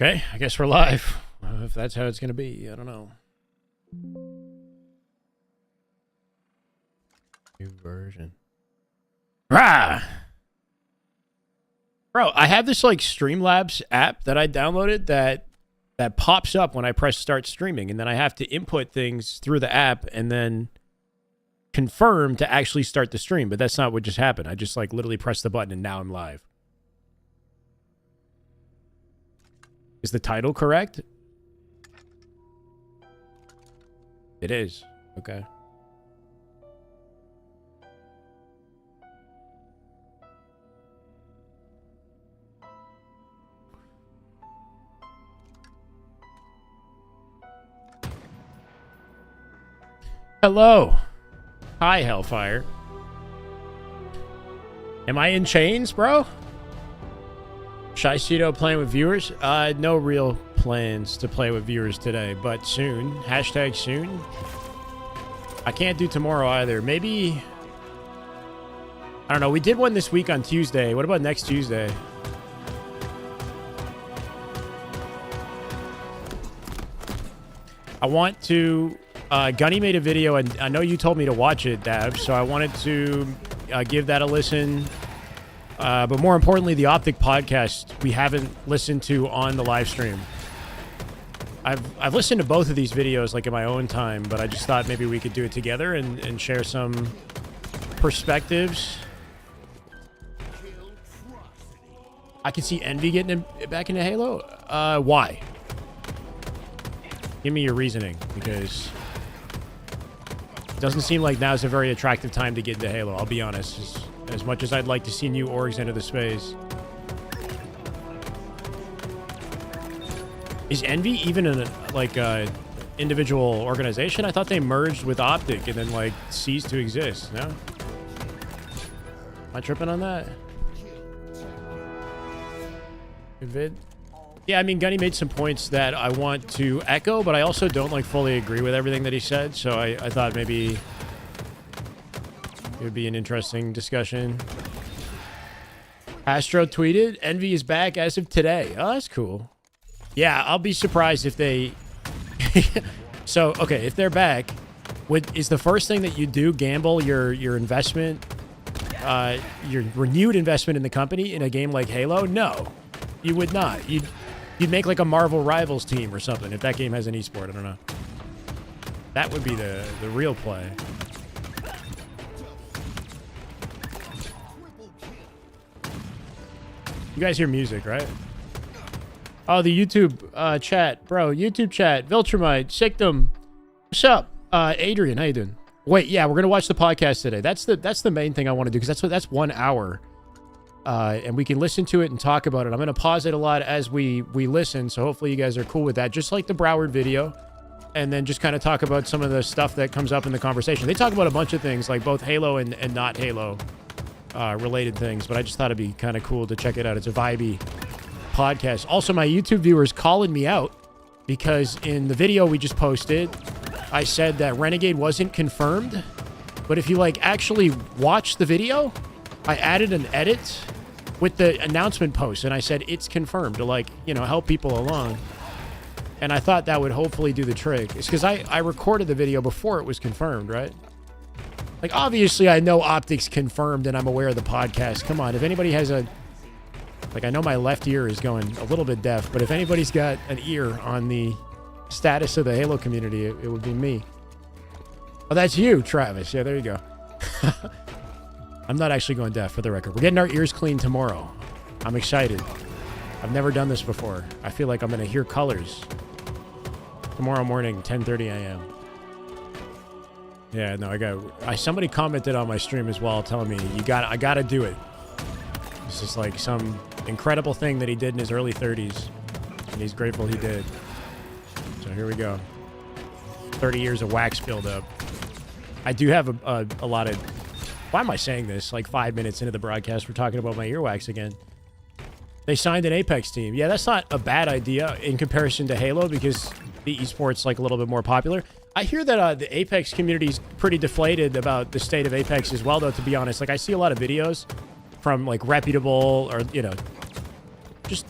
Okay, I guess we're live. If that's how it's going to be, I don't know. New version. Rah! Bro, I have this like Streamlabs app that I downloaded that pops up when I press start streaming, and then I have to input things through the app and then confirm to actually start the stream, but that's not what just happened. I just like literally pressed the button and now I'm live. Is the title correct? It is. Okay. Hello. Hi, Hellfire. Am I in chains, bro? Shycedo playing with viewers? No real plans to play with viewers today, but soon. Hashtag soon. I can't do tomorrow either. Maybe... I don't know. We did one this week on Tuesday. What about next Tuesday? I want to... Gunny made a video, and I know you told me to watch it, Dab, so I wanted to give that a listen. But more importantly, the Optic podcast we haven't listened to on the live stream. I've listened to both of these videos like in my own time, but I just thought maybe we could do it together and share some perspectives. I can see Envy getting back into Halo. Why? Give me your reasoning, because it doesn't seem like now's a very attractive time to get into Halo, I'll be honest. As much as I'd like to see new orgs enter the space. Is Envy even a individual organization? I thought they merged with Optic and then like ceased to exist. No? Am I tripping on that? Good vid. Yeah, I mean, Gunny made some points that I want to echo, but I also don't like fully agree with everything that he said. So I thought maybe it would be an interesting discussion. Astro tweeted, Envy is back as of today. Oh, that's cool. Yeah, I'll be surprised if they... So, okay, if they're back, is the first thing that you do gamble your investment, your renewed investment in the company in a game like Halo? No, you would not. You'd make like a Marvel Rivals team or something if that game has an esport. I don't know. That would be the real play. You guys hear music, right? Oh, the YouTube chat. Bro, YouTube chat. Viltrumite, Sictum. What's up? Adrian, how you doing? Wait, yeah, we're going to watch the podcast today. That's the main thing I want to do, because that's 1 hour. And we can listen to it and talk about it. I'm going to pause it a lot as we listen, so hopefully you guys are cool with that. Just like the Broward video. And then just kind of talk about some of the stuff that comes up in the conversation. They talk about a bunch of things, like both Halo and not Halo. Related things, but I just thought it'd be kind of cool to check it out. It's a vibey podcast. Also, my YouTube viewers calling me out because in the video we just posted, I said that Renegade wasn't confirmed, but if you like actually watch the video, I added an edit with the announcement post and I said it's confirmed to, like, you know, help people along. And I thought that would hopefully do the trick. It's because I recorded the video before it was confirmed, right? Like, obviously, I know Optic's confirmed and I'm aware of the podcast. Come on, if anybody has a... Like, I know my left ear is going a little bit deaf, but if anybody's got an ear on the status of the Halo community, it would be me. Oh, that's you, Travis. Yeah, there you go. I'm not actually going deaf, for the record. We're getting our ears cleaned tomorrow. I'm excited. I've never done this before. I feel like I'm going to hear colors. Tomorrow morning, 10:30 a.m. Yeah, no, somebody commented on my stream as well, telling me I gotta do it. This is like some incredible thing that he did in his early 30s, and he's grateful he did. So here we go. 30 years of wax buildup. I do have a lot of... Why am I saying this? Like 5 minutes into the broadcast, we're talking about my earwax again. They signed an Apex team. Yeah, that's not a bad idea in comparison to Halo, because the esports like a little bit more popular. I hear that the Apex community's pretty deflated about the state of Apex as well, though, to be honest. Like, I see a lot of videos from, like, reputable or, you know, just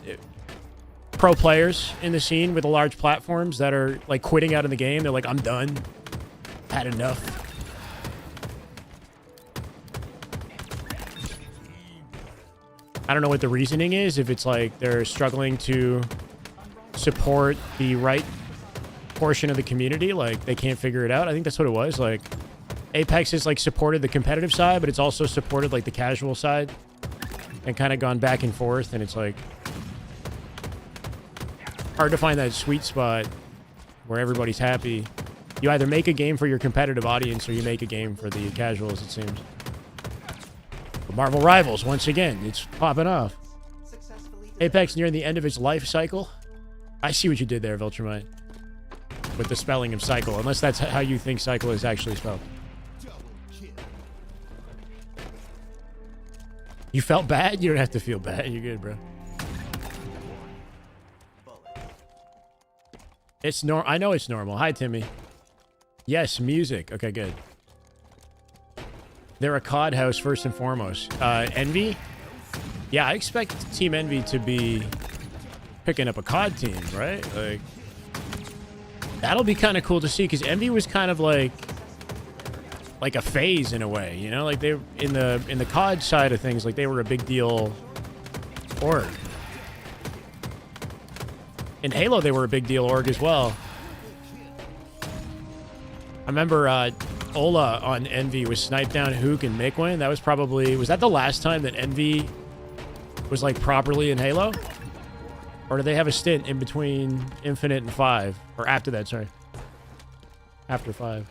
pro players in the scene with the large platforms that are like quitting out of the game. They're like, I'm done. Had enough. I don't know what the reasoning is. If it's like they're struggling to support the right portion of the community, like they can't figure it out. I think that's what it was. Like Apex has like supported the competitive side, but it's also supported like the casual side and kind of gone back and forth. And it's like hard to find that sweet spot where everybody's happy. You either make a game for your competitive audience or you make a game for the casuals, it seems. But Marvel Rivals, once again, it's popping off. Apex near the end of its life cycle. I see what you did there, Viltrumite. With the spelling of cycle, unless that's how you think cycle is actually spelled. You felt bad? You don't have to feel bad. You're good, bro. It's I know it's normal. Hi, Timmy. Yes, music. Okay, good. They're a COD house first and foremost. Envy? Yeah, I expect Team Envy to be picking up a COD team, right? Like, that'll be kind of cool to see, because Envy was kind of like a phase in a way, you know? Like, they in the COD side of things, like they were a big deal org. In Halo, they were a big deal org as well. I remember Ola on Envy was sniped down Hook and Mikwin. That was probably... Was that the last time that Envy was, like, properly in Halo? Or do they have a stint in between Infinite and 5? Or after that, sorry. After 5.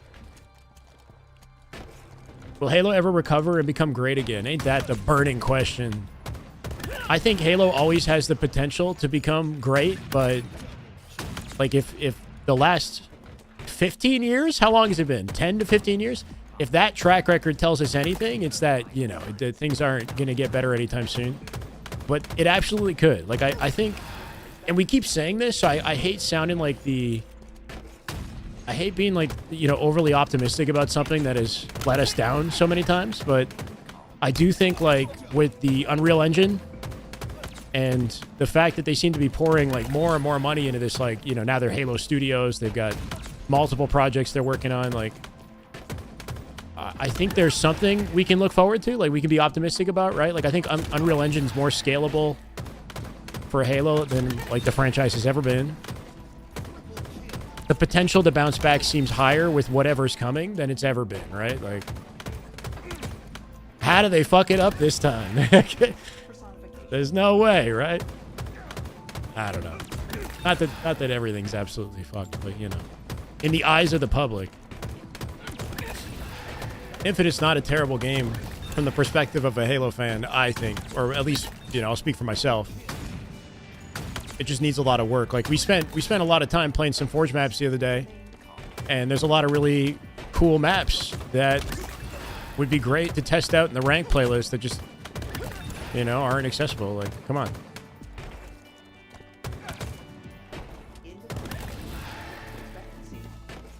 Will Halo ever recover and become great again? Ain't that the burning question? I think Halo always has the potential to become great, but... Like, if the last... 15 years? How long has it been? 10 to 15 years? If that track record tells us anything, it's that, you know, things aren't going to get better anytime soon. But it absolutely could. Like, I think... And we keep saying this, so I hate sounding like the... I hate being, like, you know, overly optimistic about something that has let us down so many times. But I do think, like, with the Unreal Engine and the fact that they seem to be pouring, like, more and more money into this, like, you know, now they're Halo Studios. They've got multiple projects they're working on. Like, I think there's something we can look forward to. Like, we can be optimistic about, right? Like, I think Unreal Engine's more scalable for Halo than, like, the franchise has ever been. The potential to bounce back seems higher with whatever's coming than it's ever been, right? Like, how do they fuck it up this time? There's no way, right? I don't know. Not that everything's absolutely fucked, but, you know. In the eyes of the public. Infinite's not a terrible game from the perspective of a Halo fan, I think. Or at least, you know, I'll speak for myself. It just needs a lot of work. Like, we spent a lot of time playing some Forge maps the other day. And there's a lot of really cool maps that would be great to test out in the rank playlist that just, you know, aren't accessible. Like, come on.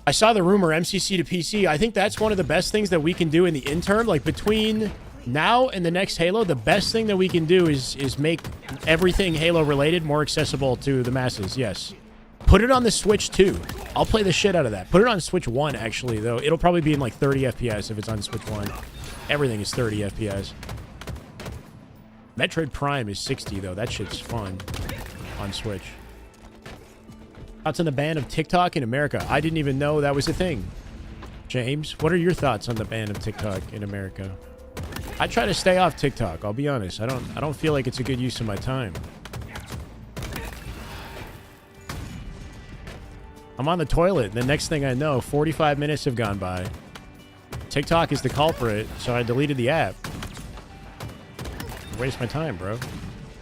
I saw the rumor MCC to PC. I think that's one of the best things that we can do in the interim. Like, between now and the next Halo, the best thing that we can do is make everything Halo related more accessible to the masses. Yes. Put it on the Switch too. I'll play the shit out of that. Put it on Switch 1, actually, though. It'll probably be in like 30 FPS if it's on Switch 1. Everything is 30 FPS. Metroid Prime is 60, though. That shit's fun on Switch. Thoughts on the ban of TikTok in America? I didn't even know that was a thing. James, what are your thoughts on the ban of TikTok in America? I try to stay off TikTok, I'll be honest. I don't feel like it's a good use of my time. I'm on the toilet, and the next thing I know, 45 minutes have gone by. TikTok is the culprit, so I deleted the app. Waste my time, bro.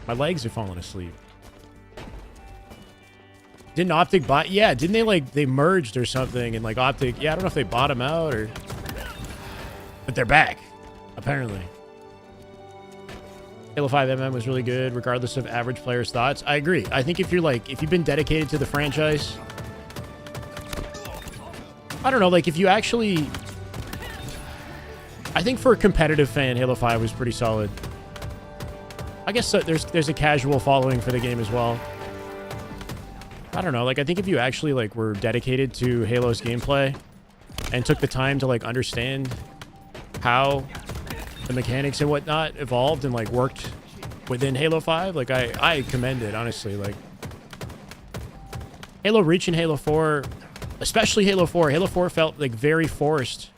My legs are falling asleep. Didn't Optic buy... Yeah, didn't they, like, they merged or something, and, like, Optic... Yeah, I don't know if they bought them out, or... But they're back, apparently. Halo 5 was really good, regardless of average players' thoughts. I agree. I think if you're, like... If you've been dedicated to the franchise... I don't know, like, if you actually... I think for a competitive fan, Halo 5 was pretty solid. I guess there's a casual following for the game as well. I don't know. Like, I think if you actually, like, were dedicated to Halo's gameplay and took the time to, like, understand how the mechanics and whatnot evolved and, like, worked within Halo 5, like, I commend it, honestly. Like, Halo Reach and Halo 4, especially Halo 4. Halo 4 felt, like, very forced.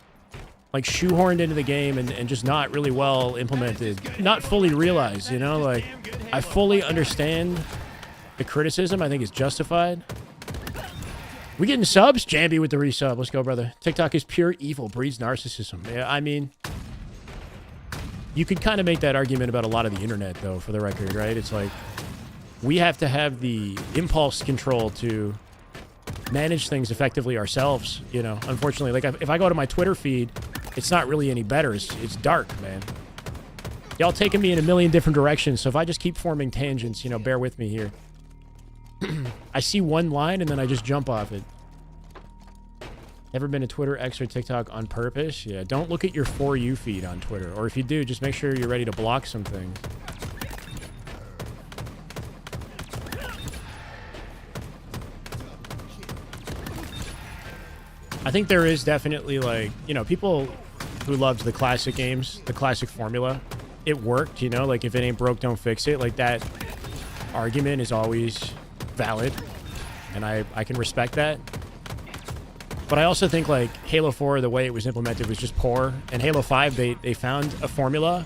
Like, shoehorned into the game and just not really well implemented. Not fully realized, you know? Like, I fully understand the criticism. I think it's justified. We getting subs? Jambi with the resub. Let's go, brother. TikTok is pure evil. Breeds narcissism. Yeah, I mean, you could kind of make that argument about a lot of the internet, though, for the record, right? It's like, we have to have the impulse control to manage things effectively ourselves, you know? Unfortunately, like, if I go to my Twitter feed, it's not really any better. It's dark, man. Y'all taking me in a million different directions, so if I just keep forming tangents, you know, bear with me here. I see one line, and then I just jump off it. Ever been to Twitter, X, or TikTok on purpose? Yeah, don't look at your For You feed on Twitter. Or if you do, just make sure you're ready to block some things. I think there is definitely, like, you know, people who loved the classic games, the classic formula. It worked, you know? Like, if it ain't broke, don't fix it. Like, that argument is always valid, and I can respect that. But I also think, like, Halo 4, the way it was implemented was just poor. And Halo 5, they found a formula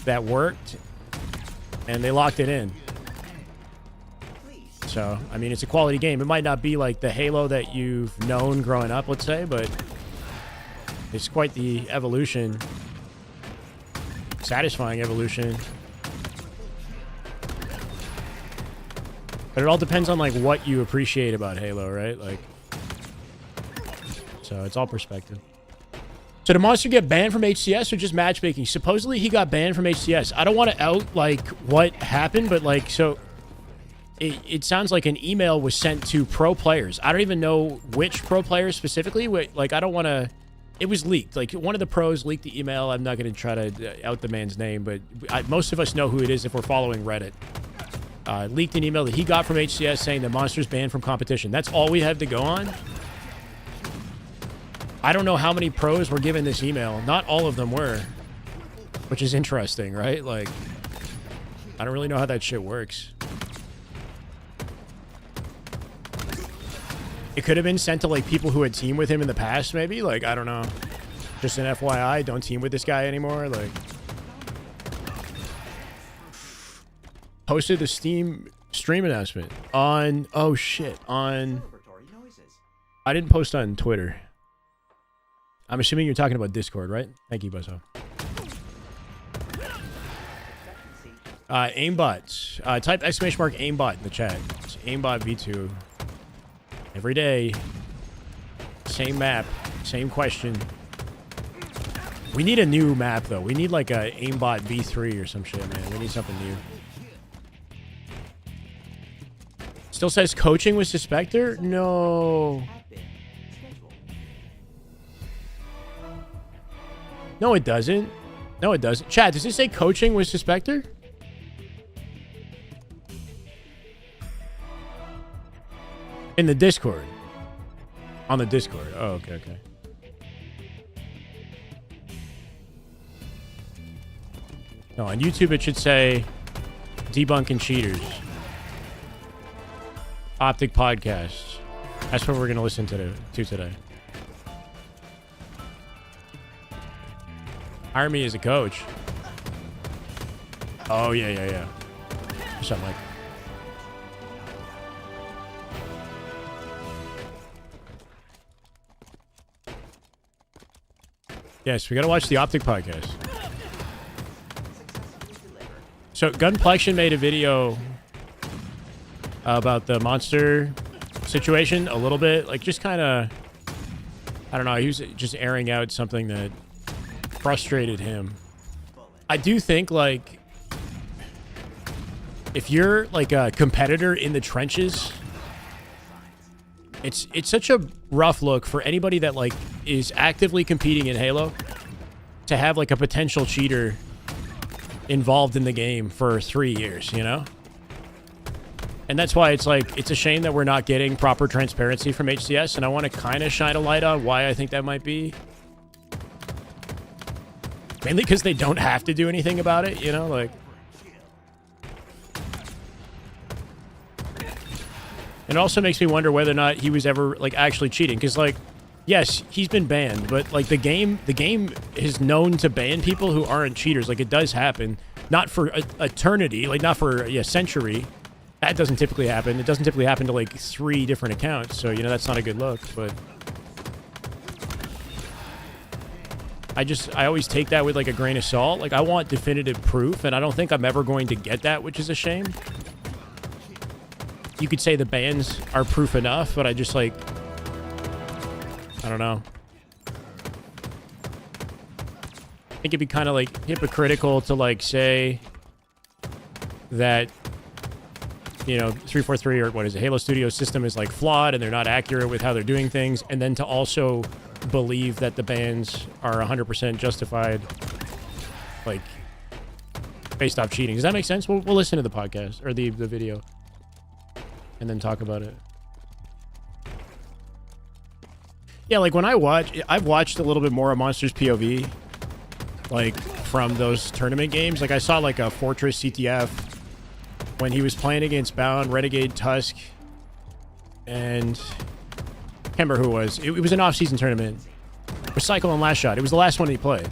that worked, and they locked it in. So, I mean, it's a quality game. It might not be like the Halo that you've known growing up, let's say, but it's quite the evolution. Satisfying evolution. But it all depends on, like, what you appreciate about Halo, right? Like, so it's all perspective. So did Monster get banned from HCS or just matchmaking? Supposedly he got banned from HCS. I don't want to out, like, what happened, but, like, so it sounds like an email was sent to pro players. I don't even know which pro players specifically. Like, I don't want to... It was leaked. Like, one of the pros leaked the email. I'm not going to try to out the man's name, but most of us know who it is if we're following Reddit. Leaked an email that he got from HCS saying that Monster's banned from competition. That's all we have to go on. I don't know how many pros were given this email. Not all of them were, which is interesting, right? Like, I don't really know how that shit works. It could have been sent to, like, people who had teamed with him in the past, maybe. Like, I don't know. Just an FYI, don't team with this guy anymore. Like, posted the Steam stream announcement on... Oh, shit. On... I didn't post on Twitter. I'm assuming you're talking about Discord, right? Thank you, Buzzo. Aimbot. Type !aimbot in the chat. It's aimbot v2. Every day. Same map. Same question. We need a new map, though. We need, like, a aimbot v3 or some shit, man. We need something new. Still says coaching with Suspector? No. No, it doesn't. No, it doesn't. Chat, does it say coaching with Suspector? In the Discord. On the Discord. Oh, okay, okay. No, on YouTube it should say Debunking Cheaters. Optic Podcast. That's what we're going to listen to today. Hire me as a coach. Oh, yeah. Something like... Yes, we got to watch the Optic Podcast. So, Gunplexion made a video about the monster situation a little bit. Like, just kind of... I don't know. He was just airing out something that frustrated him. I do think, like, if you're, like, a competitor in the trenches, it's such a rough look for anybody that, like, is actively competing in Halo to have, like, a potential cheater involved in the game for 3 years, you know? And that's why it's like, it's a shame that we're not getting proper transparency from HCS, and I want to kind of shine a light on why I think that might be. Mainly because they don't have to do anything about it, you know, like. It also makes me wonder whether or not he was ever, like, actually cheating. Because, like, yes, he's been banned, but, like, the game is known to ban people who aren't cheaters. Like, it does happen. Not for eternity, like, not for a century. That doesn't typically happen. It doesn't typically happen to, like, 3 different accounts. So, you know, that's not a good look, but... I always take that with, like, a grain of salt. Like, I want definitive proof, and I don't think I'm ever going to get that, which is a shame. You could say the bans are proof enough, but I just, like... I don't know. I think it'd be kind of, like, hypocritical to, like, say that... You know, 343 or what is it? Halo Studios system is like flawed and they're not accurate with how they're doing things. And then to also believe that the bans are 100% justified, like based off cheating. Does that make sense? We'll listen to the podcast or the video and then talk about it. Yeah, like when I've watched a little bit more of Monsters POV, like from those tournament games. Like I saw like a Fortress CTF when he was playing against Bound, Renegade, Tusk, and I can't remember who it was. It was an off-season tournament. Recycle and Last Shot. It was the last one he played.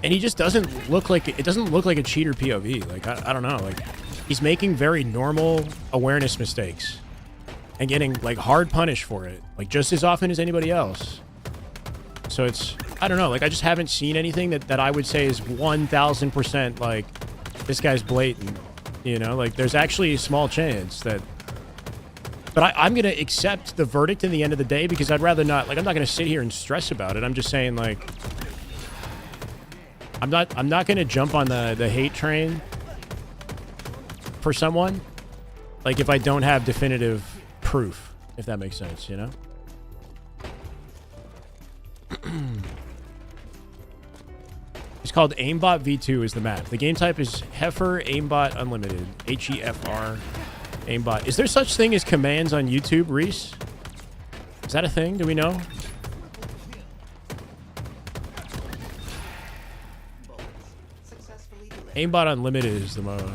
And he just doesn't look like... It doesn't look like a cheater POV. Like, I don't know. Like, he's making very normal awareness mistakes. And getting, like, hard punished for it. Like, just as often as anybody else. So it's... I don't know. Like, I just haven't seen anything that I would say is 1,000%, like, this guy's blatant. You know, like, there's actually a small chance that... But I'm going to accept the verdict in the end of the day because I'd rather not... Like, I'm not going to sit here and stress about it. I'm just saying, like... I'm not going to jump on the hate train for someone. Like, if I don't have definitive proof, if that makes sense, you know? It's called Aimbot V2 is the map. The game type is Heifer Aimbot Unlimited. H-E-F-R Aimbot. Is there such thing as commands on YouTube, Reese? Is that a thing? Do we know? Aimbot Unlimited is the mode.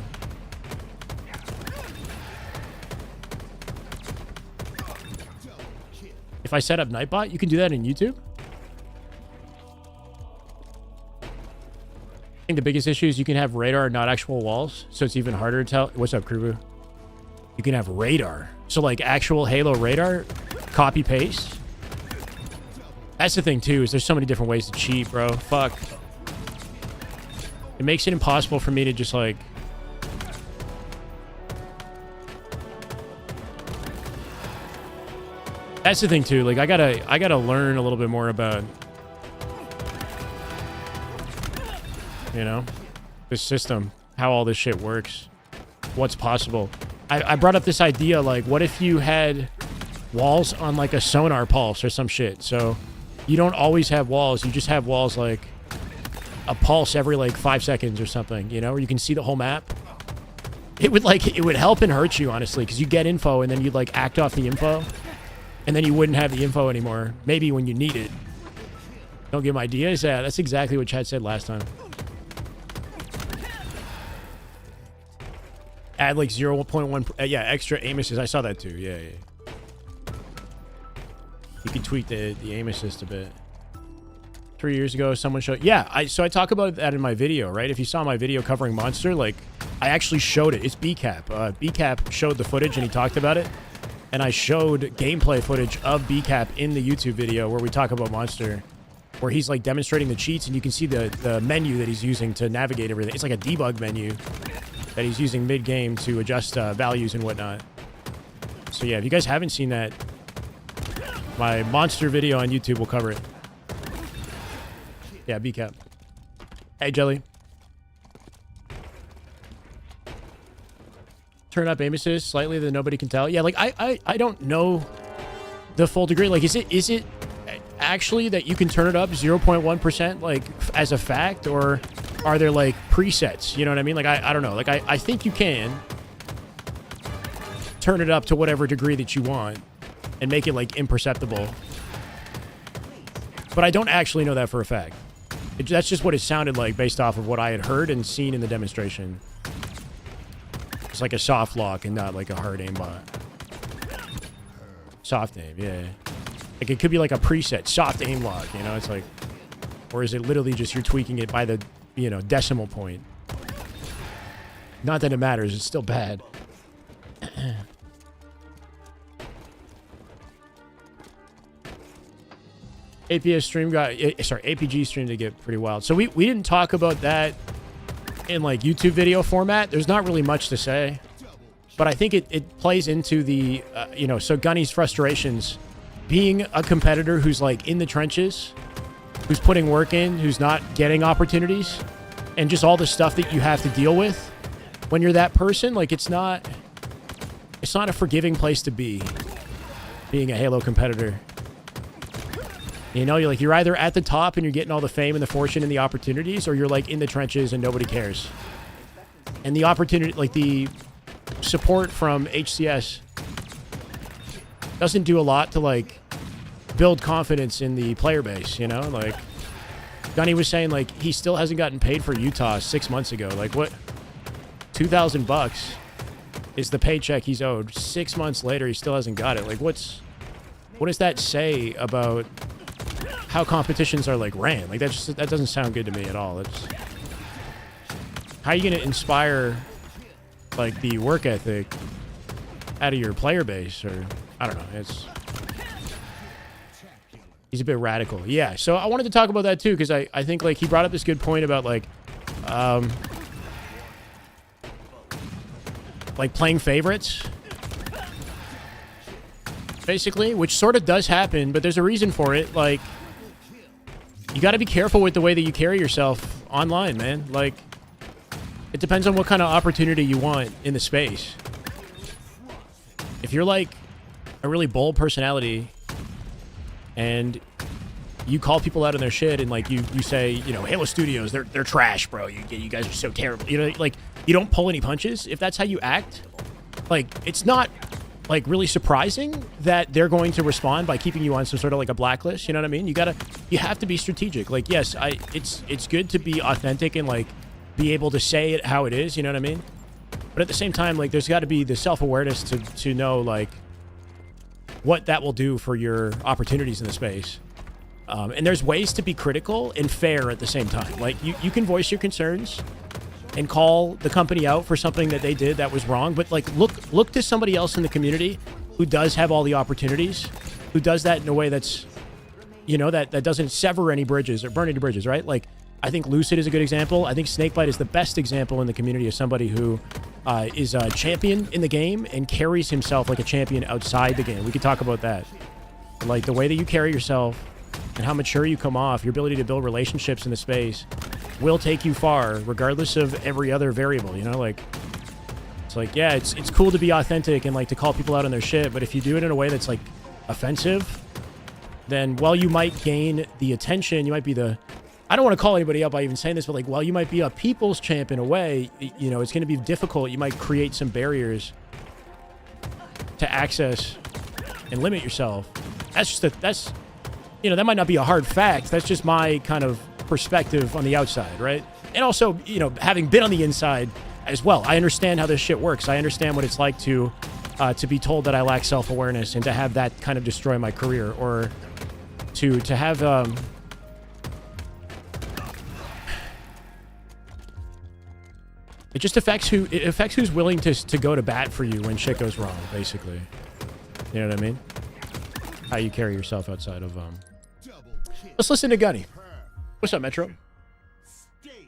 If I set up Nightbot, you can do that in YouTube? I think the biggest issue is you can have radar, not actual walls, so it's even harder to tell. What's up, Krubu? You can have radar. So, like, actual Halo radar, copy-paste. That's the thing, too, is there's so many different ways to cheat, bro. Fuck. It makes it impossible for me to just, like... That's the thing, too. Like, I gotta learn a little bit more about... You know, this system, how all this shit works, what's possible. I brought up this idea, like, what if you had walls on, like, a sonar pulse or some shit? So you don't always have walls. You just have walls, like, a pulse every, like, 5 seconds or something, you know, where you can see the whole map. It would help and hurt you, honestly, because you get info and then you'd, like, act off the info. And then you wouldn't have the info anymore. Maybe when you need it. Don't give them ideas? Yeah, that's exactly what Chad said last time. Add like 0.1, yeah, extra aim assist. I saw that too. Yeah. You can tweak the aim assist a bit. 3 years ago, someone showed... Yeah, so I talk about that in my video, right? If you saw my video covering Monster, like, I actually showed it. It's BCAP. BCAP showed the footage and he talked about it. And I showed gameplay footage of BCAP in the YouTube video where we talk about Monster. Where he's, like, demonstrating the cheats and you can see the menu that he's using to navigate everything. It's like a debug menu that he's using mid-game to adjust values and whatnot. So yeah, if you guys haven't seen that, my Monster video on YouTube will cover it. Yeah, BCAP. Hey, Jelly. Turn up aim assist slightly that nobody can tell. Yeah, like, I don't know the full degree. Like, is it actually that you can turn it up 0.1%, like, as a fact, or are there, like, presets? You know what I mean? Like, I don't know. Like, I think you can. turn it up to whatever degree that you want and make it like imperceptible. But I don't actually know that for a fact. That's just what it sounded like based off of what I had heard and seen in the demonstration. It's like a soft lock and not like a hard aimbot. Soft aim, yeah. Like it could be like a preset, soft aim lock, you know? It's like, or is it literally just you're tweaking it by the, you know, decimal point? Not that it matters, it's still bad. APS stream got, sorry, APG stream to get pretty wild. So we didn't talk about that in like YouTube video format. There's not really much to say, but I think it plays into the, you know, so Gunny's frustrations being a competitor who's like in the trenches, who's putting work in, who's not getting opportunities, and just all the stuff that you have to deal with when you're that person. Like it's not a forgiving place to be, being a Halo competitor. You know, you're either at the top and you're getting all the fame and the fortune and the opportunities, or you're like in the trenches and nobody cares. And the opportunity, like the support from HCS doesn't do a lot to like build confidence in the player base, you know? Like Gunny was saying, like he still hasn't gotten paid for Utah 6 months ago. Like what, $2,000 is the paycheck he's owed. 6 months later, he still hasn't got it. Like what does that say about how competitions are like ran? Like that doesn't sound good to me at all. It's, how are you gonna inspire like the work ethic out of your player base? Or I don't know. He's a bit radical. Yeah. So I wanted to talk about that too, because I think like he brought up this good point about like playing favorites. Basically, which sort of does happen, but there's a reason for it. Like, you got to be careful with the way that you carry yourself online, man. Like, it depends on what kind of opportunity you want in the space. If you're like a really bold personality and you call people out on their shit and like you say, you know, Halo Studios, they're trash, bro. You guys are so terrible. You know, like you don't pull any punches. If that's how you act, like it's not like really surprising that they're going to respond by keeping you on some sort of like a blacklist. You know what I mean? You have to be strategic. Like, yes, it's good to be authentic and like be able to say it how it is. You know what I mean? But at the same time, like there's got to be the self-awareness to know like what that will do for your opportunities in the space. And there's ways to be critical and fair at the same time. Like you can voice your concerns and call the company out for something that they did that was wrong, but like look to somebody else in the community who does have all the opportunities, who does that in a way that's, you know, that doesn't sever any bridges or burn any bridges, right? Like I think Lucid is a good example. I think Snakebite is the best example in the community of somebody who is a champion in the game and carries himself like a champion outside the game. We could talk about that. Like the way that you carry yourself and how mature you come off, your ability to build relationships in the space will take you far regardless of every other variable, you know? Like it's like, yeah, it's cool to be authentic and like to call people out on their shit, but if you do it in a way that's like offensive, then while you might gain the attention, you might be the, I don't want to call anybody out by even saying this, but like while you might be a people's champ in a way, you know, it's going to be difficult. You might create some barriers to access and limit yourself. That's you know, that might not be a hard fact. That's just my kind of perspective on the outside, right? And also, you know, having been on the inside as well, I understand how this shit works. I understand what it's like to be told that I lack self-awareness and to have that kind of destroy my career, or to have it just affects who's willing to go to bat for you when shit goes wrong, basically. You know what I mean? How you carry yourself outside of Let's listen to Gunny. What's up, Metro?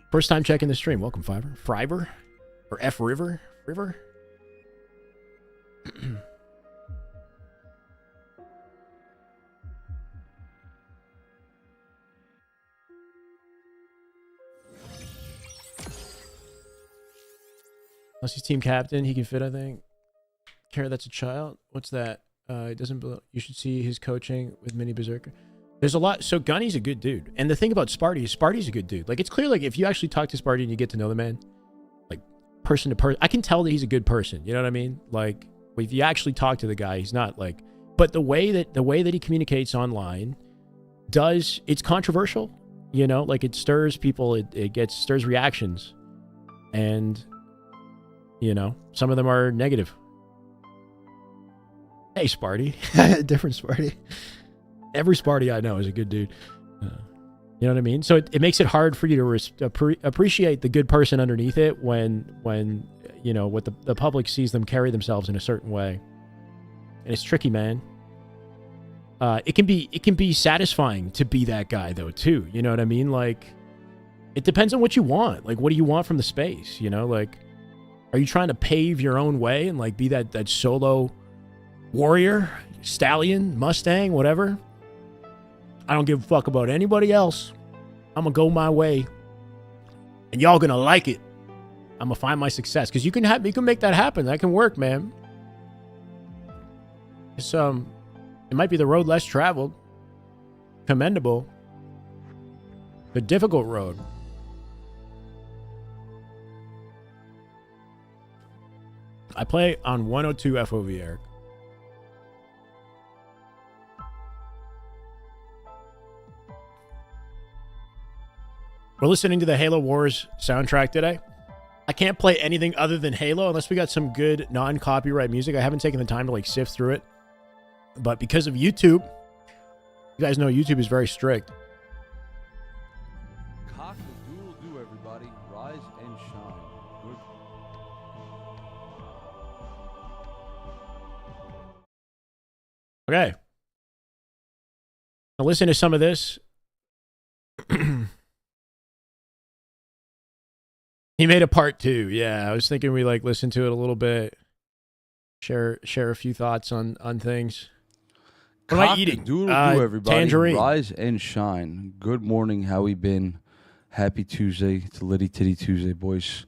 First time checking the stream. Welcome, Fiverr. Or F River. Unless he's team captain, he can fit, I think. Care, that's a child. What's that? It doesn't. You should see his coaching with Mini Berserker. There's a lot. So Gunny's a good dude. And the thing about Sparty is Sparty's a good dude. Like, it's clear, like, if you actually talk to Sparty and you get to know the man, like, person to person, I can tell that he's a good person. You know what I mean? Like, if you actually talk to the guy, he's not like, but the way that he communicates online it's controversial, you know, like it stirs people, it stirs reactions, and you know, some of them are negative. Hey, Sparty. Different Sparty. Every Sparty I know is a good dude. You know what I mean? So it makes it hard for you to appreciate the good person underneath it when you know, what the public sees them carry themselves in a certain way. And it's tricky, man. It can be satisfying to be that guy though too. You know what I mean? Like, it depends on what you want. Like, what do you want from the space? You know, like, are you trying to pave your own way and like be that solo warrior, stallion, Mustang, whatever? I don't give a fuck about anybody else. I'm gonna go my way, and y'all gonna like it. I'm gonna find my success, because you can make that happen. That can work, man. It's it might be the road less traveled, commendable, the difficult road. I play on 102 FOV, Eric. We're listening to the Halo Wars soundtrack today. I can't play anything other than Halo unless we got some good non-copyright music. I haven't taken the time to like sift through it. But because of YouTube, you guys know YouTube is very strict. Cock-a-doodle-doo, everybody. Rise and shine. Good. Okay. Now listen to some of this. He made a part 2. Yeah, I was thinking we like listen to it a little bit. Share a few thoughts on things. What am I eating? Doodle-doo, everybody. Tangerine. Rise and shine. Good morning. How we been? Happy Tuesday. It's Litty Titty Tuesday, boys.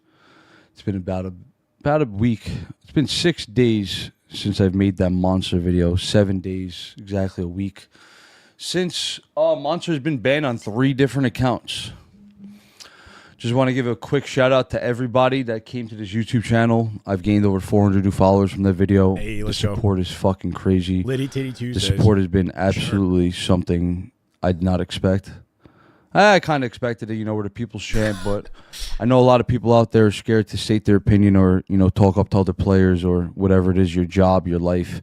It's been about a week. It's been 6 days since I've made that Monster video. 7 days, exactly a week. Since Monster's been banned on 3 different accounts. Just want to give a quick shout out to everybody that came to this YouTube channel. I've gained over 400 new followers from that video. Hey, the support is fucking crazy. Litty Titty Tuesdays. The support has been absolutely something I did not expect. I kind of expected it, you know, we're the people's champ, but I know a lot of people out there are scared to state their opinion or, you know, talk up to other players or whatever it is, your job, your life.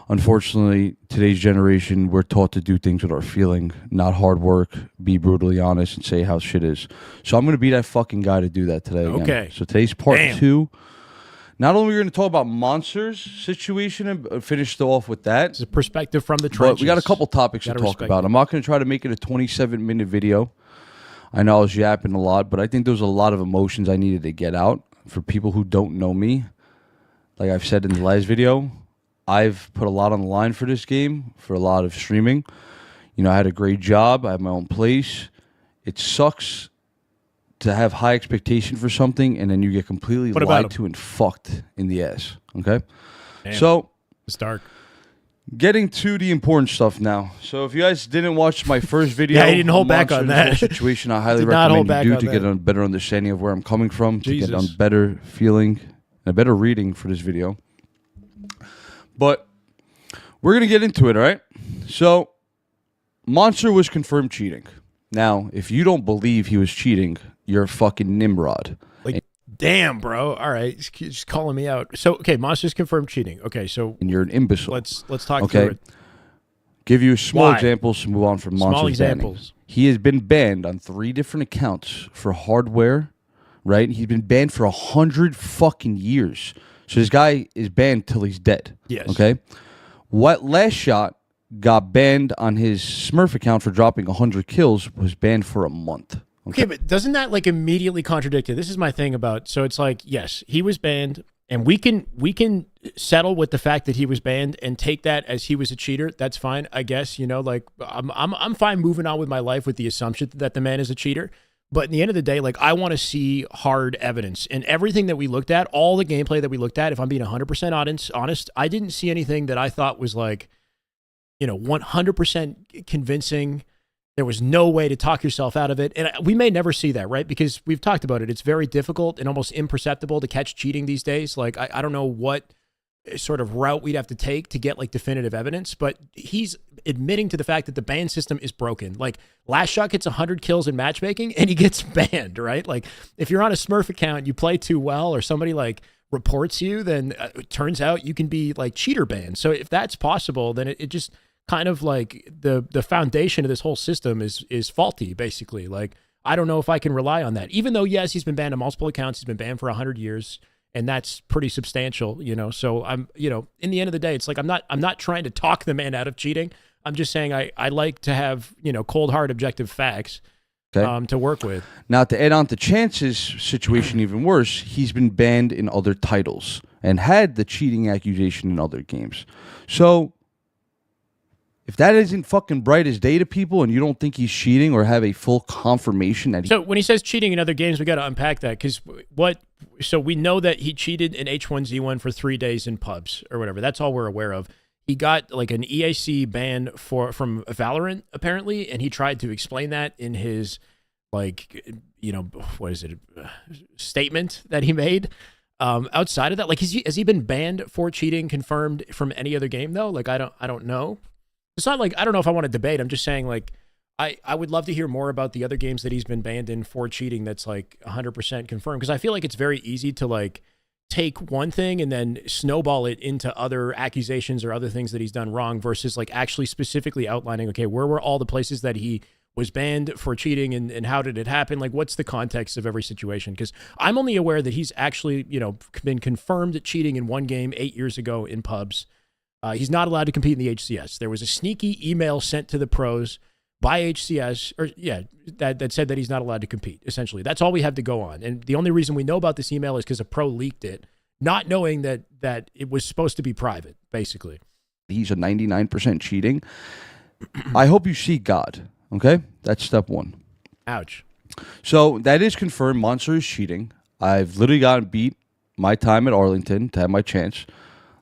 Unfortunately, today's generation, we're taught to do things with our feeling, not hard work, be brutally honest, and say how shit is. So I'm going to be that fucking guy to do that today again. Okay. So today's part 2. Not only are we going to talk about Monsters situation and finish off with that. It's a perspective from the trenches. But we got a couple topics to talk about. I'm not going to try to make it a 27-minute video. I know I was yapping a lot, but I think there's a lot of emotions I needed to get out. For people who don't know me, like I've said in the last video, I've put a lot on the line for this game, for a lot of streaming. You know, I had a great job. I have my own place. It sucks to have high expectation for something, and then you get completely lied to and fucked in the ass. Okay? Damn. So, it's dark. Getting to the important stuff now. So, if you guys didn't watch my first video, yeah, I didn't hold back on that situation, I highly recommend you do to get a better understanding of where I'm coming from, to get a better feeling and a better reading for this video. But we're going to get into it, all right? So, Monster was confirmed cheating. Now, if you don't believe he was cheating, you're a fucking Nimrod. Like, damn, bro. All right. Just calling me out. So, okay, Monster's confirmed cheating. Okay, so... And you're an imbecile. Let's talk through it. Give you small examples to move on from Monster's small examples. Banning. He has been banned on 3 different accounts for hardware, right? He's been banned for 100 fucking years. So this guy is banned till he's dead. Yes. Okay? What last shot got banned on his Smurf account for dropping 100 kills was banned for a month. Okay, but doesn't that like immediately contradict it? This is my thing about, so it's like, yes, he was banned, and we can settle with the fact that he was banned and take that as he was a cheater. That's fine, I guess. You know, like I'm fine moving on with my life with the assumption that the man is a cheater. But in the end of the day, like, I want to see hard evidence. And everything that we looked at, all the gameplay that we looked at, if I'm being 100% honest, I didn't see anything that I thought was like, you know, 100% convincing. There was no way to talk yourself out of it. And we may never see that, right? Because we've talked about it. It's very difficult and almost imperceptible to catch cheating these days. Like, I don't know what sort of route we'd have to take to get like definitive evidence, but he's admitting to the fact that the ban system is broken. Like Last Shot gets 100 kills in matchmaking and he gets banned, right? Like if you're on a Smurf account, you play too well or somebody like reports you, then it turns out you can be like cheater banned. So if that's possible, then it just kind of like the foundation of this whole system is faulty, basically. Like I don't know if I can rely on that, even though yes, he's been banned on multiple accounts. He's been banned for 100 years. And that's pretty substantial, you know. So I'm, you know, in the end of the day, it's like I'm not trying to talk the man out of cheating. I'm just saying I like to have, you know, cold hard objective facts to work with. Now to add on to Chance's situation even worse, he's been banned in other titles and had the cheating accusation in other games. So if that isn't fucking bright as day to people and you don't think he's cheating or have a full confirmation that So when he says cheating in other games, we got to unpack that because so we know that he cheated in H1Z1 for 3 days in pubs or whatever. That's all we're aware of. He got like an EAC ban from Valorant apparently, and he tried to explain that in his like, you know, what is it, statement that he made. Outside of that, like has he been banned for cheating confirmed from any other game though? Like I don't know. It's not like, I don't know if I want to debate. I'm just saying like, I would love to hear more about the other games that he's been banned in for cheating that's like 100% confirmed. Because I feel like it's very easy to like take one thing and then snowball it into other accusations or other things that he's done wrong versus like actually specifically outlining, okay, where were all the places that he was banned for cheating and how did it happen? Like what's the context of every situation? Because I'm only aware that he's actually, you know, been confirmed cheating in one game 8 years ago in pubs. He's not allowed to compete in the HCS. There was a sneaky email sent to the pros by HCS, that said that he's not allowed to compete, essentially. That's all we have to go on. And the only reason we know about this email is because a pro leaked it, not knowing that it was supposed to be private, basically. He's a 99% cheating. I hope you see God, okay? That's step one. Ouch. So that is confirmed. Monster is cheating. I've literally gotten beat my time at Arlington to have my chance.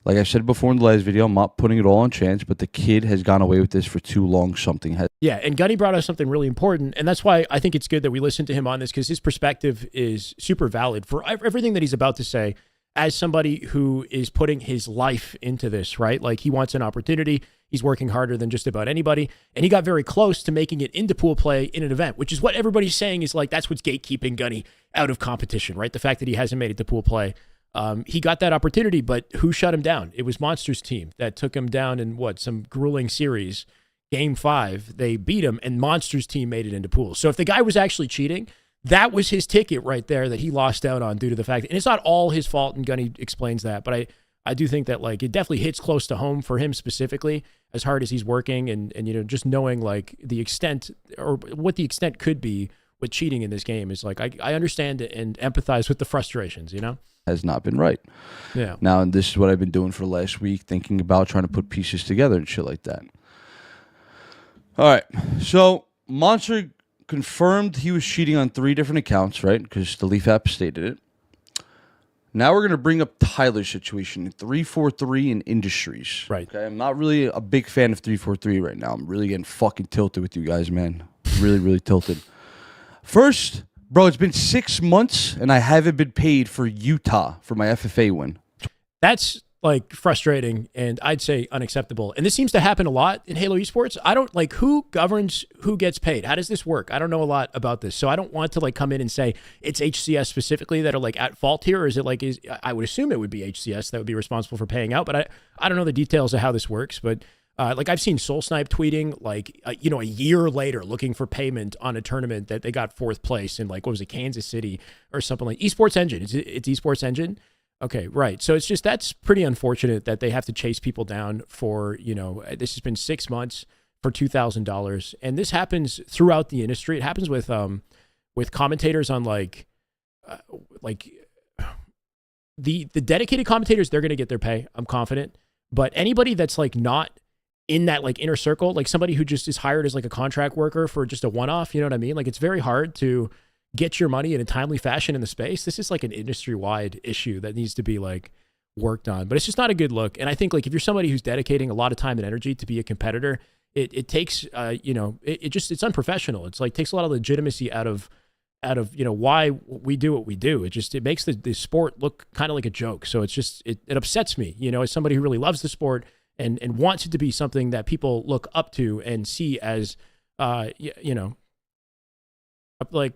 Like I said before in the last video, I'm not putting it all on Chance, but the kid has gone away with this for too long. Something has. Yeah, and Gunny brought us something really important, and that's why I think it's good that we listen to him on this, because his perspective is super valid for everything that he's about to say as somebody who is putting his life into this, right? Like he wants an opportunity. He's working harder than just about anybody, and he got very close to making it into pool play in an event, which is what everybody's saying is like, that's what's gatekeeping Gunny out of competition, right? The fact that he hasn't made it to pool play. He got that opportunity, but who shut him down? It was Monster's team that took him down in some grueling series. Game 5, they beat him, and Monster's team made it into pool. So if the guy was actually cheating, that was his ticket right there that he lost out on due to the fact, and it's not all his fault, and Gunny explains that, but I do think that like it definitely hits close to home for him specifically, as hard as he's working, and you know, just knowing like the extent or what the extent could be with cheating in this game is like, I understand and empathize with the frustrations, you know? Has not been right. Yeah. Now, and this is what I've been doing for the last week, thinking about trying to put pieces together and shit like that. All right. So Monster confirmed he was cheating on 3 different accounts, right? Because the Leaf app stated it. Now we're going to bring up Tyler's situation, 343 in Industries. Right. Okay. I'm not really a big fan of 343 right now. I'm really getting fucking tilted with you guys, man. Really, really tilted. First, bro, it's been 6 months and I haven't been paid for Utah for my FFA win. That's like frustrating and I'd say unacceptable. And this seems to happen a lot in Halo Esports. I don't like, who governs who gets paid? How does this work? I don't know a lot about this. So I don't want to like come in and say it's HCS specifically that are like at fault here. Or is it like, I would assume it would be HCS that would be responsible for paying out, but I don't know the details of how this works, but like I've seen Soul Snipe tweeting like, you know, a year later looking for payment on a tournament that they got 4th place in like, what was it, Kansas City or something like Esports Engine. It's Esports Engine. Okay, right. So it's just, that's pretty unfortunate that they have to chase people down for, you know, this has been 6 months for $2,000. And this happens throughout the industry. It happens with commentators on like the dedicated commentators, they're going to get their pay. I'm confident. But anybody that's like not in that like inner circle, like somebody who just is hired as like a contract worker for just a one-off, you know what I mean? Like it's very hard to get your money in a timely fashion in the space. This is like an industry-wide issue that needs to be like worked on, but it's just not a good look. And I think like if you're somebody who's dedicating a lot of time and energy to be a competitor, it takes, you know, it's unprofessional. It's like takes a lot of legitimacy out of out of, why we do what we do. It makes the sport look kind of like a joke. So it's just, it upsets me, as somebody who really loves the sport and wants it to be something that people look up to and see as, like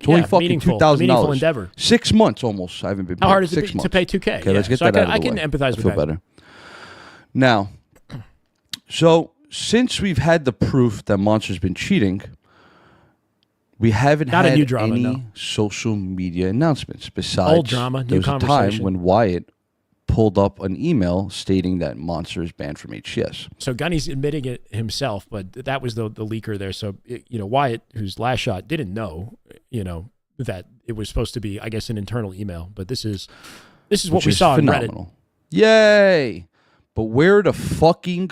meaningful endeavor. 6 months almost. I haven't been paid. How hard is it to pay $2K? Okay, let's get that out of the way. I can empathize with that. Better. Now, so since we've had the proof that Monster's been cheating, we haven't had any social media announcements besides old drama, new conversation. There was a time when Wyatt pulled up an email stating that Monster is banned from HCS. So Gunny's admitting it himself, but that was the leaker there. So, Wyatt, whose last shot, didn't know, that it was supposed to be, I guess, an internal email. But this is what we saw on Reddit. Yay! But where are the fucking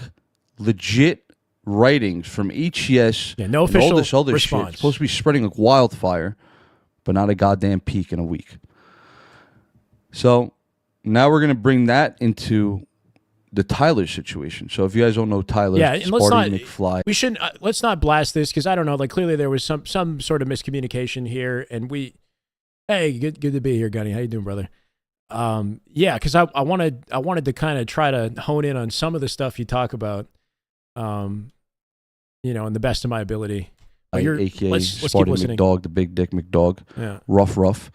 legit writings from HCS? Yeah, no official all this other response. Shit. It's supposed to be spreading like wildfire, but not a goddamn peak in a week. So now we're gonna bring that into the Tyler situation. So if you guys don't know Tyler, Sparty McFly, we shouldn't. Let's not blast this because I don't know. Like clearly there was some sort of miscommunication here, and hey, good to be here, Gunny. How you doing, brother? Yeah, because I wanted to kind of try to hone in on some of the stuff you talk about, in the best of my ability. AKA let's keep listening. McDog, the big dick McDog. Yeah. Rough.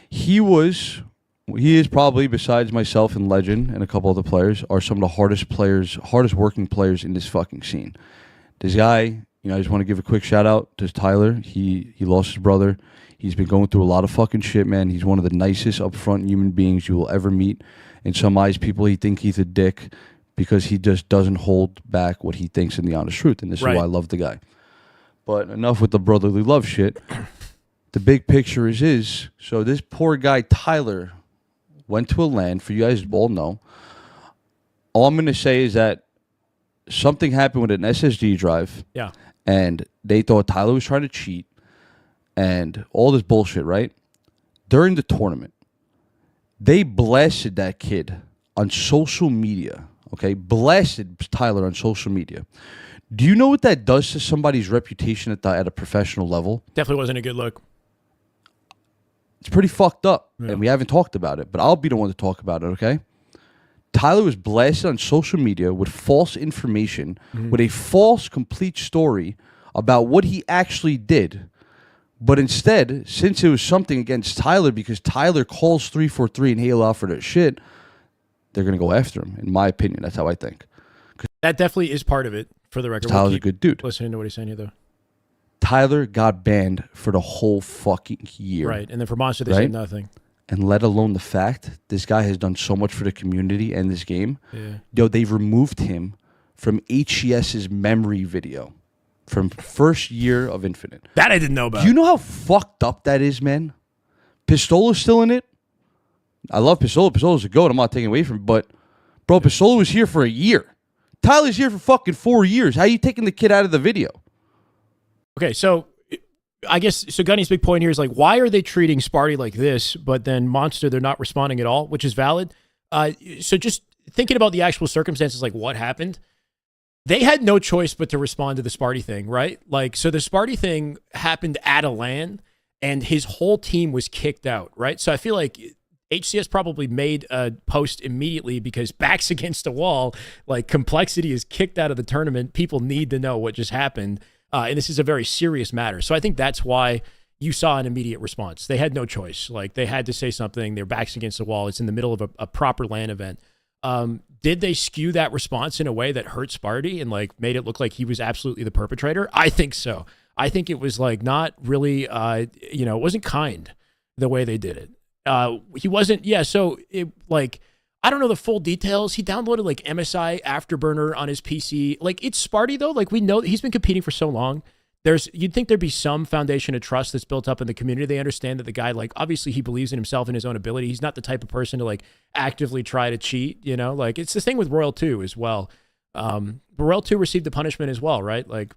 He is probably, besides myself and Legend and a couple other players, are some of the hardest working players in this fucking scene. This guy, I just want to give a quick shout out to Tyler. He lost his brother. He's been going through a lot of fucking shit, man. He's one of the nicest, upfront human beings you will ever meet. In some eyes, people think he's a dick because he just doesn't hold back what he thinks in the honest truth. And this is why I love the guy. But enough with the brotherly love shit. The big picture is so this poor guy, Tyler, went to a LAN, for you guys all know. All I'm going to say is that something happened with an SSD drive. Yeah. And they thought Tyler was trying to cheat and all this bullshit, right? During the tournament, they blasted that kid on social media, okay? Blasted Tyler on social media. Do you know what that does to somebody's reputation at a professional level? Definitely wasn't a good look. It's pretty fucked up, and we haven't talked about it, but I'll be the one to talk about it, okay? Tyler was blasted on social media with false information, with a false, complete story about what he actually did. But instead, since it was something against Tyler, because Tyler calls 343 and Halo out for their shit, they're going to go after him, in my opinion. That's how I think. That definitely is part of it, for the record. Tyler's a good dude. Listening to what he's saying here, though. Tyler got banned for the whole fucking year. Right, and then for Monster, they said nothing. And let alone the fact this guy has done so much for the community and this game. Yeah. Yo, they've removed him from HCS's memory video from first year of Infinite. That I didn't know about. Do you know how fucked up that is, man? Pistola's still in it. I love Pistola. Pistola's a goat. I'm not taking away from him. But, bro, Pistola was here for a year. Tyler's here for fucking 4 years. How are you taking the kid out of the video? Okay, so I guess, Gunny's big point here is like, why are they treating Sparty like this, but then Monster, they're not responding at all, which is valid. So just thinking about the actual circumstances, like what happened, they had no choice but to respond to the Sparty thing, right? Like, so the Sparty thing happened at a LAN, and his whole team was kicked out, right? So I feel like HCS probably made a post immediately because backs against the wall, like Complexity is kicked out of the tournament. People need to know what just happened. And this is a very serious matter. So I think that's why you saw an immediate response. They had no choice. Like, they had to say something. Their backs against the wall. It's in the middle of a proper LAN event. Did they skew that response in a way that hurt Sparty and like made it look like he was absolutely the perpetrator? I think so. I think it was like not really, it wasn't kind the way they did it. He wasn't, so it like, I don't know the full details. He downloaded like MSI Afterburner on his PC. Like, it's Sparty though. Like, we know he's been competing for so long. You'd think there'd be some foundation of trust that's built up in the community. They understand that the guy, like, obviously he believes in himself and his own ability. He's not the type of person to like actively try to cheat, like it's the thing with Royal 2 as well. Royal 2 received a punishment as well, right? Like,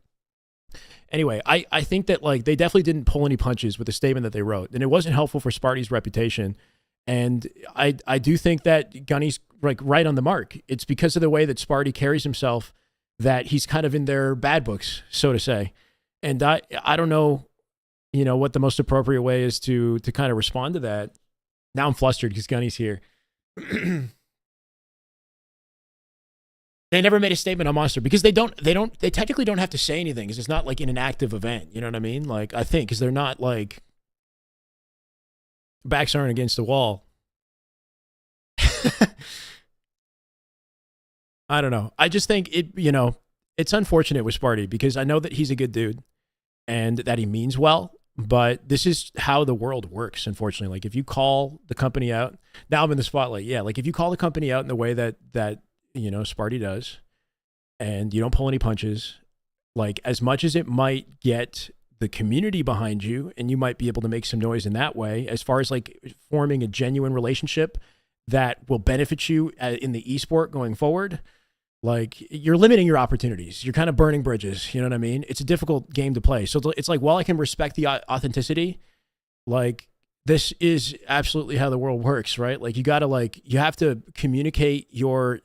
anyway, I think that like they definitely didn't pull any punches with the statement that they wrote, and it wasn't helpful for Sparty's reputation. And I do think that Gunny's like right on the mark. It's because of the way that Sparty carries himself that he's kind of in their bad books, so to say. And I don't know you know, what the most appropriate way is to kind of respond to that. Now I'm flustered because Gunny's here. They never made a statement on Monster because they technically don't have to say anything because it's not like in an active event. You know what I mean? Like, I think because they're not like backs aren't against the wall. I don't know. I just think it's unfortunate with Sparty because I know that he's a good dude and that he means well, but this is how the world works, unfortunately. Like, if you call the company out, now I'm in the spotlight. Yeah, like if you call the company out in the way that Sparty does, and you don't pull any punches, like, as much as it might get the community behind you and you might be able to make some noise in that way, as far as like forming a genuine relationship that will benefit you in the esport going forward, like, you're limiting your opportunities. You're kind of burning bridges. You know what I mean? It's a difficult game to play. So it's like, while I can respect the authenticity, like, this is absolutely how the world works, right? Like, you have to communicate your,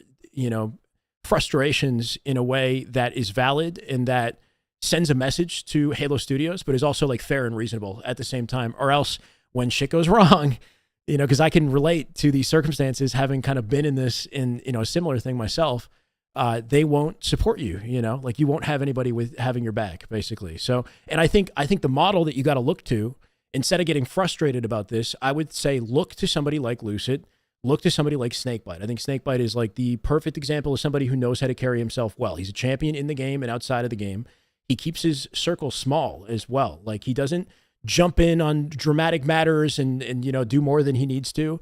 frustrations in a way that is valid and that sends a message to Halo Studios, but is also like fair and reasonable at the same time, or else when shit goes wrong, because I can relate to these circumstances, having kind of been in this, a similar thing myself, they won't support you, like, you won't have anybody with having your back, basically. So, and I think the model that you got to look to, instead of getting frustrated about this, I would say, look to somebody like Lucid. Look to somebody like Snakebite. I think Snakebite is like the perfect example of somebody who knows how to carry himself well. He's a champion in the game and outside of the game. He keeps his circle small as well. Like, he doesn't jump in on dramatic matters and do more than he needs to.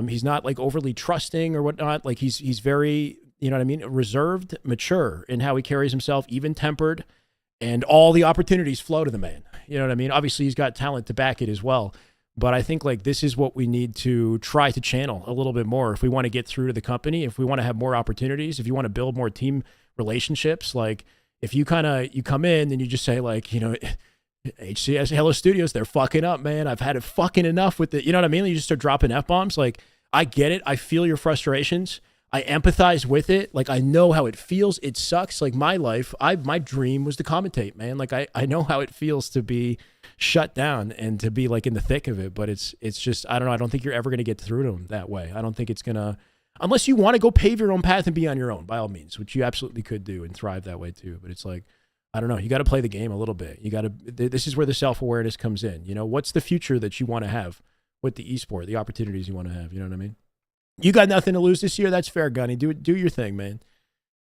He's not like overly trusting or whatnot. Like, he's very, reserved, mature in how he carries himself, even-tempered, and all the opportunities flow to the man. You know what I mean? Obviously, he's got talent to back it as well. But I think, like, this is what we need to try to channel a little bit more if we want to get through to the company, if we want to have more opportunities, if you want to build more team relationships. Like, if you come in and you just say, like, HCS, Halo Studios, they're fucking up, man. I've had it fucking enough with it. You know what I mean? You just start dropping F-bombs. Like, I get it. I feel your frustrations. I empathize with it. Like, I know how it feels. It sucks. Like, my life, my dream was to commentate, man. Like, I know how it feels to be shut down and to be like in the thick of it, but it's just, I don't know. I don't think you're ever going to get through to them that way. I don't think it's going to, unless you want to go pave your own path and be on your own, by all means, which you absolutely could do and thrive that way too. But it's like, I don't know. You got to play the game a little bit. You got to, this is where the self-awareness comes in. What's the future that you want to have with the esport, the opportunities you want to have? You know what I mean? You got nothing to lose this year. That's fair, Gunny. Do your thing, man.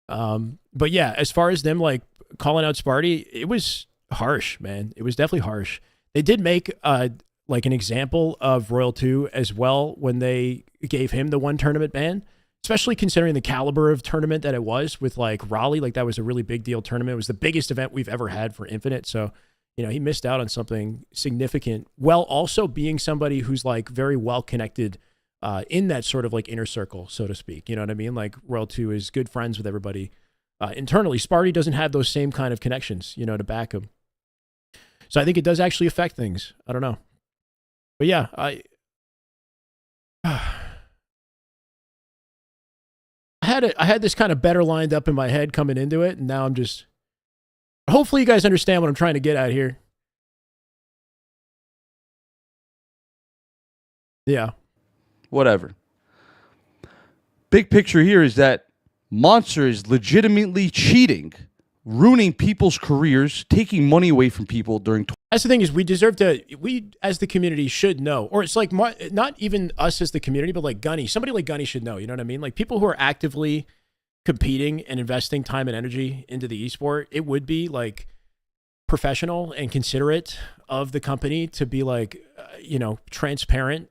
But yeah, as far as them like calling out Sparty, it was harsh, man. It was definitely harsh. They did make like an example of Royal 2 as well when they gave him the one tournament ban, especially considering the caliber of tournament that it was with like Raleigh. Like, that was a really big deal tournament. It was the biggest event we've ever had for Infinite. So, he missed out on something significant, while also being somebody who's like very well connected in that sort of like inner circle, so to speak. You know what I mean? Like, Royal 2 is good friends with everybody internally. Sparty doesn't have those same kind of connections, to back him. So I think it does actually affect things. I don't know. But yeah, I had this kind of better lined up in my head coming into it, and now I'm just, hopefully you guys understand what I'm trying to get at here. Yeah. Whatever. Big picture here is that Monster is legitimately cheating, ruining people's careers, taking money away from people during. That's the thing, is we as the community should know, or it's like not even us as the community, but like Gunny, somebody like Gunny should know. You know what I mean? Like, people who are actively competing and investing time and energy into the esport, it would be like professional and considerate of the company to be like, transparent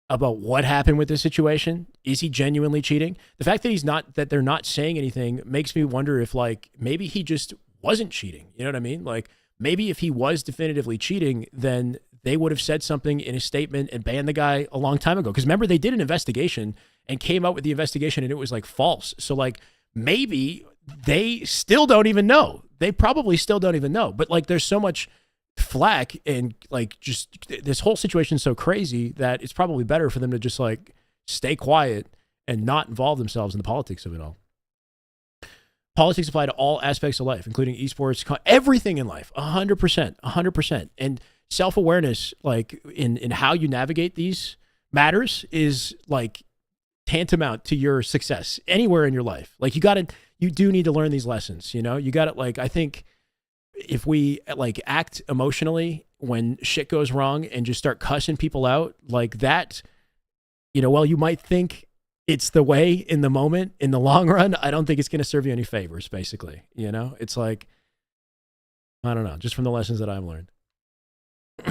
about what happened with this situation. Is he genuinely cheating? The fact that they're not saying anything makes me wonder if, like, maybe he just wasn't cheating. You know what I mean? Like, maybe if he was definitively cheating, then they would have said something in a statement and banned the guy a long time ago. Because remember, they did an investigation and came out with the investigation and it was like false. So like, maybe they still don't even know. They probably still don't even know. But like, there's so much flack and like, just this whole situation is so crazy that it's probably better for them to just like stay quiet and not involve themselves in the politics of it all. politics apply to all aspects of life, including esports, everything in life, 100%. And self-awareness, like in how you navigate these matters, is like tantamount to your success anywhere in your life. Like you do need to learn these lessons, you know? You got to, like, I think if we like act emotionally when shit goes wrong and just start cussing people out like that, you know, well, you might think it's the way in the moment. In the long run, I don't think it's going to serve you any favors, basically. You know, it's like, I don't know, just from the lessons that I've learned.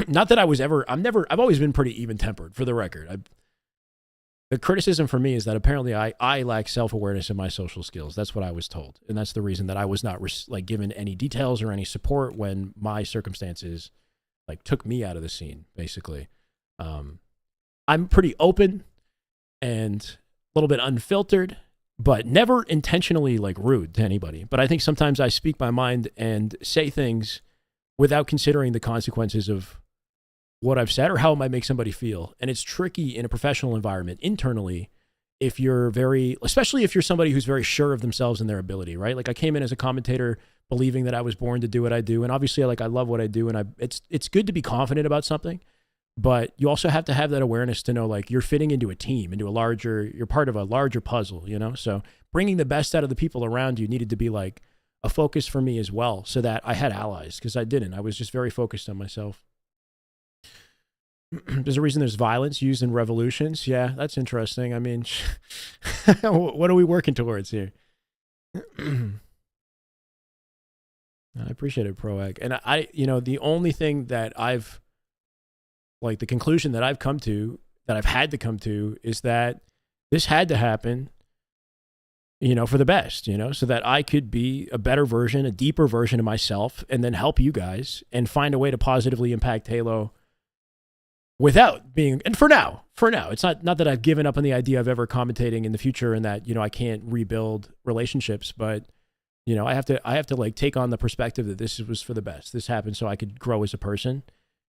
Not that I've always been pretty even tempered, for the record. The criticism for me is that apparently I lack self-awareness in my social skills. That's what I was told. And that's the reason that I was not like given any details or any support when my circumstances like took me out of the scene, basically. I'm pretty open and a little bit unfiltered, but never intentionally like rude to anybody. But I think sometimes I speak my mind and say things without considering the consequences of what I've said or how it might make somebody feel. And it's tricky in a professional environment internally if you're especially if you're somebody who's very sure of themselves and their ability, right? Like I came in as a commentator believing that I was born to do what I do. And obviously I love what I do. And it's good to be confident about something, but you also have to have that awareness to know like you're fitting into a team, you're part of a larger puzzle, you know? So bringing the best out of the people around you needed to be like a focus for me as well, so that I had allies, because I didn't. I was just very focused on myself. There's a reason there's violence used in revolutions. Yeah, that's interesting. I mean, what are we working towards here? I appreciate it, Proag. And the only thing that the conclusion that I've come to, that I've had to come to, is that this had to happen, for the best, so that I could be a better version, a deeper version of myself, and then help you guys and find a way to positively impact Halo without being, and for now, it's not that I've given up on the idea of ever commentating in the future and that, I can't rebuild relationships, but, I have to like take on the perspective that this was for the best. This happened so I could grow as a person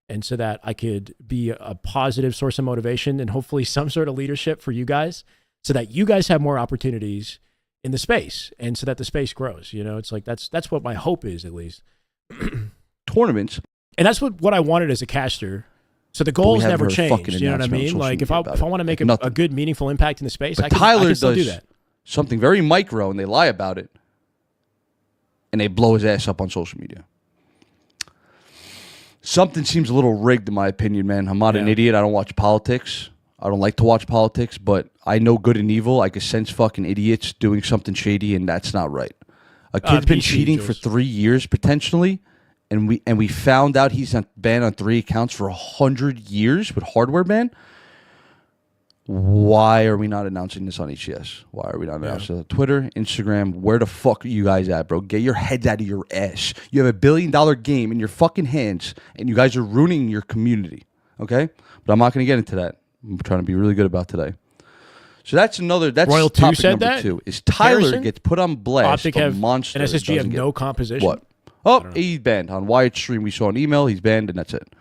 and so that I could be a positive source of motivation and hopefully some sort of leadership for you guys so that you guys have more opportunities in the space and so that the space grows. It's like, that's what my hope is, at least. Tournaments. And that's what I wanted as a caster. So the goals never change. You know what I mean? Like if I want to make a good, meaningful impact in the space, I can still do that. Something very micro and they lie about it and they blow his ass up on social media. Something seems a little rigged in my opinion, man. I'm not an idiot. I don't watch politics. I don't like to watch politics, but I know good and evil. I can sense fucking idiots doing something shady, and that's not right. A kid's been cheating for 3 years potentially, and we found out he's banned on 3 accounts for 100 years with hardware ban. Why are we not announcing this on HCS? Why are we not announcing it on Twitter, Instagram? Where the fuck are you guys at, bro? Get your heads out of your ass. You have $1 billion game in your fucking hands, and you guys are ruining your community, okay? But I'm not going to get into that. I'm trying to be really good about today. So that's Royal topic 2 said number that? 2. Is Tyler Harrison? Gets put on blast. Optic and Monster SSG have no composition? What? Oh, he's banned. On Wyatt's stream, we saw an email. He's banned, and that's it.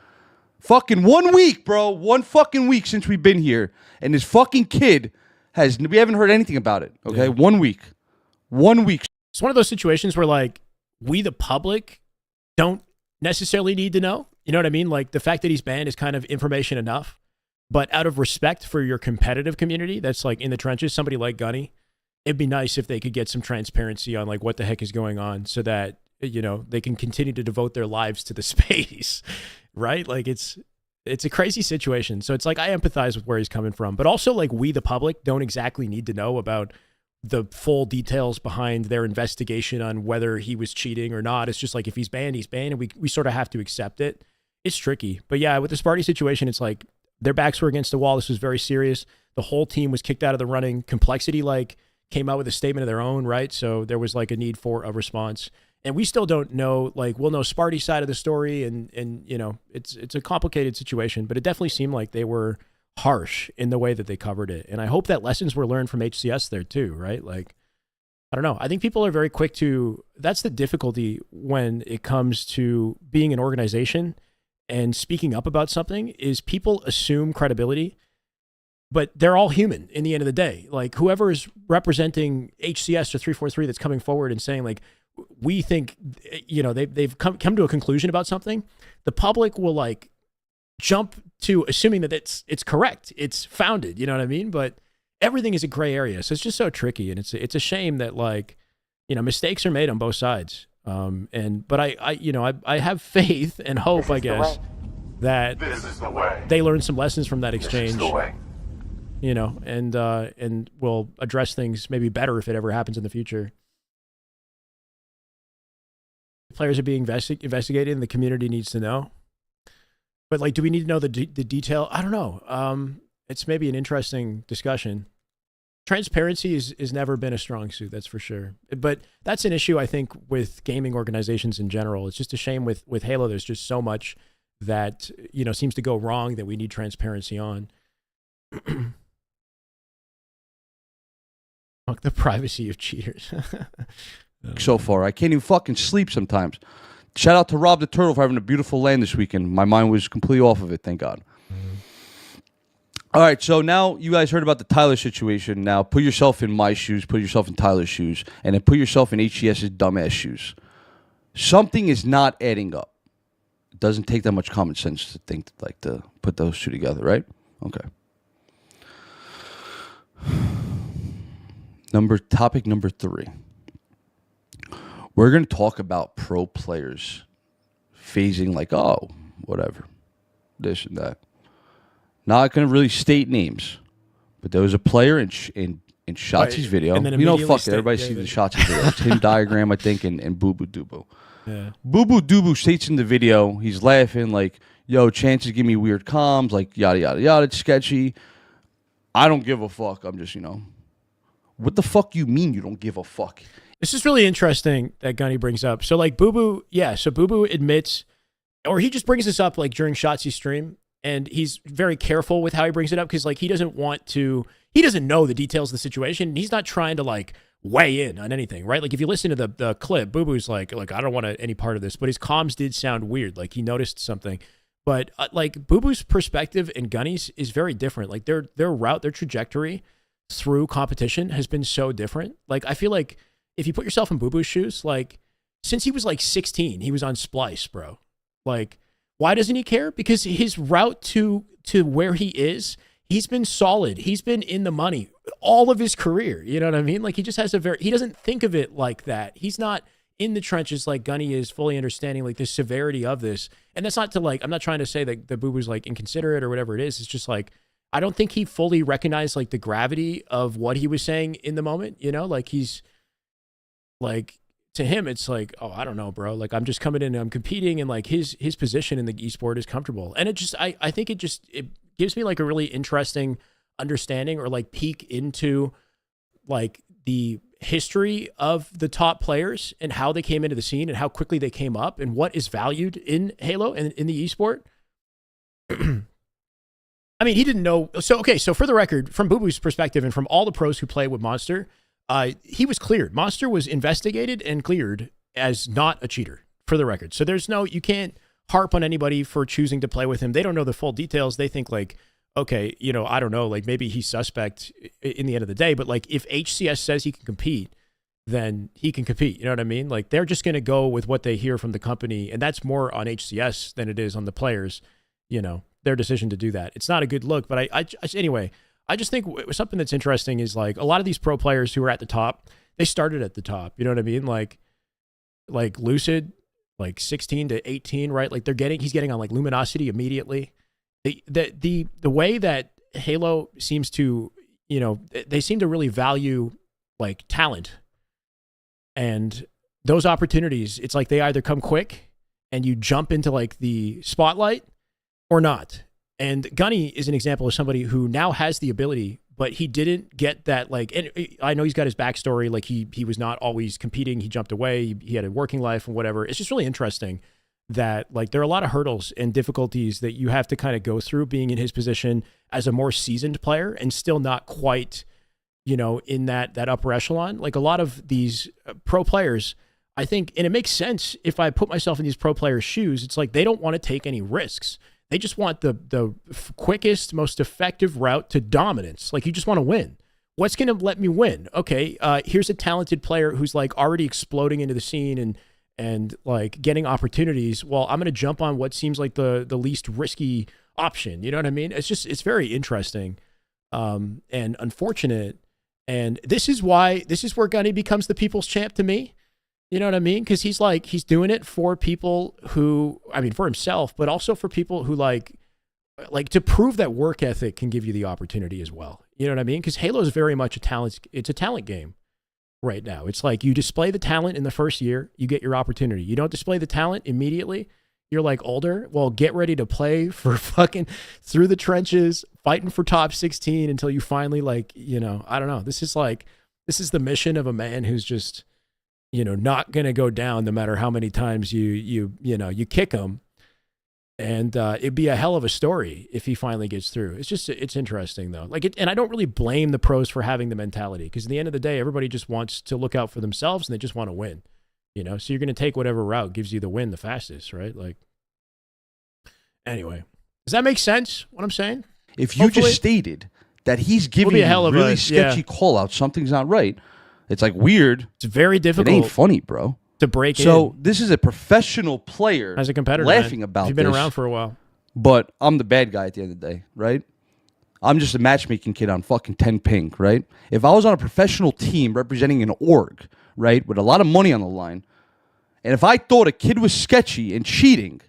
Fucking 1 week, bro. 1 fucking week since we've been here. And this fucking kid we haven't heard anything about it, okay? Yeah. 1 week. 1 week. It's one of those situations where, like, we, the public, don't necessarily need to know. You know what I mean? Like, the fact that he's banned is kind of information enough. But out of respect for your competitive community that's like in the trenches, somebody like Gunny, it'd be nice if they could get some transparency on like what the heck is going on so that, they can continue to devote their lives to the space, right? Like it's a crazy situation. So it's like, I empathize with where he's coming from, but also like we, the public, don't exactly need to know about the full details behind their investigation on whether he was cheating or not. It's just like, if he's banned, and we sort of have to accept it. It's tricky. But yeah, with the Sparty situation, it's like, their backs were against the wall. This was very serious. The whole team was kicked out of the running. Complexity came out with a statement of their own, right? So there was like a need for a response. And we still don't know, we'll know Sparty's side of the story and it's a complicated situation, but it definitely seemed like they were harsh in the way that they covered it. And I hope that lessons were learned from HCS there too, right? Like, I don't know. I think people are very quick that's the difficulty when it comes to being an organization and speaking up about something, is people assume credibility but they're all human in the end of the day. Like whoever is representing HCS or 343 that's coming forward and saying like, we think, they've come to a conclusion about something, the public will like jump to assuming that it's correct. It's founded, you know what I mean? But everything is a gray area. So it's just so tricky. And it's a shame that like, mistakes are made on both sides. But I have faith and hope, I guess, that they learn some lessons from that exchange, and will address things maybe better if it ever happens in the future. Players are being investigated and the community needs to know. But like, do we need to know the detail? I don't know. It's maybe an interesting discussion. Transparency has never been a strong suit, that's for sure. But that's an issue, I think, with gaming organizations in general. It's just a shame with Halo. There's just so much that seems to go wrong that we need transparency on. Fuck the privacy of cheaters. So far, I can't even fucking sleep sometimes. Shout out to Rob the Turtle for having a beautiful land this weekend. My mind was completely off of it, thank God. All right, so now you guys heard about the Tyler situation. Now put yourself in my shoes, put yourself in Tyler's shoes, and then put yourself in HCS's dumbass shoes. Something is not adding up. It doesn't take that much common sense to think like to put those two together, right? Okay. Topic number 3. We're going to talk about pro players phasing like, oh, whatever, this and that. Not going to really state names, but there was a player in Shotzi's video. Fuck it. Everybody sees the Shotzi video. It's him diagram, I think, and Boo Boo Dubu. Yeah. Boo Boo Dubu states in the video, he's laughing like, yo, chances give me weird comms, like yada, yada, yada. It's sketchy. I don't give a fuck. I'm just, what the fuck you mean you don't give a fuck? This is really interesting that Gunny brings up. So like Boo Boo, so Boo Boo admits, or he just brings this up like during Shotzi's stream, and he's very careful with how he brings it up because like he doesn't know the details of the situation. And he's not trying to like weigh in on anything, right? Like if you listen to the clip, Boo Boo's like I don't want any part of this, but his comms did sound weird. Like he noticed something, but like Boo Boo's perspective and Gunny's is very different. Like their route, their trajectory through competition has been so different. Like I feel like if you put yourself in Boo Boo's shoes, like since he was like 16, he was on Splice, bro. Like, why doesn't he care? Because his route to where he is, he's been solid. He's been in the money all of his career. You know what I mean? Like he just has he doesn't think of it like that. He's not in the trenches like Gunny is, fully understanding like the severity of this. And that's not to like, I'm not trying to say that the Boo Boo's like inconsiderate or whatever it is. It's just like, I don't think he fully recognized like the gravity of what he was saying in the moment. Like he's like, to him, it's like, oh, I don't know, bro. Like, I'm just coming in and I'm competing, and like his position in the esport is comfortable. And it just, I think it gives me like a really interesting understanding or like peek into like the history of the top players and how they came into the scene and how quickly they came up and what is valued in Halo and in the esport. I mean, he didn't know. So for the record, from Boo Boo's perspective and from all the pros who play with Monster, he was cleared. Monster was investigated and cleared as not a cheater, for the record. So you can't harp on anybody for choosing to play with him. They don't know the full details. They think like, okay, I don't know, like maybe he's suspect in the end of the day, but like if HCS says he can compete, then he can compete. You know what I mean? Like they're just going to go with what they hear from the company. And that's more on HCS than it is on the players, their decision to do that. It's not a good look, but anyway, I just think something that's interesting is like a lot of these pro players who are at the top, they started at the top. You know what I mean? Like Lucid, like 16 to 18, right? Like he's getting on like Luminosity immediately. The way that Halo seems to, they seem to really value like talent, and those opportunities, it's like they either come quick and you jump into like the spotlight or not. And Gunny is an example of somebody who now has the ability, but he didn't get that, like, and I know he's got his backstory, like he was not always competing, he jumped away, he had a working life and whatever. It's just really interesting that like there are a lot of hurdles and difficulties that you have to kind of go through being in his position as a more seasoned player and still not quite, in that upper echelon. Like a lot of these pro players, I think, and it makes sense if I put myself in these pro players' shoes, it's like they don't want to take any risks. They just want the quickest, most effective route to dominance. Like, you just want to win. What's going to let me win? Okay, here's a talented player who's like already exploding into the scene and like getting opportunities. Well, I'm going to jump on what seems like the least risky option. You know what I mean? It's very interesting and unfortunate. And this is where Gunny becomes the people's champ to me. You know what I mean? Because he's doing it for people who, I mean, for himself, but also for people who like to prove that work ethic can give you the opportunity as well. You know what I mean? Because Halo is very much it's a talent game right now. It's like you display the talent in the first year, you get your opportunity. You don't display the talent immediately, you're like older. Well, get ready to play for fucking through the trenches, fighting for top 16 until you finally like, you know, I don't know. This is the mission of a man who's just, you know, not going to go down no matter how many times you kick him. And it'd be a hell of a story if he finally gets through. It's interesting though. And I don't really blame the pros for having the mentality, because at the end of the day, everybody just wants to look out for themselves and they just want to win, you know? So you're going to take whatever route gives you the win the fastest, right? Like, anyway, does that make sense what I'm saying? If you just stated that he's giving you really sketchy call out, something's not right. It's like weird. It's very difficult. It ain't funny, bro. To break in. So this is a professional player as a competitor laughing about this. You've been around for a while. But I'm the bad guy at the end of the day, right? I'm just a matchmaking kid on fucking 10 ping, right? If I was on a professional team representing an org, right, with a lot of money on the line, and if I thought a kid was sketchy and cheating,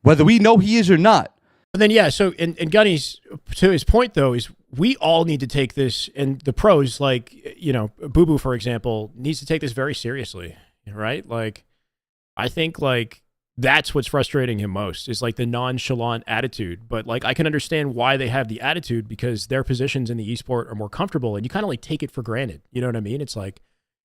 whether we know he is or not. But then, yeah, so, and Gunny's, to his point, though, is we all need to take this, and the pros, like, you know, Boo Boo, for example, needs to take this very seriously, right? Like, I think, like, that's what's frustrating him most, is, like, the nonchalant attitude. But, like, I can understand why they have the attitude, because their positions in the esport are more comfortable, and you kind of, like, take it for granted. You know what I mean? It's like,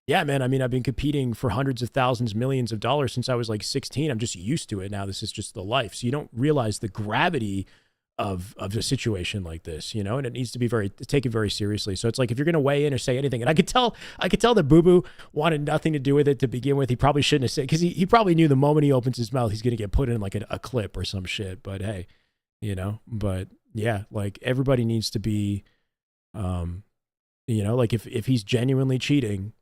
yeah, man, I mean, I've been competing for hundreds of thousands, millions of dollars since I was like 16. I'm just used to it now. This is just the life. So you don't realize the gravity of a situation like this, you know, and it needs to be taken very seriously. So it's like, if you're going to weigh in or say anything, and I could tell that Boo Boo wanted nothing to do with it to begin with. He probably shouldn't have said, because he probably knew the moment he opens his mouth, he's going to get put in like a clip or some shit. But hey, you know, but yeah, like everybody needs to be, you know, like if he's genuinely cheating,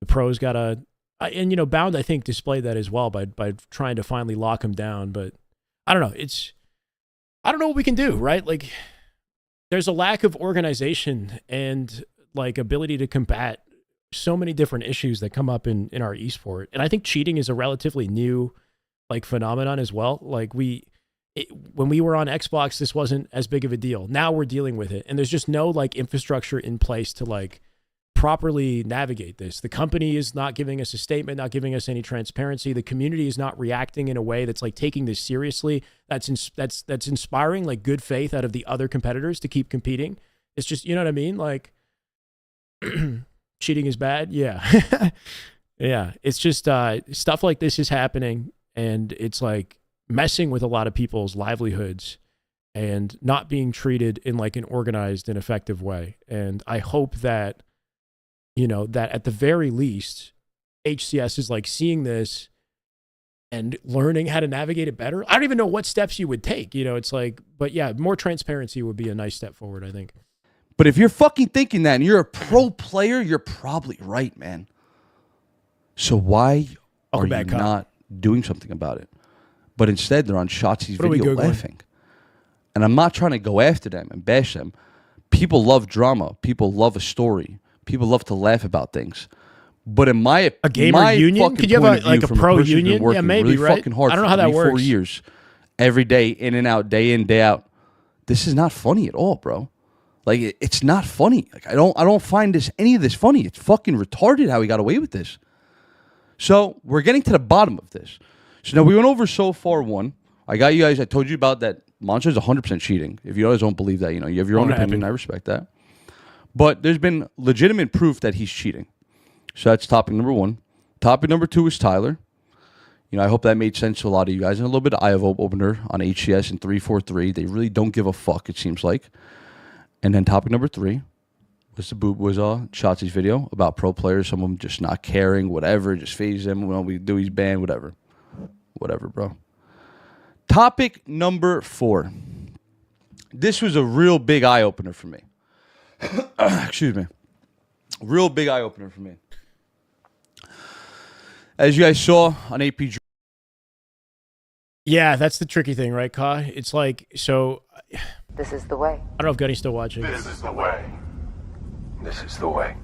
the pros gotta, and you know, Bound I think displayed that as well by trying to finally lock him down. But I don't know. I don't know what we can do, right? Like, there's a lack of organization and like ability to combat so many different issues that come up in our esport. And I think cheating is a relatively new like phenomenon as well. Like when we were on Xbox, this wasn't as big of a deal. Now we're dealing with it, and there's just no like infrastructure in place to like properly navigate this. The company is not giving us a statement, not giving us any transparency. The community is not reacting in a way that's like taking this seriously. That's inspiring like good faith out of the other competitors to keep competing. It's just, you know what I mean? Like, cheating is bad. Yeah. Yeah. It's just stuff like this is happening, and it's like messing with a lot of people's livelihoods and not being treated in like an organized and effective way. And I hope that, you know, that at the very least, HCS is like seeing this and learning how to navigate it better. I don't even know what steps you would take. You know, it's like, but yeah, more transparency would be a nice step forward, I think. But if you're fucking thinking that and you're a pro player, you're probably right, man. So why are you not doing something about it? But instead, they're on Shotzi's video laughing. And I'm not trying to go after them and bash them. People love drama. People love a story. People love to laugh about things. But in my a gamer union, could you have like a pro union? Yeah, maybe, really right? Fucking hard I don't know how that works. 4 years, every day, in and out, day in, day out. This is not funny at all, bro. Like, it's not funny. Like, I don't find any of this funny. It's fucking retarded how he got away with this. So we're getting to the bottom of this. So now we went over so far one. I got you guys. I told you about that. Monster is 100% cheating. If you guys don't believe that, you know, you have your own opinion. I respect that. But there's been legitimate proof that he's cheating. So that's topic number one. Topic number two is Tyler. You know, I hope that made sense to a lot of you guys. And a little bit of eye opener on HCS and 343. They really don't give a fuck, it seems like. And then topic number three was Shotzi's video about pro players, some of them just not caring, whatever, just phase them. When we do, he's banned, whatever. Whatever, bro. Topic number 4. This was a real big eye-opener for me. Excuse me. Real big eye-opener for me. As you guys saw on APG. Yeah, that's the tricky thing, right, Ka? It's like, so... This is the way. I don't know if Gunny's still watching. This is the way. This is the way.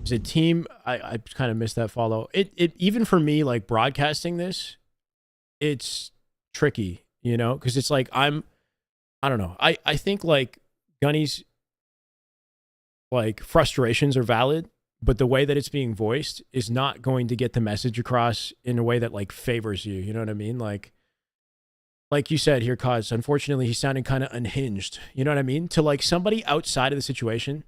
As a team, I kind of missed that follow. It even for me, like broadcasting this, it's tricky, you know, because it's like I don't know. I think like Gunny's like frustrations are valid, but the way that it's being voiced is not going to get the message across in a way that like favors you. You know what I mean? Like you said here, Cause, unfortunately, he's sounding kind of unhinged. You know what I mean? To like somebody outside of the situation,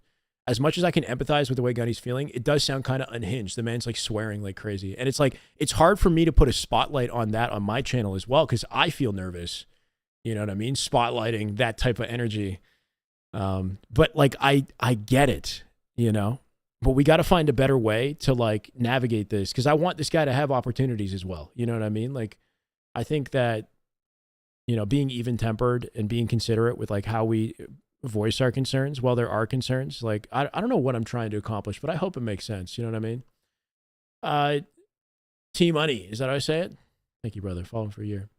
as much as I can empathize with the way Gunny's feeling, it does sound kind of unhinged. The man's like swearing like crazy. And it's like, it's hard for me to put a spotlight on that on my channel as well, because I feel nervous. You know what I mean? Spotlighting that type of energy. But like, I get it, you know? But we got to find a better way to like navigate this, because I want this guy to have opportunities as well. You know what I mean? Like, I think that, you know, being even-tempered and being considerate with like how we voice our concerns, while there are concerns, like I don't know what I'm trying to accomplish, but I hope it makes sense. You know what I mean? T Money, is that how I say it? Thank you, brother. Following for a year.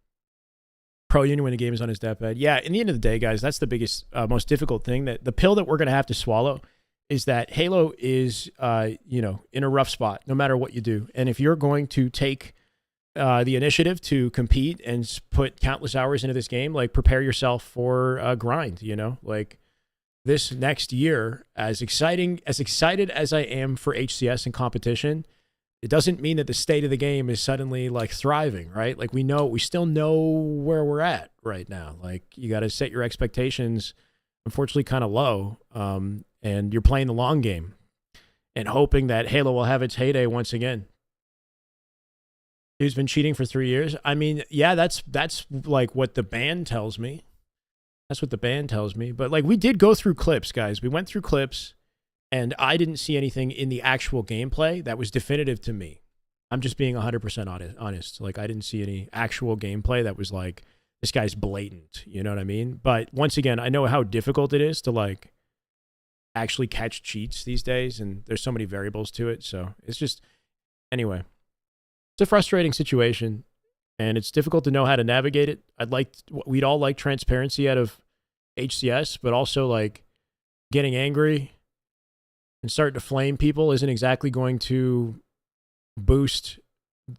Pro Union when the game is on his deathbed. Yeah, in the end of the day, guys, that's the biggest, most difficult thing. That the pill that we're going to have to swallow is that Halo is, you know, in a rough spot, no matter what you do. And if you're going to take the initiative to compete and put countless hours into this game, like prepare yourself for a grind, you know, like this next year, as excited as I am for HCS and competition, it doesn't mean that the state of the game is suddenly like thriving, right? Like we still know where we're at right now. Like you got to set your expectations, unfortunately, kind of low. And you're playing the long game and hoping that Halo will have its heyday once again. Who's been cheating for 3 years? I mean, yeah, that's like what the band tells me. That's what the band tells me. But like we did go through clips, guys. We went through clips and I didn't see anything in the actual gameplay that was definitive to me. I'm just being 100% honest. Like I didn't see any actual gameplay that was like, this guy's blatant. You know what I mean? But once again, I know how difficult it is to like actually catch cheats these days. And there's so many variables to it. So it's just, anyway. It's a frustrating situation, and it's difficult to know how to navigate it. We'd all like transparency out of HCS, but also like getting angry and starting to flame people isn't exactly going to boost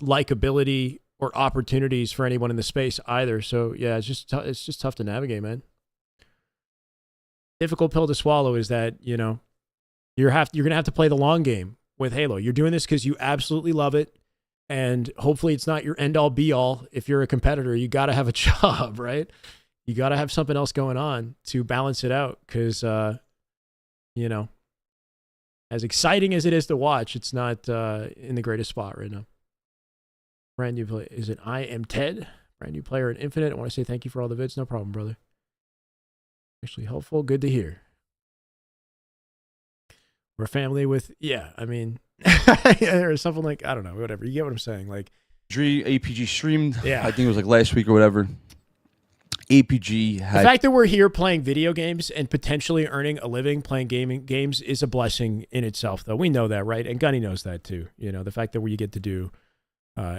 likability or opportunities for anyone in the space either. So yeah, it's just tough to navigate, man. Difficult pill to swallow is that, you know, you're going to have to play the long game with Halo. You're doing this because you absolutely love it. And hopefully it's not your end all be all. If you're a competitor, you got to have a job, right? You got to have something else going on to balance it out. Cause, you know, as exciting as it is to watch, it's not in the greatest spot right now. Brand new play. Is it I Am Ted? Brand new player in Infinite. I want to say thank you for all the vids. No problem, brother. Actually helpful. Good to hear. We're a family with, yeah, I mean, or something like, I don't know, whatever. You get what I'm saying? Like, APG streamed, yeah. I think it was like last week or whatever. APG had... The fact that we're here playing video games and potentially earning a living playing games is a blessing in itself, though. We know that, right? And Gunny knows that, too. You know, the fact that you get to do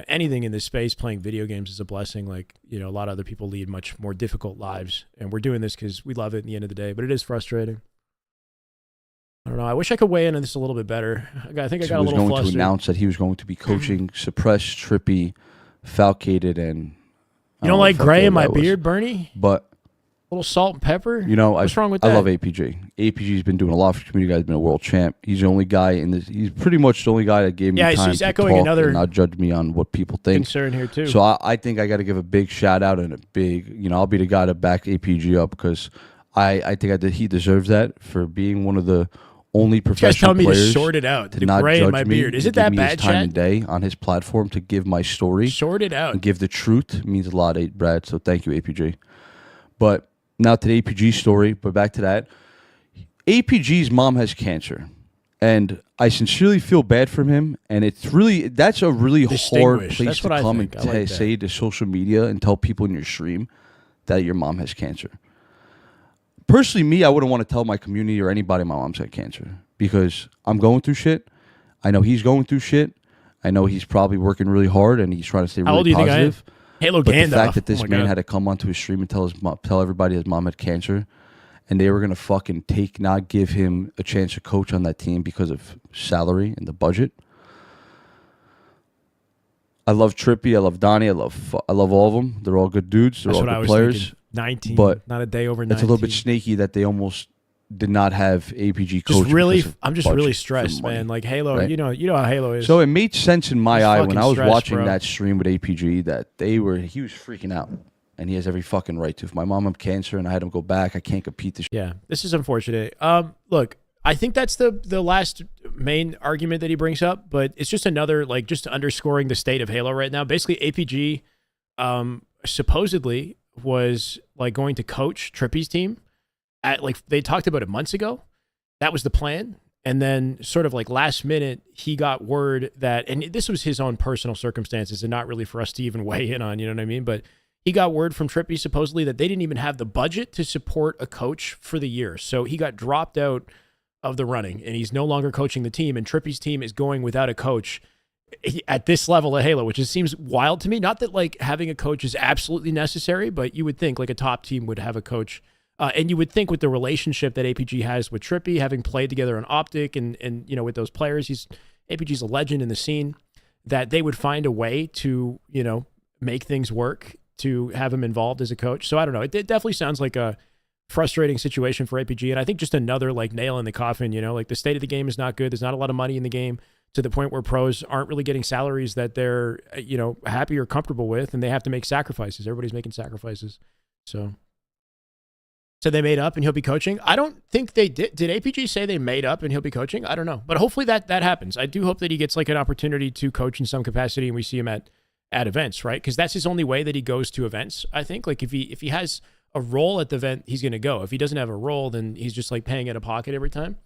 anything in this space, playing video games is a blessing. Like, you know, a lot of other people lead much more difficult lives. And we're doing this because we love it in the end of the day. But it is frustrating. I don't know. I wish I could weigh in on this a little bit better. I think I got a little flustered. He was going to announce that he was going to be coaching Suppress, Trippy, Falcated, and... You don't like gray in my beard, Bernie? But... A little salt and pepper? You know, what's wrong with that? I love APG. APG's been doing a lot for the community. Guy's been a world champ. He's the only guy in this... He's pretty much the only guy that gave me time to talk and not judge me on what people think. Concern here, too. So I think I got to give a big shout-out and a big... You know, I'll be the guy to back APG up because I think he deserves that for being one of the... only professional players. You guys tell me to short it out. The gray in my beard. Is it that bad, time and day on his platform to give my story. Short it out. And give the truth. It means a lot, Brad. So thank you, APG. But now to the APG story. But back to that. APG's mom has cancer. And I sincerely feel bad for him, and that's a really hard place to come and say to social media and tell people in your stream that your mom has cancer. Personally, me, I wouldn't want to tell my community or anybody my mom's got cancer because I'm going through shit. I know he's going through shit. I know he's probably working really hard and he's trying to stay really positive. Halo but Gandalf. The fact that this man had to come onto his stream and tell everybody his mom had cancer, and they were gonna fucking not give him a chance to coach on that team because of salary and the budget. I love Trippy. I love Donnie. I love all of them. They're all good dudes. They're all good players. Thinking. 19, but not a day over 19. It's a little bit snaky that they almost did not have APG coach. I'm just really stressed, man. Like Halo, right? you know how Halo is. So it made sense in my eye when I was watching that stream with APG that he was freaking out, and he has every fucking right to. If my mom had cancer and I had him go back, I can't compete this. Yeah, this is unfortunate. Look, I think that's the last main argument that he brings up, but it's just another just underscoring the state of Halo right now. Basically, APG supposedly was going to coach Trippy's team at they talked about it months ago. That was the plan. And then sort of last minute, he got word that, and this was his own personal circumstances and not really for us to even weigh in on, you know what I mean? But he got word from Trippy supposedly that they didn't even have the budget to support a coach for the year. So he got dropped out of the running and he's no longer coaching the team, and Trippy's team is going without a coach at this level of Halo, which just seems wild to me. Not that having a coach is absolutely necessary, but you would think a top team would have a coach. And you would think with the relationship that APG has with Trippy, having played together on Optic and with those players, APG's a legend in the scene, that they would find a way to, make things work to have him involved as a coach. So I don't know. It definitely sounds like a frustrating situation for APG. And I think just another nail in the coffin, the state of the game is not good. There's not a lot of money in the game, to the point where pros aren't really getting salaries that they're, happy or comfortable with, and they have to make sacrifices. Everybody's making sacrifices. So they made up and he'll be coaching. I don't think they did. Did APG say they made up and he'll be coaching? I don't know. But hopefully that happens. I do hope that he gets an opportunity to coach in some capacity and we see him at events, right? Because that's his only way that he goes to events, I think. If he has a role at the event, he's going to go. If he doesn't have a role, then he's just paying out of pocket every time.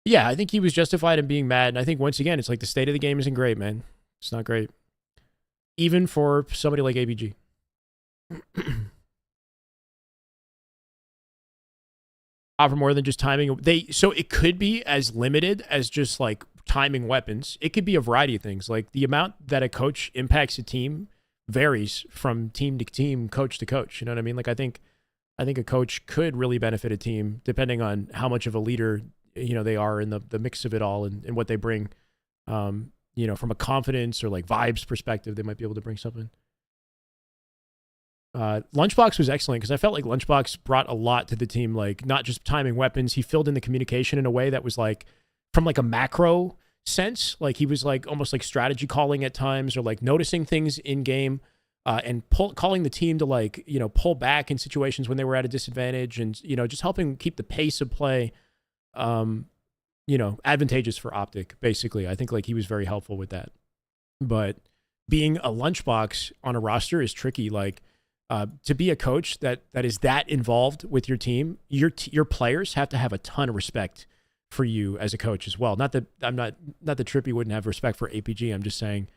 Yeah, I think he was justified in being mad. And I think, once again, it's the state of the game isn't great, man. It's not great. Even for somebody like ABG. Offer more than just timing. So it could be as limited as just timing weapons. It could be a variety of things. The amount that a coach impacts a team varies from team to team, coach to coach. You know what I mean? I think a coach could really benefit a team depending on how much of a leader they are in the mix of it all and what they bring, from a confidence or vibes perspective. They might be able to bring something. Lunchbox was excellent because I felt like Lunchbox brought a lot to the team, not just timing weapons. He filled in the communication in a way that was from a macro sense. He was almost strategy calling at times, or noticing things in game, and calling the team to pull back in situations when they were at a disadvantage, and just helping keep the pace of play advantageous for Optic, basically. I think he was very helpful with that. But being a lunchbox on a roster is tricky. To be a coach that is that involved with your team, your players have to have a ton of respect for you as a coach as well. Not that Trippy wouldn't have respect for APG. I'm just saying,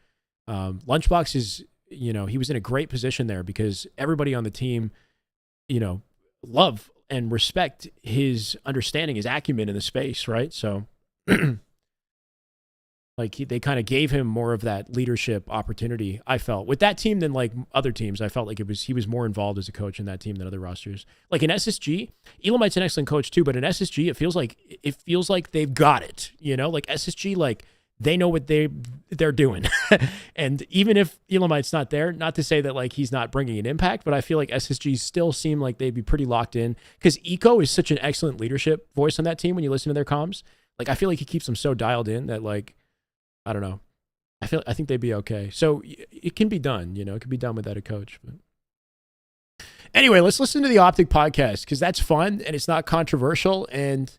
Lunchbox is, he was in a great position there because everybody on the team, love and respect his understanding, his acumen in the space, right? So they kind of gave him more of that leadership opportunity, I felt. With that team than other teams, I felt he was more involved as a coach in that team than other rosters. In SSG, Elamite's an excellent coach too, but in SSG, it feels like they've got it, SSG, they know what they're doing. And even if Elamite's not there, not to say that he's not bringing an impact, but I feel like SSG still seem like they'd be pretty locked in because Eco is such an excellent leadership voice on that team when you listen to their comms. I feel like he keeps them so dialed in that I don't know. I think they'd be okay. So it can be done, it can be done without a coach. But anyway, let's listen to the Optic podcast because that's fun and it's not controversial, and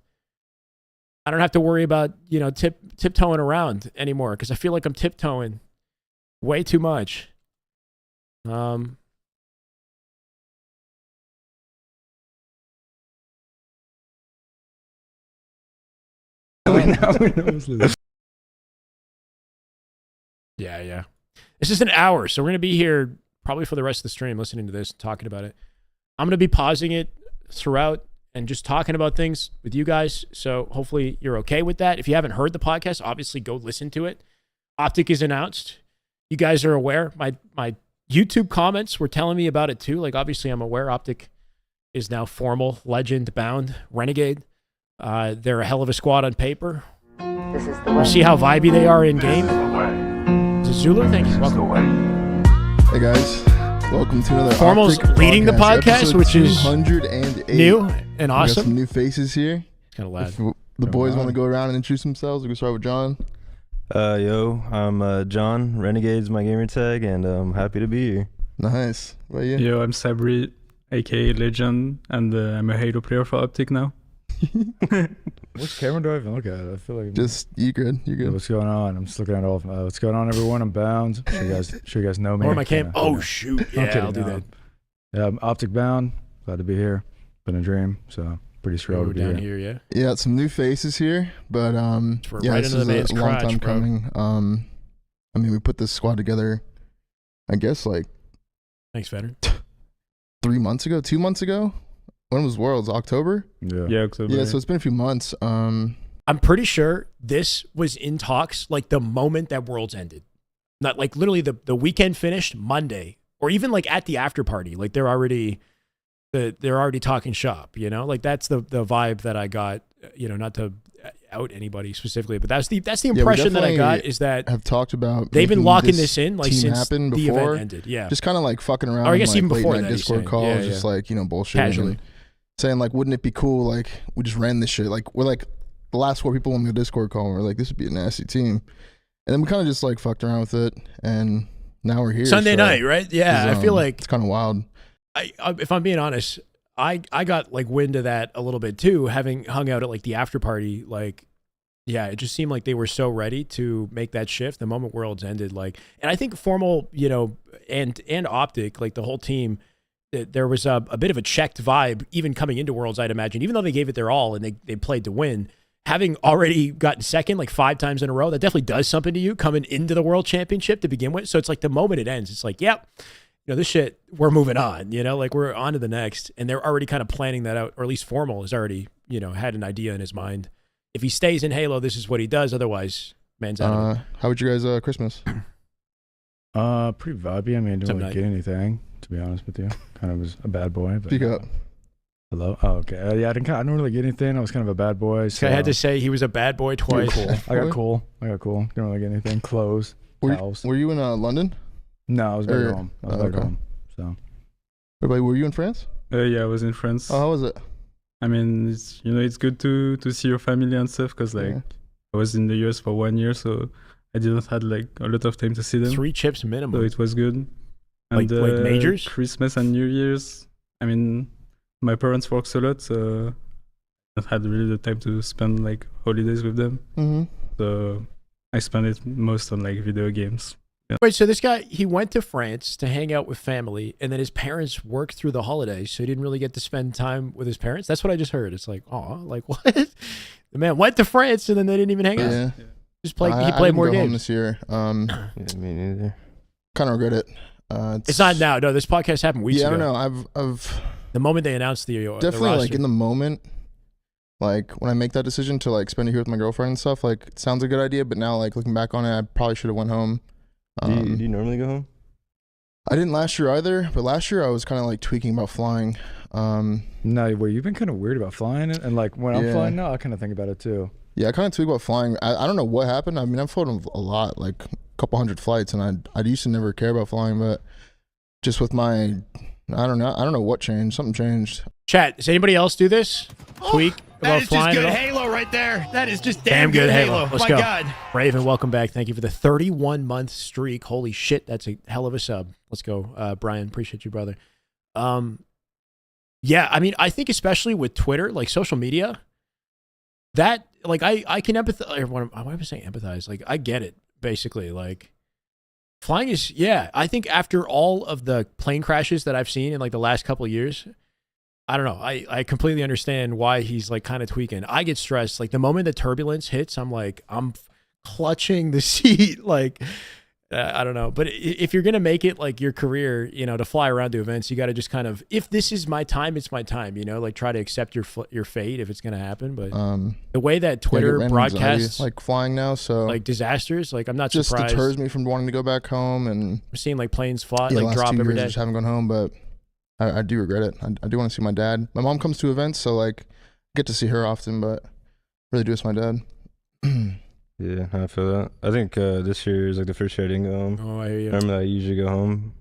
I don't have to worry about, tiptoeing around anymore because I feel like I'm tiptoeing way too much. Yeah. It's just an hour, so we're gonna be here probably for the rest of the stream, listening to this, and talking about it. I'm gonna be pausing it throughout and just talking about things with you guys. So hopefully you're okay with that. If you haven't heard the podcast, obviously go listen to it. Optic is announced. You guys are aware. My YouTube comments were telling me about it too. Like, obviously I'm aware Optic is now formal, legend, bound, renegade. They're a hell of a squad on paper. We'll see how vibey they are in game. Is it Zulu? Thank you. Welcome. Hey guys. Welcome to another Formal's leading the podcast, which is 208. new and We awesome. got some new faces here. It's kind of loud. If the boys want to go around and introduce themselves, we can start with John. Yo, I'm John. Renegade's my gamer tag, and I'm happy to be here. Nice. What about you? Yo, I'm Sabri, aka Legend, and I'm a Halo player for Optic now. Which camera do I even look at? I feel like Just you good. You're good. what's going on? I'm just looking at all. What's going on, everyone? I'm bound. Sure you guys know me. Or my cam. Kinda, Oh shoot! I'm Yeah, kidding, I'll do no. that. Yeah, I'm Optic bound. Glad to be here. Been a dream, so pretty thrilled We're to be down here. here, yeah. Yeah, some new faces here, but We're yeah, right this into is the man's a long crotch, time bro. coming. I mean, we put this squad together, I guess like Thanks, veteran. 2 months ago. When was Worlds? October? Yeah. October. Yeah, so it's been a few months. I'm pretty sure this was in talks like the moment that Worlds ended. Not like literally the weekend finished Monday, or even like at the after party. Like they're already talking shop, you know? Like that's the vibe that I got, you know, not to out anybody specifically, but that's the impression that I got, is that have talked about they've been making locking this in like team since happen the before. event ended. Yeah. Just kind of like fucking around. Or I guess like even late before night that, he's Discord saying. calls, Yeah, just yeah. like, you know, bullshitting Casually. and saying like, wouldn't it be cool? Like we just ran this shit. Like we're like the last 4 people on the Discord call. And we're like, this would be a nasty team, and then we kind of just like fucked around with it, and now we're here. Sunday so night, right? Yeah. I feel like it's kind of wild. I if I'm being honest, I got like wind of that a little bit too, having hung out at like the after party. Like, yeah, it just seemed like they were so ready to make that shift the moment Worlds ended. Like, and I think Formal, you know, and Optic, like the whole team, there was a bit of a checked vibe even coming into Worlds, I'd imagine, even though they gave it their all and they played to win. Having already gotten second like 5 times in a row, that definitely does something to you coming into the World Championship to begin with. So it's like the moment it ends, it's like, yep, you know, this shit, we're moving on, you know, like we're on to the next. And they're already kind of planning that out, or at least Formal has already, you know, had an idea in his mind. If he stays in Halo, this is what he does. Otherwise, man's out of it. How was your guys' Christmas? Pretty vibey. I mean, didn't Some really night. get anything, to be honest with you. Kind of was a bad boy. But, Speak up. Hello. Oh, okay. Yeah, I didn't really get anything. I was kind of a bad boy. So I had to say he was a bad boy twice. Cool. I got cool. Didn't really get anything. Clothes. Towels. Were you in London? No, I was back home. okay. So. Everybody, were you in France? Yeah, I was in France. Oh, how was it? I mean, it's, you know, it's good to see your family and stuff, because like Yeah. I was in the US for 1 year, so I didn't had like a lot of time to see them. 3 chips So minimum. it was good. Like majors? Christmas and New Year's. I mean, my parents work a lot, so I had really the time to spend like holidays with them. Mm-hmm. So I spent it most on like video games. Wait, so this guy, he went to France to hang out with family, and then his parents worked through the holidays, so he didn't really get to spend time with his parents? That's what I just heard. It's like, oh, like what? The man went to France, and then they didn't even hang out. Yeah. Just play. He I played didn't more go home games. this year. Yeah, me neither. Kind of regret it. It's not now. No, this podcast happened weeks Yeah, I ago. don't know. I've The moment they announced the definitely the like roster. in the moment, like when I make that decision to like spend a year with my girlfriend and stuff, like it sounds a good idea, but now like looking back on it, I probably should have went home. Do you normally go home? I didn't last year either, but last year I was kind of like tweaking about flying. No, wait, you've been kind of weird about flying, and like when I'm Yeah. flying now, I kind of think about it too. Yeah, I kind of tweak about flying. I don't know what happened. I mean, I've flown a lot, like a couple hundred flights, and I used to never care about flying, but just with my, I don't know what changed. Something changed. Chat, does anybody else do this? Tweak about That is just flying good at all? Halo right there. That is just Damn damn good good Halo. Halo. Let's My go. God. Raven, welcome back. Thank you for the 31-month streak. Holy shit, that's a hell of a sub. Let's go, Brian. Appreciate you, brother. Yeah, I mean, I think especially with Twitter, like social media, that like I can empathize. Why am I saying empathize? Like I get it basically. Like flying is, yeah. I think after all of the plane crashes that I've seen in like the last couple of years, I don't know. I completely understand why he's like kind of tweaking. I get stressed. Like the moment the turbulence hits, I'm clutching the seat. Like, I don't know. But if you're going to make it like your career, you know, to fly around to events, you got to just kind of, if this is my time, it's my time, you know, like try to accept your fate if it's going to happen. But the way that Twitter broadcasts like flying now, so like disasters, like I'm not just surprised. Deters me from wanting to go back home, and I'm seeing like planes fly, yeah, like drop every day. I just haven't gone home, but I do regret it. I do want to see my dad. My mom comes to events, so like get to see her often, but really do miss my dad. Yeah, I feel that. I think this year is like the first year I didn't go home. Oh, I hear you. I remember I usually go home,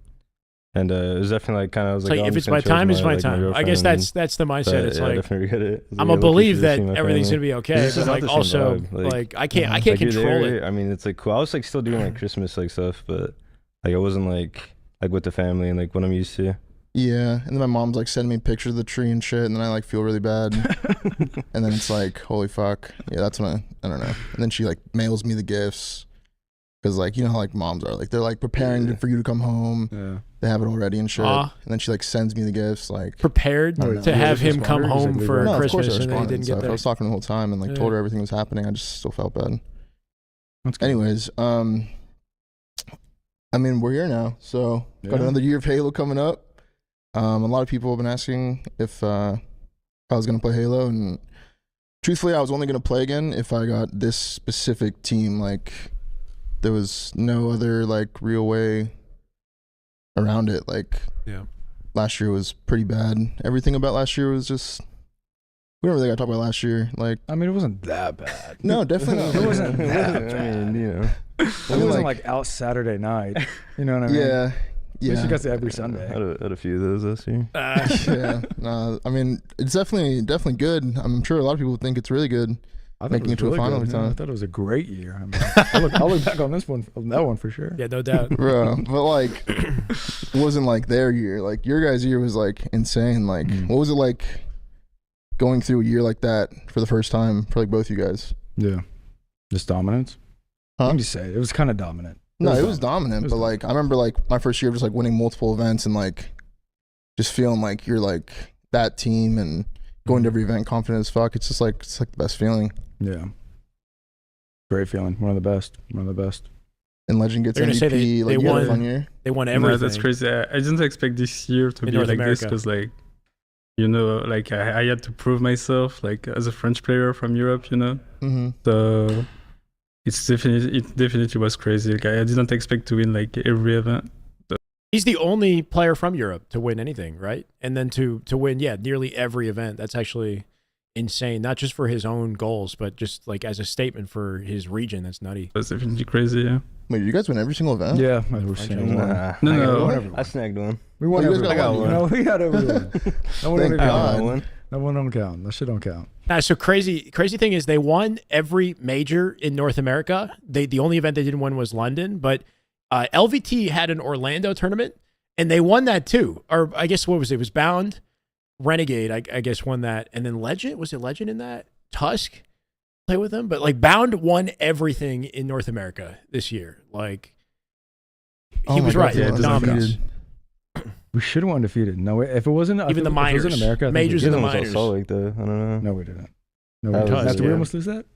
and it was definitely like kind of, I was like, like oh, if it's my time, it's my time. I guess that's the mindset. It's like I definitely regret it. I'm gonna believe that everything's gonna be okay, but like also like I can't control it. I mean, it's like cool. I was like still doing like Christmas like stuff, but like I wasn't like with the family and like what I'm used to. Yeah, and then my mom's like sending me pictures of the tree and shit, and then I like feel really bad, and then it's like, holy fuck, yeah, that's when I don't know. And then she like mails me the gifts, because like you know how like moms are, like they're like preparing for you to come home, they have it already and shit, and then she like sends me the gifts, like preprered to have him come home for Christmas, and then he didn't get there. I was talking the whole time and like told her everything was happening. I just still felt bad. Anyways, I mean we're here now, so got another year of Halo coming up. A lot of people have been asking if I was going to play Halo, and truthfully, I was only going to play again if I got this specific team. Like, there was no other, like, real way around it. Like, last year was pretty bad. Everything about last year was just... We don't really got to talk about last year. Like, I mean, it wasn't that bad. No, definitely not. It wasn't that bad. I mean, you know. It wasn't like out Saturday night. You know what I mean? Yeah. At least you got to every Sunday. I had a few of those this year. Yeah. I mean, it's definitely good. I'm sure a lot of people think it's really good. Making it to a final every time. I thought it was a great year. I mean, I'll look back on that one for sure. Yeah, no doubt. Bro, but like, it wasn't like their year. Like, your guys' year was like insane. Like, what was it like going through a year like that for the first time for like both you guys? Yeah. Just dominance? Huh? Let me just say, it was kind of dominant. It was dominant, but like I remember like my first year of just like winning multiple events and like just feeling like you're like that team and going to every event confident as fuck. It's like the best feeling. Yeah. Great feeling. One of the best. And Legend gets MVP. Like, won a fun year. They won everything. No, that's crazy. I didn't expect this year to be North like America. this, because like, you know, like I had to prove myself like as a French player from Europe, you know. So it definitely was crazy. Like, I didn't expect to win like every event. He's the only player from Europe to win anything, right? And then to win, nearly every event. That's actually insane. Not just for his own goals, but just like as a statement for his region. That's nutty. That's definitely crazy, yeah. Wait, you guys win every single event? Yeah, we're saying No. I snagged one. We won every I got one. one. No, we got every one. Thank God. That one don't count. That shit don't count. So crazy thing is they won every major in North America. The only event they didn't win was London, but LVT had an Orlando tournament and they won that too. Or I guess what was it? It was Bound, Renegade, I guess won that, and then Legend, was it Legend in that? Tusk play with them, but like Bound won everything in North America this year. Like he was right. Yeah, Dominance. We should have won undefeated. No, if it wasn't Even the minors, in America, majors in in the was all minors. Salt Lake though. I don't know. No, we didn't. No, That we didn't. was- Did we yeah. almost lose that?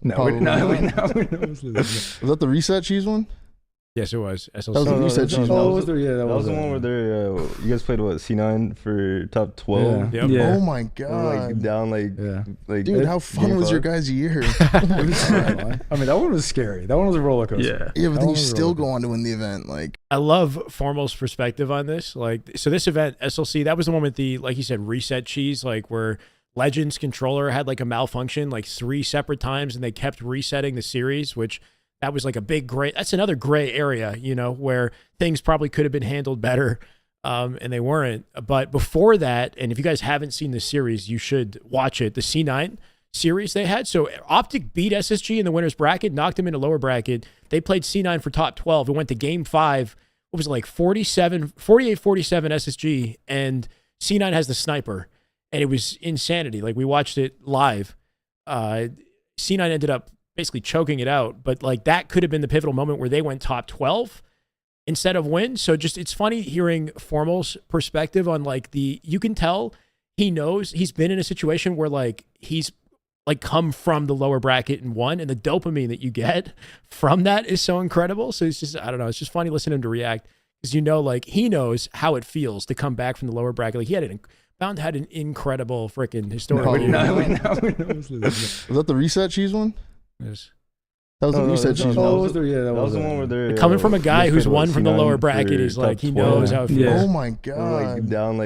No, Probably we not. almost lose that. Was that the reset cheese one? Yes, it was. SLC. That was the No, reset that cheese. Oh, one. was there? Yeah, That was the one where you guys played what, C9 for top 12? Yep. Yeah. Oh my Like God. down like Yeah. Dude, how fun game was your five. guys' year? It was fun. I mean, that one was scary. That one was a roller coaster. Yeah. Yeah, but That then you was a still roller go on to win the event. Like, I love Formal's perspective on this. Like, so this event, SLC, that was the one with the, like you said, reset cheese, like where Legends controller had like a malfunction like 3 separate times and they kept resetting the series, which that was like a big gray, that's another gray area, you know, where things probably could have been handled better and they weren't. But before that, and if you guys haven't seen the series, you should watch it. The C9 series they had. So Optic beat SSG in the winner's bracket, knocked him into lower bracket. They played C9 for top 12 and went to game 5. What was it, like 48-47 SSG, and C9 has the sniper. And it was insanity. Like, we watched it live. C9 ended up basically choking it out, but like that could have been the pivotal moment where they went top 12. instead of win. So just it's funny hearing Formal's perspective on like you can tell he knows he's been in a situation where like he's like come from the lower bracket and won, and the dopamine that you get from that is so incredible. So it's just, I don't know, it's just funny listening to him to react, because like he knows how it feels to come back from the lower bracket. Like he had Bound had an incredible freaking historical year. Was that the reset cheese one? Yes. That was the reset cheese one. That was the one where they're coming from a guy who's won from the lower bracket. He's like, he knows how it feels. Oh my god! Like down,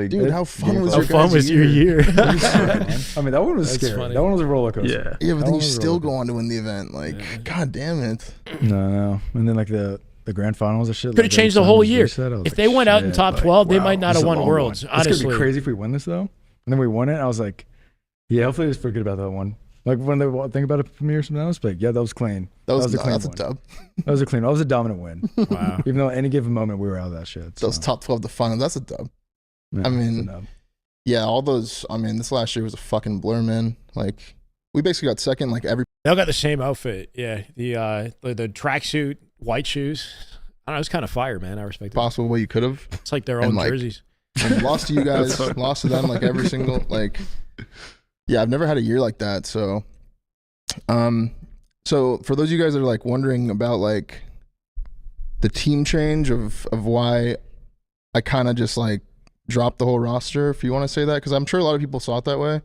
dude, how fun was your year? I mean, that one was scary. Funny. That one was a roller coaster. Yeah, but then you still go on to win the event. Like, god damn it! No, and then like the grand finals and shit. Could have changed the whole year. If they went out in top 12, they wow, might not have won Worlds. Honestly, it's gonna be crazy if we win this though. And then we won it. I was like, yeah, hopefully just forget about that one. Like when they think about a premiere or something else, but yeah, that was clean. That was a clean that's win. A dub. That was a clean. That was a dominant win. Wow. Even though at any given moment we were out of that shit. Those top 12 the final. That's a dub. Yeah, I mean, yeah, all those. I mean, this last year was a fucking blur, man. Like we basically got second. Like every. They all got the same outfit. Yeah, the tracksuit, white shoes. I don't know. It was kind of fire, man. I respect it. Possible way you could have. It's like their own jerseys. Lost to you guys. Lost to them. Like every single like. Yeah, I've never had a year like that. So, so for those of you guys that are like wondering about like the team change of why I kind of just like dropped the whole roster, if you want to say that, because I'm sure a lot of people saw it that way.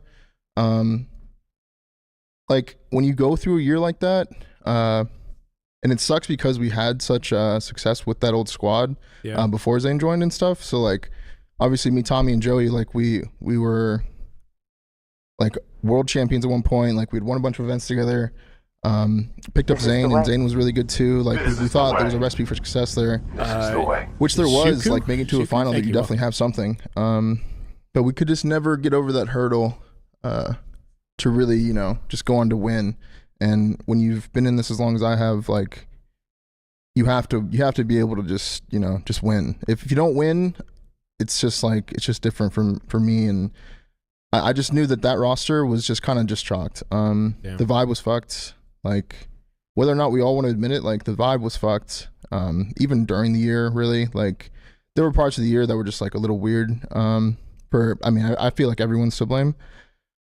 Like when you go through a year like that, and it sucks because we had such success with that old squad before Zane joined and stuff. So like, obviously me, Tommy, and Joey, like we were like world champions at one point. Like we'd won a bunch of events together. Picked up Zane, and Zane was really good too. Like we thought there was a recipe for success there, which there was. Shuku? Like making it to a final, that you definitely have something. But we could just never get over that hurdle to really, just go on to win. And when you've been in this as long as I have, like you have to be able to just just win. If you don't win, it's just like it's just different for me. And I just knew that roster was just kind of just chalked. The vibe was fucked. Like whether or not we all want to admit it, like the vibe was fucked. Even during the year, really, like there were parts of the year that were just like a little weird. I feel like everyone's to blame.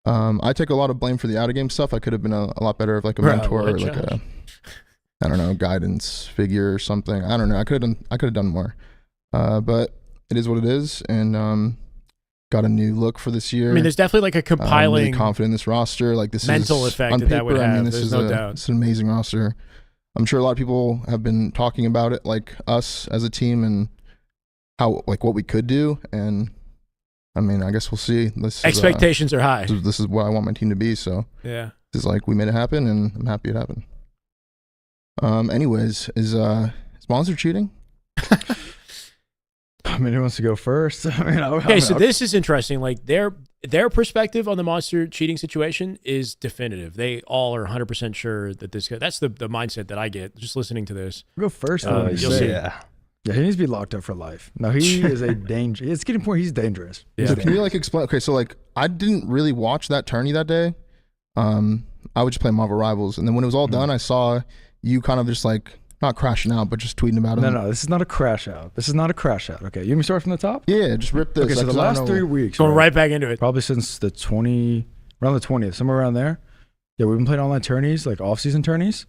I take a lot of blame for the out of game stuff. I could have been a lot better of like a mentor or like a, I don't know, guidance figure or something. I don't know. I could have done more. But it is what it is. And got a new look for this year. I mean, there's definitely like a compiling. I'm really confident in this roster. Like this mental is effect on that paper. would have. I mean, this there's is no doubt. It's an amazing roster. I'm sure a lot of people have been talking about it, like us as a team and how like what we could do. And I mean, I guess we'll see. Expectations are high. This is what I want my team to be. So yeah, this is like we made it happen, and I'm happy it happened. Anyways, is Monster cheating? I mean, who wants to go first? So this is interesting. Like their perspective on the Monster cheating situation is definitive. They all are 100% sure that that's the mindset that I get just listening to this. Go first. You'll see. Yeah, he needs to be locked up for life. No, he is a danger. It's getting point. He's dangerous. Yeah. So can you like explain? Okay, so like I didn't really watch that tourney that day. I would just play Marvel Rivals, and then when it was all done, I saw you kind of just like not crashing out, but just tweeting about it. No, this is not a crash out. This is not a crash out. Okay, you want me to start from the top? Yeah, just rip this. Okay, so the last 3 weeks, going right back into it. Probably since around the 20th, somewhere around there. Yeah, we've been playing online tourneys, like off-season tourneys,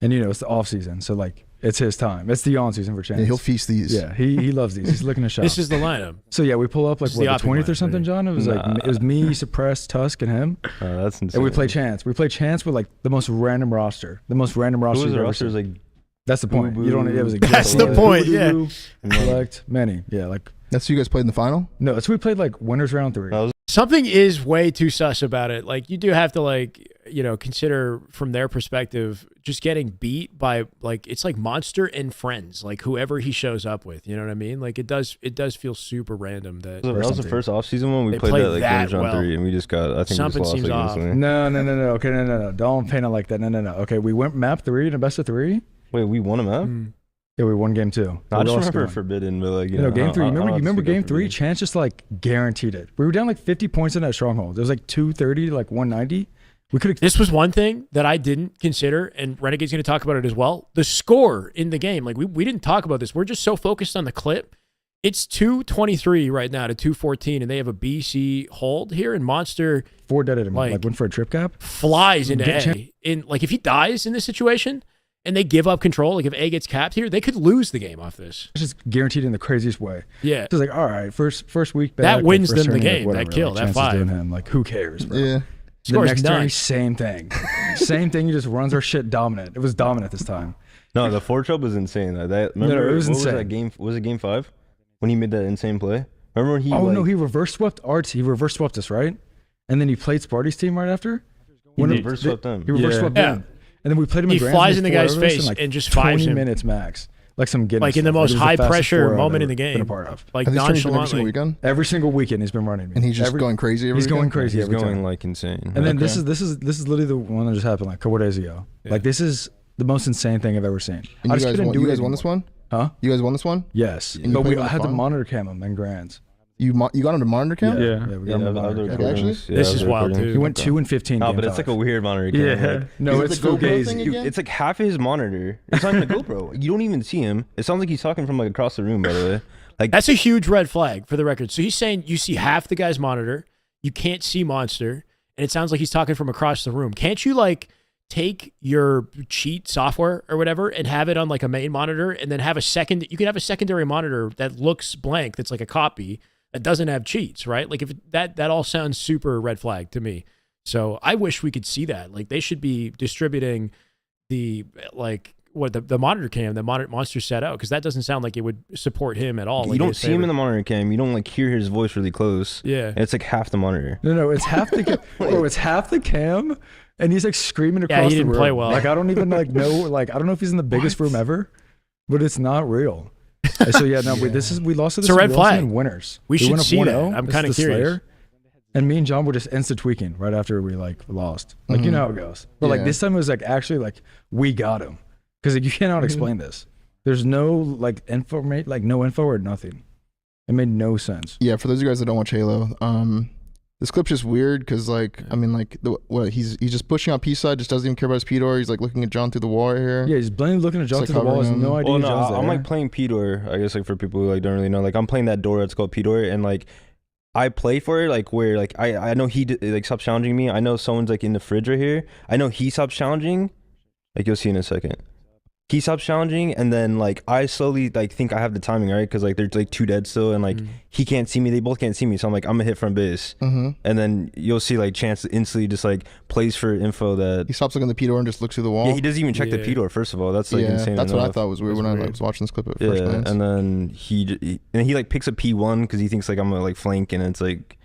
and it's the off-season, so like it's his time. It's the on-season for Chance. Yeah, he'll feast these. Yeah, he loves these. He's looking to shop. This is the lineup. So yeah, we pull up like the 20th or something, John. It was it was me, Suppressed, Tusk, and him. That's insane. And we play Chance. We play Chance with like the most random roster. The most random roster. The roster is like. That's the point. You don't. It was that's the point. Yeah. Select many. Yeah, like that's who you guys played in the final. No, so we played like winners round 3. Something is way too sus about it. Like you do have to like consider from their perspective just getting beat by like it's like Monster and friends, like whoever he shows up with. You know what I mean? Like it does feel super random that was the first off season one we played that like winners round 3 and we just got something we just seems off. No. Okay, no. Don't paint it like that. No. Okay, we went map 3 in a best of 3. Wait, we won a map? Yeah, we won game 2. I just remember Forbidden, but like game 3. You remember game 3? Chance just like guaranteed it. We were down like 50 points in that stronghold. It was like 230 to like 190. This was one thing that I didn't consider, and Renegade's going to talk about it as well. The score in the game, like we didn't talk about this. We're just so focused on the clip. It's 223 right now to 214, and they have a BC hold here, and Monster 4 dead at him, like went for a trip cap, flies into A. Like if he dies in this situation and they give up control, like if A gets capped here, they could lose the game off this. It's just guaranteed in the craziest way. Yeah, so it's like, all right, first week back, that wins them the game. Whatever, that kill, that 5. Him, like who cares, bro? Yeah. The next turn, same thing. Same thing. He just runs our shit dominant. It was dominant this time. No, the 4-trap was insane. Like that. Remember, it was insane. Was that game? Was it game 5 when he made that insane play? Remember when he? Oh no, he reverse swept our team. He reverse swept us, right? And then he played Sparty's team right after. He reverse swept them. He reverse swept them. And then we played him. He flies in the guy's face and just 20 minutes max. Like some Guinness like in the most high pressure moment in the game. Been a part of. Like nonchalantly. Every single weekend. Every single weekend he's been running me. And he's just going crazy. He's going crazy. He's going like insane. And then this is literally the one that just happened like a couple days ago. Yeah. Like this is the most insane thing I've ever seen. And you guys won this one? Huh? You guys won this one? Yes. And but I had to monitor cam him in grands. You got him to monitor cam? Yeah, we got him to monitor cam. Actually? This is wild too. He went 2 and 15. No, but it's like a weird monitor cam. Yeah. Like, no, it's full gaze. It's like half of his monitor. It's not even a GoPro. You don't even see him. It sounds like he's talking from like across the room, by the way. Like that's a huge red flag for the record. So he's saying you see half the guy's monitor, you can't see Monster, and it sounds like he's talking from across the room. Can't you like take your cheat software or whatever and have it on like a main monitor and then have a second, you can have a secondary monitor that looks blank, that's like a copy that doesn't have cheats, right? Like if that all sounds super red flag to me. So I wish we could see that. Like they should be distributing the the monitor cam that Monster set out, because that doesn't sound like it would support him at all. You don't see him in the monitor cam. You don't like hear his voice really close. Yeah, and it's like half the monitor. No, it's half the bro. It's half the cam, and he's like screaming across the room. Yeah, he didn't play well. Like I don't even like know. Like I don't know if he's in the biggest room ever, but it's not real. So yeah, no, we lost to this. It's a red flag. Winners. We should see that. I'm kind of curious. Slayer. And me and John were just instant tweaking right after we like lost. Like you know how it goes. But like this time it was like actually like we got him, because like you cannot explain this. There's no like info, like no info or nothing. It made no sense. Yeah, for those of you guys that don't watch Halo, this clip's just weird because like I mean like he's just pushing on P side, just doesn't even care about his P door. He's like looking at John through the wall right here. Yeah, he's blindly looking at John through the wall. Has no idea. Well, no, John's I'm there. like playing P door. I guess like for people who like don't really know, like I'm playing that door that's called P door, and like I play for it like where like I know he like stops challenging me. I know someone's like in the fridge right here. I know he stops challenging. Like you'll see in a second. He stops challenging, and then like I slowly like think I have the timing right, because like there's like 2 dead still, and like he can't see me, they both can't see me, so I'm like I'm gonna hit from base, and then you'll see like Chance instantly just like plays for info that he stops looking at the P door and just looks through the wall. Yeah, he doesn't even check the P door. First of all, that's like insane. That's enough. what I thought was weird when I was watching this clip at first glance. And then he like picks up P1 because he thinks like I'm gonna like flank, and it's like,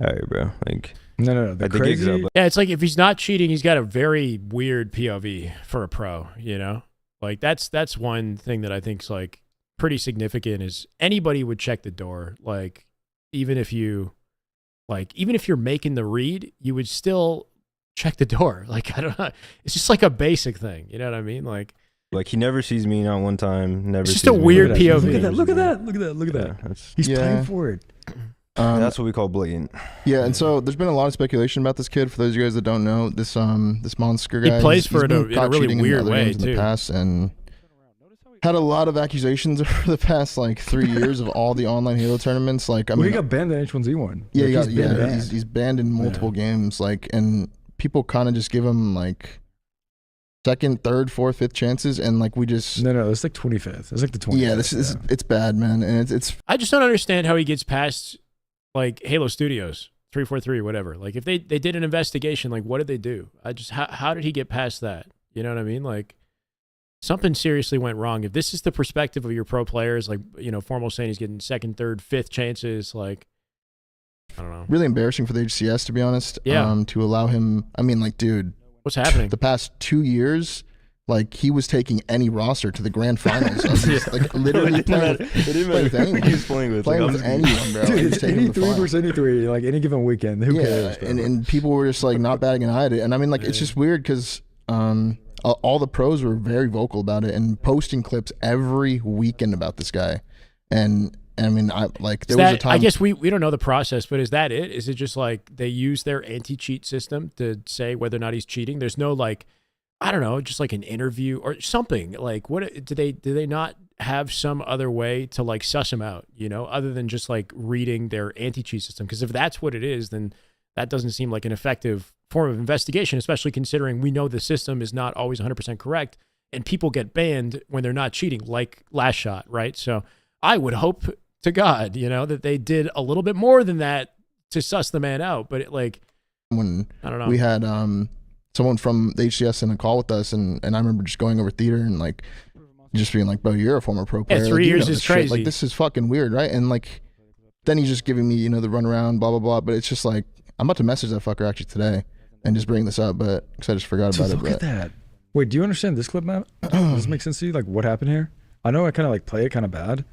all right, bro, like. No. The crazy. Yeah, it's like if he's not cheating, he's got a very weird POV for a pro, you know? Like that's one thing that I think is like pretty significant, is anybody would check the door. Like even if you're making the read, you would still check the door. Like I don't know. It's just like a basic thing. You know what I mean? Like he never sees me, not one time. Never. It's just a weird POV. Look at that. He's playing for it. That's what we call blatant. Yeah, and so there's been a lot of speculation about this kid. For those of you guys that don't know, this Monster guy, he plays for it in a really weird way too. In the past, and had a lot of accusations over the past like 3 years of all the online Halo tournaments. Like I mean, he got banned in H1Z1. Yeah, he's banned in multiple games. Like, and people kind of just give him like second, third, fourth, fifth chances, and like we just no, it's like 25th. It's like the 20th. Yeah, this is it's bad, man, and it's. I just don't understand how he gets past like Halo Studios 343, whatever. Like if they did an investigation, like what did they do? How did he get past that? You know what I mean? Like something seriously went wrong. If this is the perspective of your pro players, like, you know, Formal saying he's getting second, third, fifth chances, like, I don't know. Really embarrassing for the HCS, to be honest. Yeah. To allow him, I mean, like, dude. What's happening? The past 2 years, like, he was taking any roster to the grand finals. Like, literally playing with anyone. He's playing with anyone, bro. Dude, it's 83 versus 83, like, any given weekend. Who cares, bro? And people were just, like, not batting an eye at it. And, I mean, like, it's just weird because all the pros were very vocal about it and posting clips every weekend about this guy. And I mean, there was a time. I guess we don't know the process, but is that it? Is it just like they use their anti-cheat system to say whether or not he's cheating? There's no like, I don't know, just like an interview or something. Like, what do they not have some other way to like suss him out? You know, other than just like reading their anti-cheat system? Because if that's what it is, then that doesn't seem like an effective form of investigation, especially considering we know the system is not always 100% correct, and people get banned when they're not cheating, like last shot, right? So I would hope to God, you know, that they did a little bit more than that to suss the man out. But when I don't know, we had someone from the HCS in a call with us, and I remember just going over theater and like just being like, bro, you're a former pro player. Yeah, 3 years is crazy. Like, this is fucking weird, right? And like, then he's just giving me, you know, the runaround, blah blah blah. But it's just like, I'm about to message that fucker actually today and just bring this up, but because I just forgot about it. Look at that. Wait, do you understand this clip, Matt? Does this make sense to you? Like, what happened here? I know I kind of like play it kind of bad,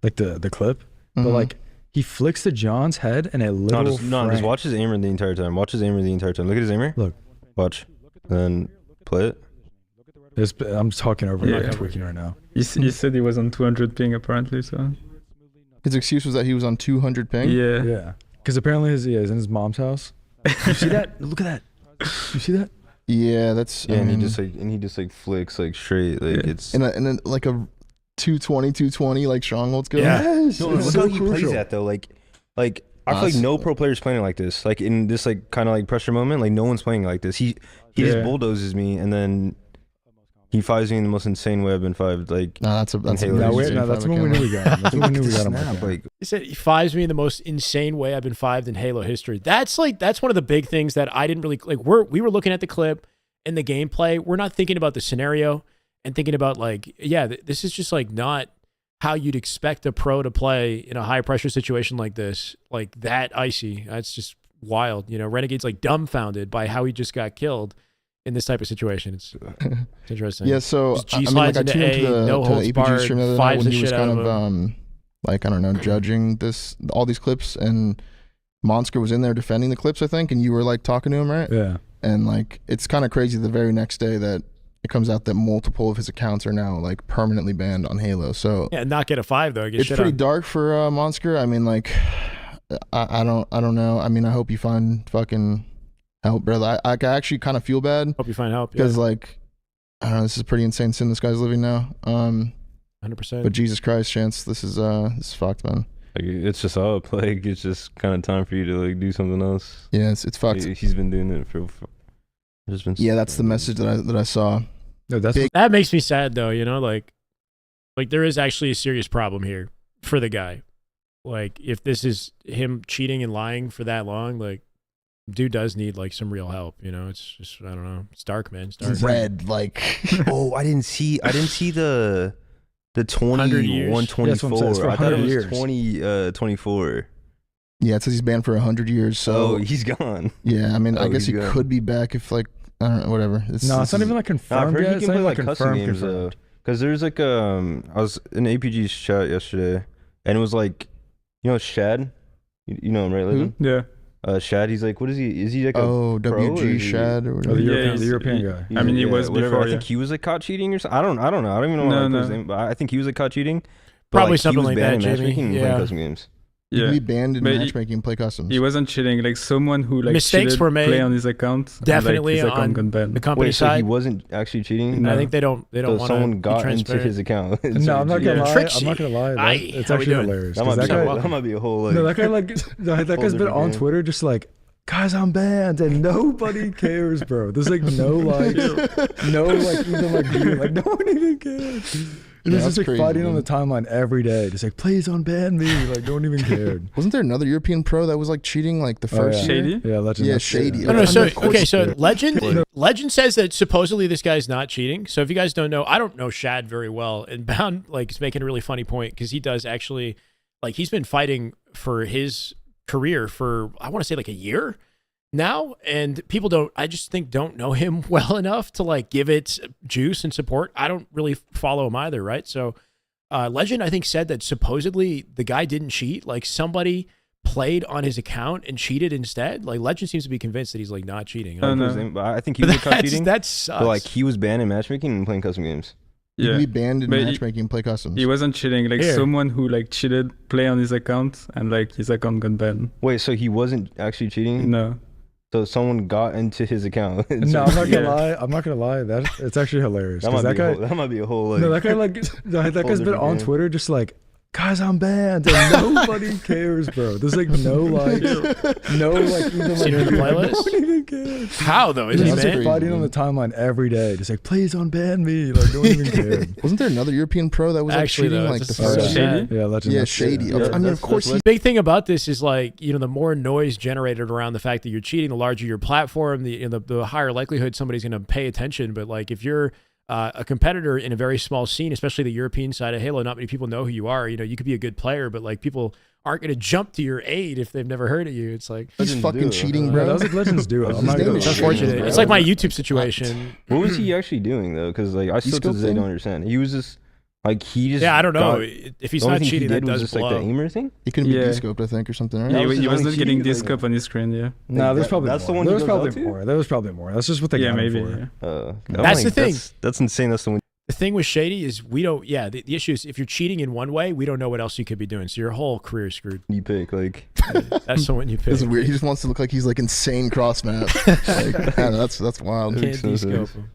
like the clip, but like he flicks the John's head and a little. Just watch his aimer the entire time. Watch his aimer the entire time. Look at his aimer. Look, watch, then play it. I'm talking over. I'm not tweaking right now. He said he was on 200 ping apparently. So his excuse was that he was on 200 ping. Yeah. Because apparently he's in his mom's house. You see that? Look at that. You see that? Yeah, that's. Yeah, and he just like flicks like straight, like it's in like a 220 like stronghold skill. Yeah. Yes, no, look how he plays that though. Like I feel like no pro player's playing like this. Like in this like kind of like pressure moment, like no one's playing like this. He just bulldozes me, and then he fives me in the most insane way I've been fived. Like that's that's when we knew we got him. That's when we knew we got him. Like he said he fives me in the most insane way I've been fived in Halo history. That's one of the big things that I didn't really like. We were looking at the clip and the gameplay. We're not thinking about the scenario and thinking about like, yeah, this is just like not how you'd expect a pro to play in a high pressure situation like this, like that icy. That's just wild. You know, Renegade's like dumbfounded by how he just got killed in this type of situation. It's interesting. Yeah, so I mean, like I tuned into the APG stream the other night when he was kind of like, I don't know, Mm-hmm. judging all these clips, and Monsker was in there defending the clips, I think, and you were like talking to him, right? Yeah. And like, it's kind of crazy the very next day that it comes out that multiple of his accounts are now like permanently banned on Halo. So yeah, not get a 5 though. It's pretty dark for Monsker. I mean, like, I don't know. I mean, I hope you find fucking help, brother. I actually kind of feel bad. Hope you find help because like, I don't know. This is a pretty insane sin this guy's living now. 100%. But Jesus Christ, Chance, this is fucked, man. Like it's just up. Like it's just kind of time for you to like do something else. Yeah, it's fucked. He's been doing it for just been. Yeah, that's the message that I saw. No, that makes me sad though. You know, like there is actually a serious problem here for the guy. Like if this is him cheating and lying for that long, like dude does need like some real help. You know, it's just I don't know. It's dark, man. It's dark. Red, like. Oh, I didn't see the 21, 24. I thought it was 24. Yeah, it says he's banned for 100 years. So he's gone. Yeah, I mean, I guess he could be back if like I don't know, whatever. It's not even like confirmed yet. It's not even like custom games though. Because there's like I was in APG's chat yesterday, and it was like, you know, Shad, you know him, right? Legend? Yeah. Shad, he's like, what is he? Is he like WG Shad or whatever? The European guy. I mean, he was whatever. before. I think he was like caught cheating or something. I don't know. I don't even know his name, but I think he was like caught cheating. Probably like, something like that, Jamie. Yeah. Custom games. Yeah. He banned in matchmaking and play customs. He wasn't cheating. Like someone who like mistakes were made. Play on his account. Definitely and, like, his on account the company side. So he wasn't actually cheating. No. I think they don't. So someone got into his account. No, I'm not gonna lie. I'm not gonna lie. It's actually hilarious. That might be a whole. Like, no, that guy that guy's been on Twitter just like, guys, I'm banned, and nobody cares, bro. There's like no like, no like even like being like no one even cares. And he's just like crazy, fighting on the timeline every day, just like, please unban me. Like no one even cared. Wasn't there another European pro that was like cheating like the first year? Shady? Yeah, Legend. Yeah, Shady. No, so okay, so Legend says that supposedly this guy's not cheating. So if you guys don't know, I don't know Shad very well, and Bound like is making a really funny point because he does actually like he's been fighting for his career for I want to say like a year now, and people don't know him well enough to like give it juice and support. I don't really follow him either, right? So Legend I think said that supposedly the guy didn't cheat, like somebody played on his account and cheated instead. Like Legend seems to be convinced that he's like not cheating. I think he was caught cheating. That sucks. But like he was banned in matchmaking and playing custom games. You Yeah. can be banned in But matchmaking and play customs. He wasn't cheating. Like Here. someone who like cheated play on his account and like his account got banned. Wait, so he wasn't actually cheating? No. So someone got into his account. No, I'm not gonna Yeah. lie. I'm not gonna lie. That it's actually hilarious. That 'cause might, that be guy, that might be a whole like. no, that guy like that guy's been different on game. Twitter just like, guys, I'm banned, and nobody cares, bro. There's like no likes, no like even Is he like in the playlist? no one even cares. How though? Is he He's like banned? fighting on the timeline every day, just like, please unban me. Like, don't even care. Wasn't there another European pro that was like Actually, cheating though, like it's the just first? so Shady? sad. Yeah, Legend. Yeah, that's- shady. Yeah, I mean, that's- of course that's he. Big thing about this is like, you know, the more noise generated around the fact that you're cheating, the larger your platform, the higher likelihood somebody's going to pay attention. But like, if you're a competitor in a very small scene, especially the European side of Halo, not many people know who you are. You know, you could be a good player, but like people aren't going to jump to your aid if they've never heard of you. It's like, He's Legends fucking duo. cheating, Yeah, bro. that was like Legends duo. I'm not His gonna name lie. is it's unfortunate. bro. It's like my YouTube situation. What was he actually doing though? Because like I still to Escope this day thing? don't understand. He was just like he just. Yeah, I don't know. got- If he's the only not thing cheating, he that did was does just like blow. the aimer thing. He couldn't be Yeah. descoped, I think, or something, right? That He, was he his was only not getting cheating, this like- cup on his screen. Yeah. No, there's probably that's the more. one There he was goes probably out to? more. There was probably more. That's just what they Yeah, got him maybe. for. Yeah. That's the thing. That's insane. That's the one. The thing with Shady is we don't, the issue is if you're cheating in one way, we don't know what else you could be doing. So your whole career is screwed. You pick like. That's the one you pick. This is weird. He just wants to look like he's like insane cross map. Like, I don't know, that's wild. Can't makes no de-scope sense. him.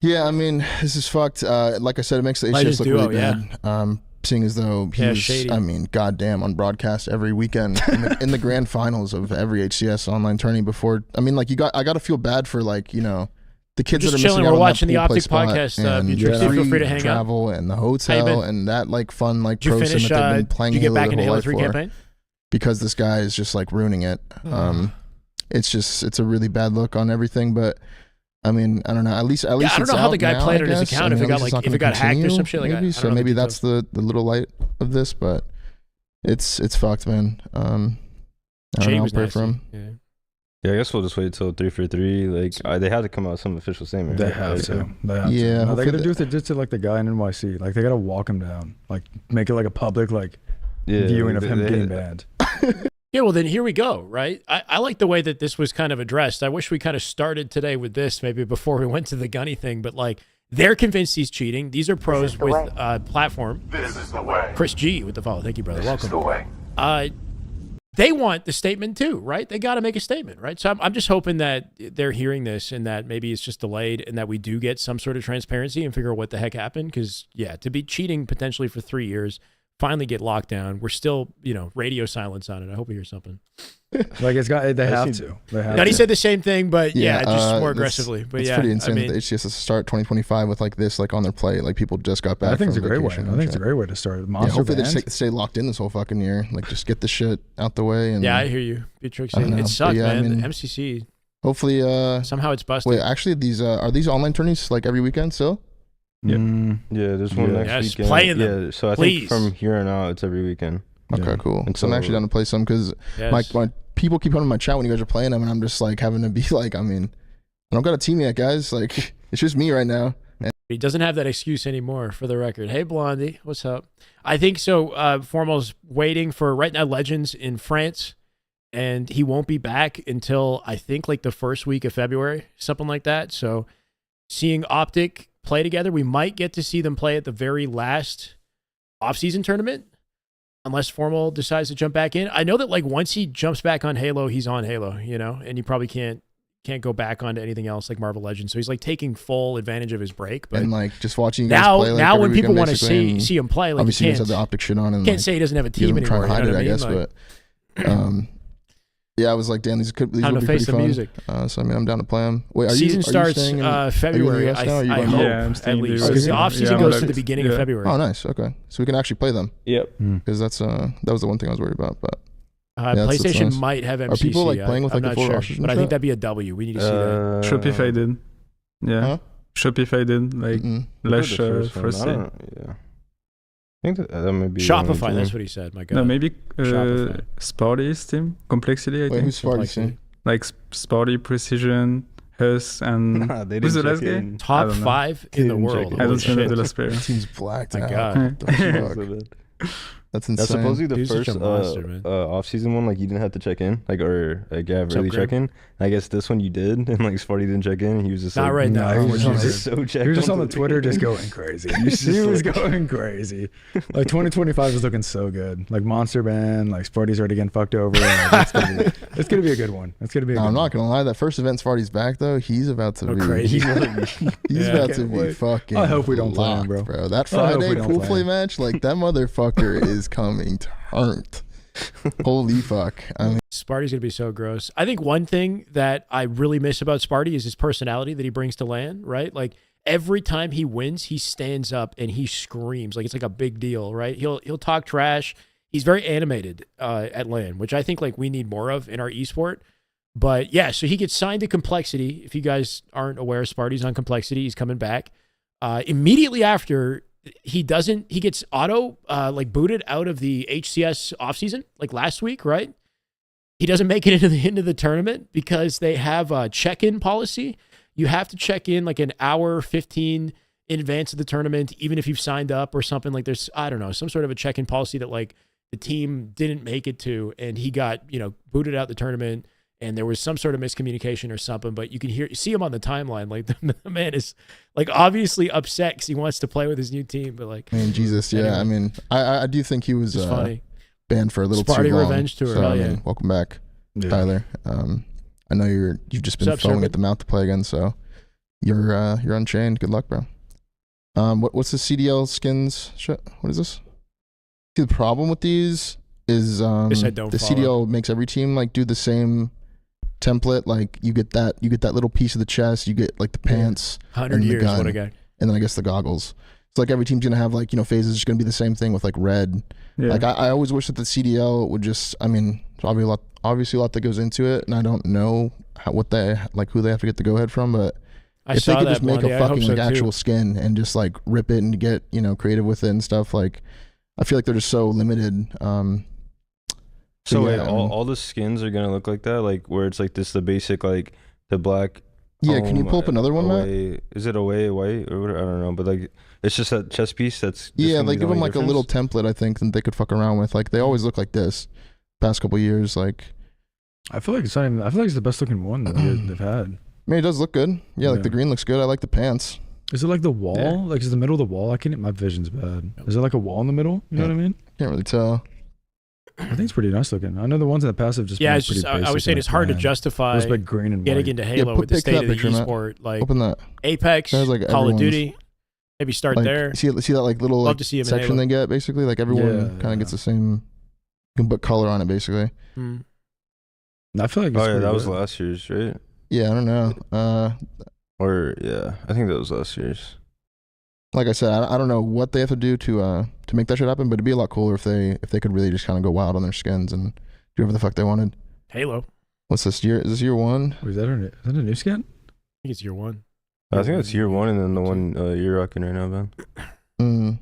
Yeah, I mean, this is fucked. Like I said, it makes the Legends HCS look duo, really bad. Seeing as though he Yeah, was, Shady. I mean, goddamn, on broadcast every weekend in the grand finals of every HCS online tourney before. I mean, like I got to feel bad for like, you know, the kids Just that are chilling. missing out We're on watching that the pool play Optic spot podcast, and Beatrix. the Feel free to hang out. travel and the How you hotel been? and that like fun like Did you pro sim finish? that they've been playing Did you get Halo back their into whole Halo life 3 for. campaign? Because this guy is just like ruining it. It's a really bad look on everything, but I mean, I don't know. At least I don't it's know how the out guy now, played I on his guess. account, I mean, if it at got, least it's like, not if it gonna got hacked or continue, some shit, like, I maybe. don't So know the maybe details. that's the little light of this, but it's fucked, man. I don't Shady know. I'll was pray nasty. for him. Yeah. Yeah, I guess we'll just wait till 3-for-3. Like they had to come out with some official statement. They right? have Like, to. They have Yeah, to. No, they hopefully gotta do what they did to like the guy in NYC. Like they gotta walk him down. Like make it like a public like Yeah, viewing of him they- getting banned. Yeah, well, then here we go, right? I like the way that this was kind of addressed. I wish we kind of started today with this, maybe before we went to the Gunny thing, but like they're convinced he's cheating. These are pros with platform. This is the way. Chris G with the follow. Thank you, brother. This is the Welcome. way. They want the statement too, right? They got to make a statement, right? So I'm just hoping that they're hearing this and that maybe it's just delayed and that we do get some sort of transparency and figure out what the heck happened. Because, yeah, to be cheating potentially for 3 years, finally get locked down. We're still, radio silence on it. I hope we hear something. Like it's got. They have see- to. They have Gunny to. said the same thing, but just more it's- aggressively. But it's yeah, pretty insane I mean, that the HCS has to start 2025 with like this like on their plate. Like people just got back. I think it's a from great way. vacation I and think it's a shit. great way to start. Yeah, Monster hopefully they band. stay locked in this whole fucking year. Like just get the shit out the way. And yeah, I hear you, Beatrix. I don't know, It but sucked, yeah, I man. mean, The MCC, hopefully. somehow it's busted. Wait, actually, these are these online tourneys like every weekend still? Yeah. Mm, Yeah, there's one Yeah. next Yes, weekend. playing them, Yeah, so I please. think from here on out, it's every weekend. Okay, Yeah. cool. And So I'm so- actually down to play some because Yes. my people keep coming in my chat when you guys are playing them, and I'm just like having to be like, I mean, I don't got a team yet, guys. Like it's just me right now. He doesn't have that excuse anymore, for the record. Hey, Blondie, what's up? I think so. Formal's waiting for right now Legends in France, and he won't be back until I think like the first week of February, something like that. So seeing Optic play together, we might get to see them play at the very last off-season tournament, unless Formal decides to jump back in. I know that like once he jumps back on Halo, he's on Halo, and he probably can't go back onto anything else like Marvel Legends. So he's like taking full advantage of his break. But And like just watching you guys now, play. Like, now every when people weekend, want to basically, and see him play, like obviously you you guys can't, have the Optic shit on, and can't like, say he doesn't have a you team know, trying anymore. to hide You know it, I what guess. mean? But yeah, I was like, damn, these will Time be to pretty face the fun. music. So I mean, I'm down to play them. Wait, are Season you starts staying in, February. US now? Are you I going hope, home? Yeah, I'm at staying in the least. US. Because the Yeah, off-season I'm goes like- to the beginning of yeah. February. Oh, nice. Okay, so we can actually play them Yep. because that was the one thing I was worried about. But that's PlayStation nice. might have MCC. Are people, like, playing with, I'm like, the not full sure, rosters and but I think shit? that'd be a W. We need to see that. Shopify did. Yeah. Huh? Shopify did. Like Mm-mm. less first first one. I day. don't know, yeah. I think that might be the only Shopify, team. that's what he said. My God. No, maybe Shopify. Sparty's team. Complexity, I Wait, think. who's Sparty? Complexity. Like Sparty, Precision, Hus, and They who's the didn't last check guy? in. I Top don't know. 5 in the Didn't check world. it. I Holy don't remember shit. the last player. Team's blacked My out. God. What the fuck? So bad. That's insane. That's supposedly the He's such first a monster, man. off-season one. Like you didn't have to check in, like or like yeah, What's up, really Grim? check in. I guess this one you did, and like Sparty didn't check in. And he was just Not like, right now. he was on just so checked. He was just on onto the Twitter just going crazy. He's He just was like- going crazy. Like 2025 is looking so good. Like Monster Band, like Sparty's already getting fucked over. Like, it's gonna be a good one. It's gonna be. I'm not gonna lie. That first event Sparty's back though. He's about to be crazy. He's Yeah. about to be fucking. I hope we don't play him, locked, bro. That I hope we Friday don't pool play play him. match, like that motherfucker is coming turned. Holy fuck! I mean, Sparty's gonna be so gross. I think one thing that I really miss about Sparty is his personality that he brings to LAN, right? Like every time he wins, he stands up and he screams like it's like a big deal, right? He'll talk trash. He's very animated at LAN, which I think like we need more of in our esport. But yeah, so he gets signed to Complexity. If you guys aren't aware, Sparty's on Complexity. He's coming back. Immediately after, he gets auto like booted out of the HCS offseason, like last week, right? He doesn't make it into the tournament because they have a check-in policy. You have to check in like an hour 15 in advance of the tournament, even if you've signed up or something. Like there's, I don't know, some sort of a check-in policy that like the team didn't make it to, and he got, booted out the tournament. And there was some sort of miscommunication or something, but you can see him on the timeline. Like the man is like obviously upset because he wants to play with his new team, but like, I mean, Jesus, yeah. Anyway. I mean, I do think he was funny. banned for a little Sparty too long. revenge tour, So, hell I yeah. mean, welcome back, Yeah. Tyler. I know you've just been What's up, foaming Serpent? at the mouth to play again, so you're unchained. Good luck, bro. What's the CDL skins shit? What is this? See, the problem with these is Guess I don't the follow. CDL makes every team like do the same template. Like you get that little piece of the chest, you get like the pants, 100 and the years, what gun. a guy. and then I guess the goggles. It's like every team's gonna have like, phases just gonna be the same thing with like red. Yeah. Like I always wish that the CDL would just, I mean, there's obviously a lot that goes into it, and I don't know who they have to get the go ahead from, but I if they saw could that, just make Blondie. a I hope fucking so, like too. actual skin and just like rip it and get, creative with it and stuff, like I feel like they're just so limited. So yeah, wait, all the skins are gonna look like that, like where it's like this, the basic, like the black. Yeah, can you pull up another one, Matt? away, is it away white or whatever? I don't know, but like it's just that chest piece that's just Yeah, gonna like be the give them only like a little difference? template, I think, that they could fuck around with. Like they always look like this. Past couple years, like I feel like it's not even. I feel like it's the best looking one that they've had. I mean, it does look good. Yeah, like Yeah. the green looks good. I like the pants. Is it like the wall? Yeah. Like is the middle of the wall? I can't. My vision's bad. Is it like a wall in the middle? You know what I mean? Can't really tell. I think it's pretty nice looking. I know the ones in the passive just. Yeah, been it's just pretty I was basic saying and it's hard to bland. justify Those like green and getting white. into Halo put- with the pick state that of the picture, Matt. esport, like Open that. Apex, There's, like, Call of everyone's- Duty. Maybe start Like, there. see that like little Love like, to see 'em in section Halo. they get basically. Like everyone Yeah, kind of gets the same. You can put color on it basically. Hmm. I feel like. It's Oh yeah, pretty that was good. last year's, right? Yeah, I don't know. Or yeah, I think that was last year's. Like I said, I don't know what they have to do to make that shit happen, but it'd be a lot cooler if they could really just kind of go wild on their skins and do whatever the fuck they wanted. Halo. What's this year? Is this year one? Wait, is that a new skin? I think it's year one. I think that's year one, and then the one you're rocking right now, Ben.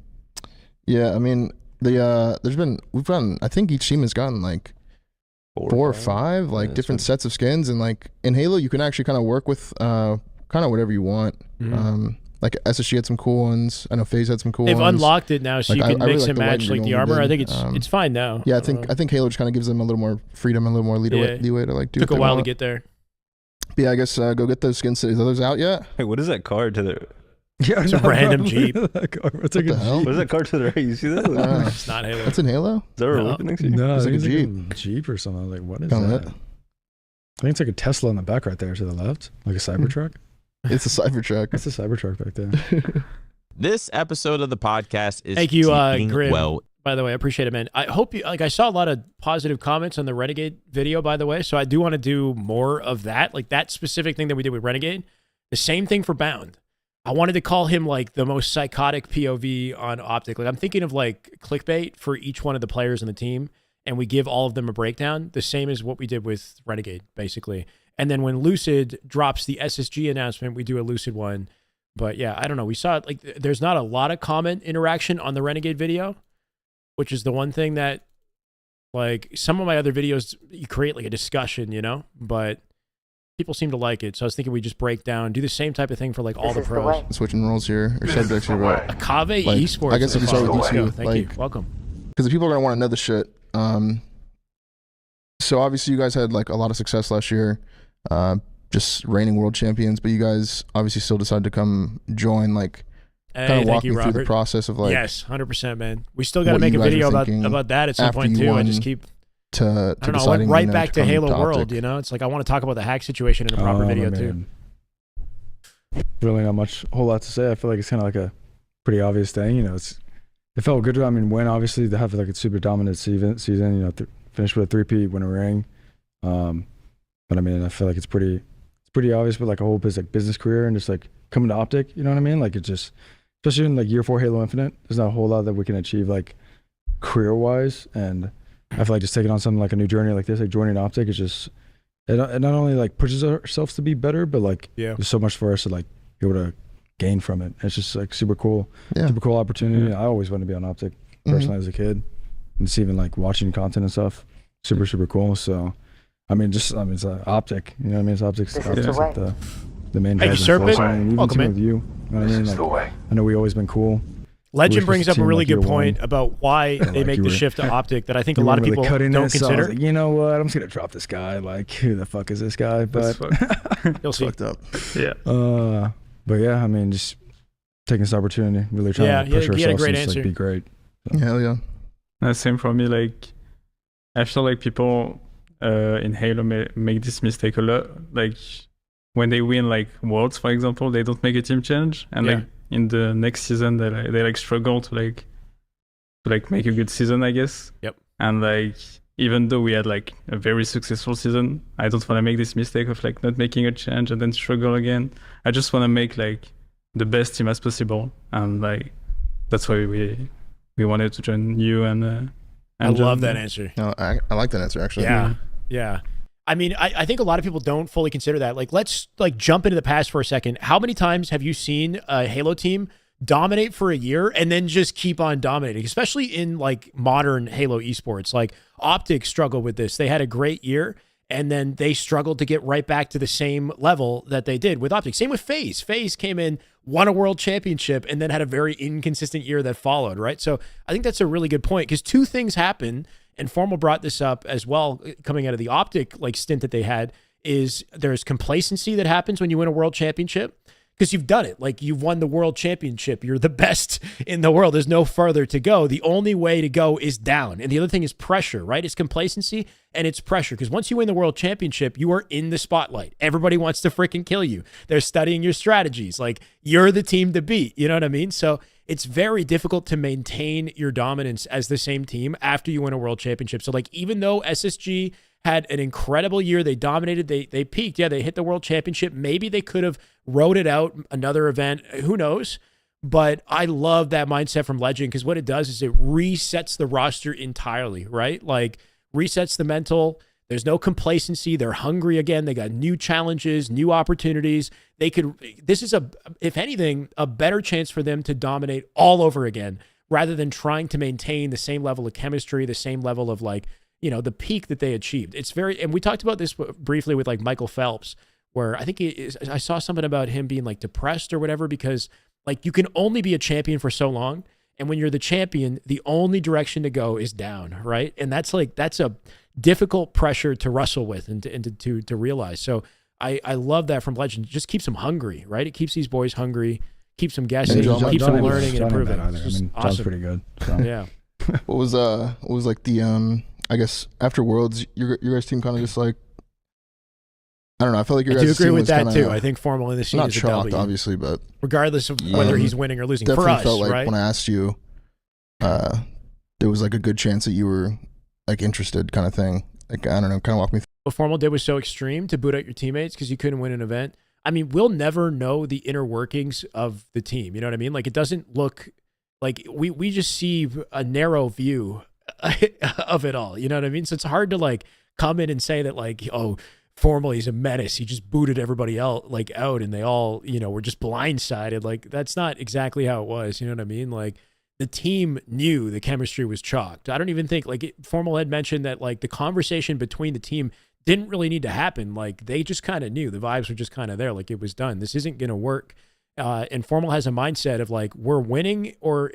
Yeah, I mean we've gotten, I think each team has gotten like four or five like Yeah, different that's sets of skins, and like in Halo you can actually kind of work with kind of whatever you want. Mhm. Like SSG had some cool ones. I know FaZe had some cool They've ones. unlocked it now, so Like, you I can really mix like and the white match and like green the one we armor. I did. think it's fine now. Yeah, I think Halo just kind of gives them a little more freedom, a little more leeway to like do. Took what a they while to want. get there. But yeah, I guess go get those skins. Is others out yet? Hey, what is that card to the? Yeah, It's a random Jeep. It's like What the hell? What is that card to the right? You see that? Is It's not Halo. That's in Halo. there a No. weapon next to you? No, It's I like a think it's Jeep or something. Like what is Kinda that? lit. I think it's like a Tesla in the back right there to the left, like a Cybertruck. It's a Cybertruck. That's a Cybertruck back there. This episode of the podcast is Thank you, keeping Grim. well. By the way, I appreciate it, man. I hope you I saw a lot of positive comments on the Renegade video, by the way. So I do want to do more of that, like that specific thing that we did with Renegade. The same thing for Bound. I wanted to call him like the most psychotic POV on Optic. Like I'm thinking of like clickbait for each one of the players on the team, and we give all of them a breakdown, the same as what we did with Renegade, basically. And then when Lucid drops the SSG announcement, we do a Lucid one. But yeah, I don't know. We saw it, like there's not a lot of comment interaction on the Renegade video, which is the one thing that, like, some of my other videos, you create like a discussion, but people seem to like it. So I was thinking we just break down, do the same type of thing for like all the pros. Switching roles here or subjects here, but Akave Like, Esports. I guess if you start with Let's you, go. Thank you. like- Welcome. because the people are gonna want to know the shit. So obviously you guys had like a lot of success last year, just reigning world champions. But you guys obviously still decided to come join. Like, kind of walk me through the process of like. Yes, 100%, man. We still got to make a video about that at some point too. I just keep. I don't know. I went right back to Halo World. You know, it's like I want to talk about the hack situation in a proper video too. Really not much, whole lot to say. I feel like it's kind of like a pretty obvious thing. You know, it felt good. I mean, when obviously to have like a super dominant season. You know, finish with a 3-peat, win a ring. But I mean, I feel like it's pretty obvious with like a whole business career and just like coming to Optic. You know what I mean? Like it just, especially in like year 4 Halo Infinite, there's not a whole lot that we can achieve like career wise. And I feel like just taking on something like a new journey like this, like joining Optic, is just it not only like pushes ourselves to be better, but like there's so much for us to like be able to gain from it. It's just like super cool opportunity. I always wanted to be on Optic personally as a kid, and just even like watching content and stuff, super cool. So I mean, it's Optic. You know what I mean? It's Optic's like the main drive. Welcome in. With you. You know what I mean? Like, I know we've always been cool. Legend brings up a really good point about why they make the shift to Optic that I think a lot of people don't consider. Like, you know what? I'm just gonna drop this guy. Like, who the fuck is this guy? But you'll see. Fucked up. Yeah. But yeah, I mean, just taking this opportunity, really trying to push ourselves and just, like, be great. So. Hell yeah. Same for me. Like, I feel like people in Halo make this mistake a lot. Like, when they win like Worlds, for example, they don't make a team change, and like in the next season they like struggle to make a good season, I guess. Yep. And like, even though we had like a very successful season, I don't want to make this mistake of like not making a change and then struggle again. I just want to make like the best team as possible, and like that's why we wanted to join you and I love that answer. No, I like that answer actually. Yeah. I mean, I think a lot of people don't fully consider that. Like, let's like jump into the past for a second. How many times have you seen a Halo team dominate for a year and then just keep on dominating, especially in like modern Halo esports? Like Optic struggled with this. They had a great year and then they struggled to get right back to the same level that they did with Optic. Same with FaZe. FaZe came in, won a world championship, and then had a very inconsistent year that followed, right? So I think that's a really good point, because two things happen, and Formal brought this up as well coming out of the Optic like stint that they had, is there's complacency that happens when you win a world championship, because you've done it. Like, you've won the world championship. You're the best in the world. There's no further to go. The only way to go is down. And the other thing is pressure, right? It's complacency and it's pressure, because once you win the world championship, you are in the spotlight. Everybody wants to freaking kill you. They're studying your strategies. Like, you're the team to beat. You know what I mean? So it's very difficult to maintain your dominance as the same team after you win a world championship. So like, even though SSG had an incredible year, they dominated, they peaked. Yeah, they hit the world championship. Maybe they could have rode it out another event. Who knows? But I love that mindset from Legend, because what it does is it resets the roster entirely, right? Like, resets the mental. There's no complacency. They're hungry again. They got new challenges, new opportunities. This is if anything, a better chance for them to dominate all over again, rather than trying to maintain the same level of chemistry, the same level of like, you know, the peak that they achieved. It's and we talked about this briefly with like Michael Phelps, where I think I saw something about him being like depressed or whatever, because like, you can only be a champion for so long. And when you're the champion, the only direction to go is down, right? And that's a difficult pressure to wrestle with and to realize. So I love that from Legend. It just keeps them hungry, right? It keeps these boys hungry, keeps them guessing, keeps them learning and improving. I mean, John's pretty good. So. Yeah. What was like the I guess after Worlds, your guys' team kind of just like, I don't know. I feel like your guys' team was I do agree with that too. I think Formal in the scene not is a chalked, W, obviously, but regardless of whether he's winning or losing. Definitely For us, felt like right? when I asked you, there was like a good chance that you were like interested, kind of thing. Like, I don't know, kind of walk me through. What Formal did was so extreme to boot out your teammates because you couldn't win an event. I mean, we'll never know the inner workings of the team. You know what I mean? Like, it doesn't look like we just see a narrow view of it all. You know what I mean? So it's hard to like come in and say that like, oh, Formal, he's a menace. He just booted everybody else like out, and they all, you know, were just blindsided. Like, that's not exactly how it was. You know what I mean? Like, the team knew the chemistry was chalked. I don't even think like Formal had mentioned that like the conversation between the team didn't really need to happen. Like, they just kind of knew the vibes were just kind of there. Like, it was done. This isn't going to work. And Formal has a mindset of like, we're winning or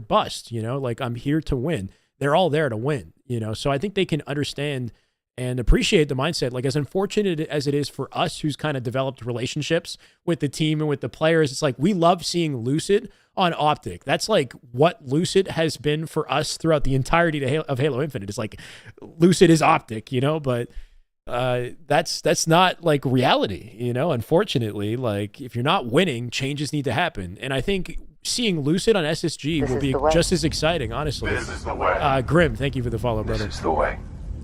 bust, you know, like, I'm here to win. they're all there to win, you know? So I think they can understand and appreciate the mindset. Like, as unfortunate as it is for us who's kind of developed relationships with the team and with the players, it's like we love seeing Lucid on Optic. That's like what Lucid has been for us throughout the entirety of Halo Infinite. It's like Lucid is Optic, you know, but that's not like reality, you know. Unfortunately, like if you're not winning, changes need to happen. And I think seeing Lucid on SSG will be just as exciting, honestly. This is the way. Grim, thank you for the follow, brother. This is the way.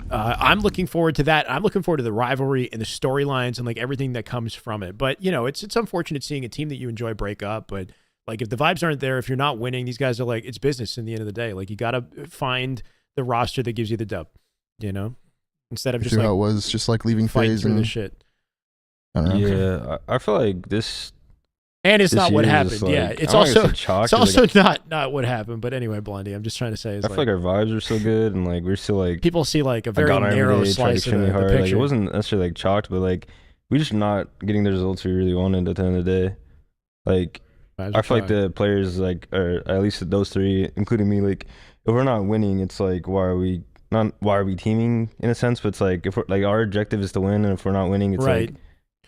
I'm looking forward to that. I'm looking forward to the rivalry and the storylines and like everything that comes from it. But you know, it's unfortunate seeing a team that you enjoy break up. But like if the vibes aren't there, if you're not winning, these guys are like, it's business in the end of the day. Like you got to find the roster that gives you the dub, you know, instead of just like, how it was just like leaving phase and the shit. I don't know. Yeah, I feel like this. And it's not what happened. Like, yeah, it's also not what happened. But anyway, Blondie, I'm just trying to say is I feel like our vibes are so good, and like we're still like people see like a very narrow slice of the picture. Like, it wasn't necessarily like chalked, but like we just not getting the results we really wanted at the end of the day. Like I feel like the players, like, or at least those three, including me, like if we're not winning, it's like why are we teaming in a sense? But it's like if we're like our objective is to win, and if we're not winning, it's like.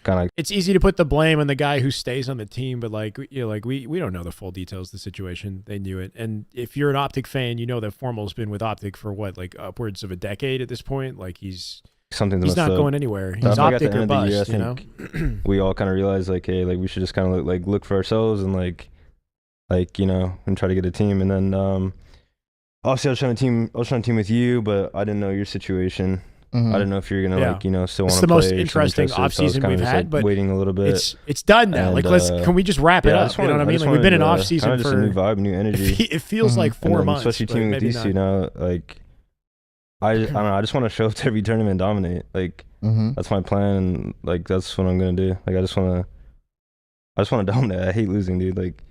Kind of. It's easy to put the blame on the guy who stays on the team, but like you know, like we don't know the full details of the situation. They knew it, and if you're an Optic fan, you know that Formal's been with Optic for what, like upwards of a decade at this point. Like he's not going anywhere. He's Optic or bust. You know, we all kind of realized like, hey, like we should just kind of like look for ourselves and like you know, and try to get a team. And then obviously I was trying to team with you, but I didn't know your situation. I don't know if you're gonna like, you know, still want to play. It's the most interesting off season we've had, like but waiting a little bit. It's done now. And, like can we just wrap it up? You know what I mean? Like we've been in off season for a new vibe, new energy. It feels like 4 months, especially teaming with DC now. Like I don't know. I just want to show up to every tournament and dominate. Like that's my plan, and like that's what I'm gonna do. Like I just want to dominate. I hate losing, dude. Like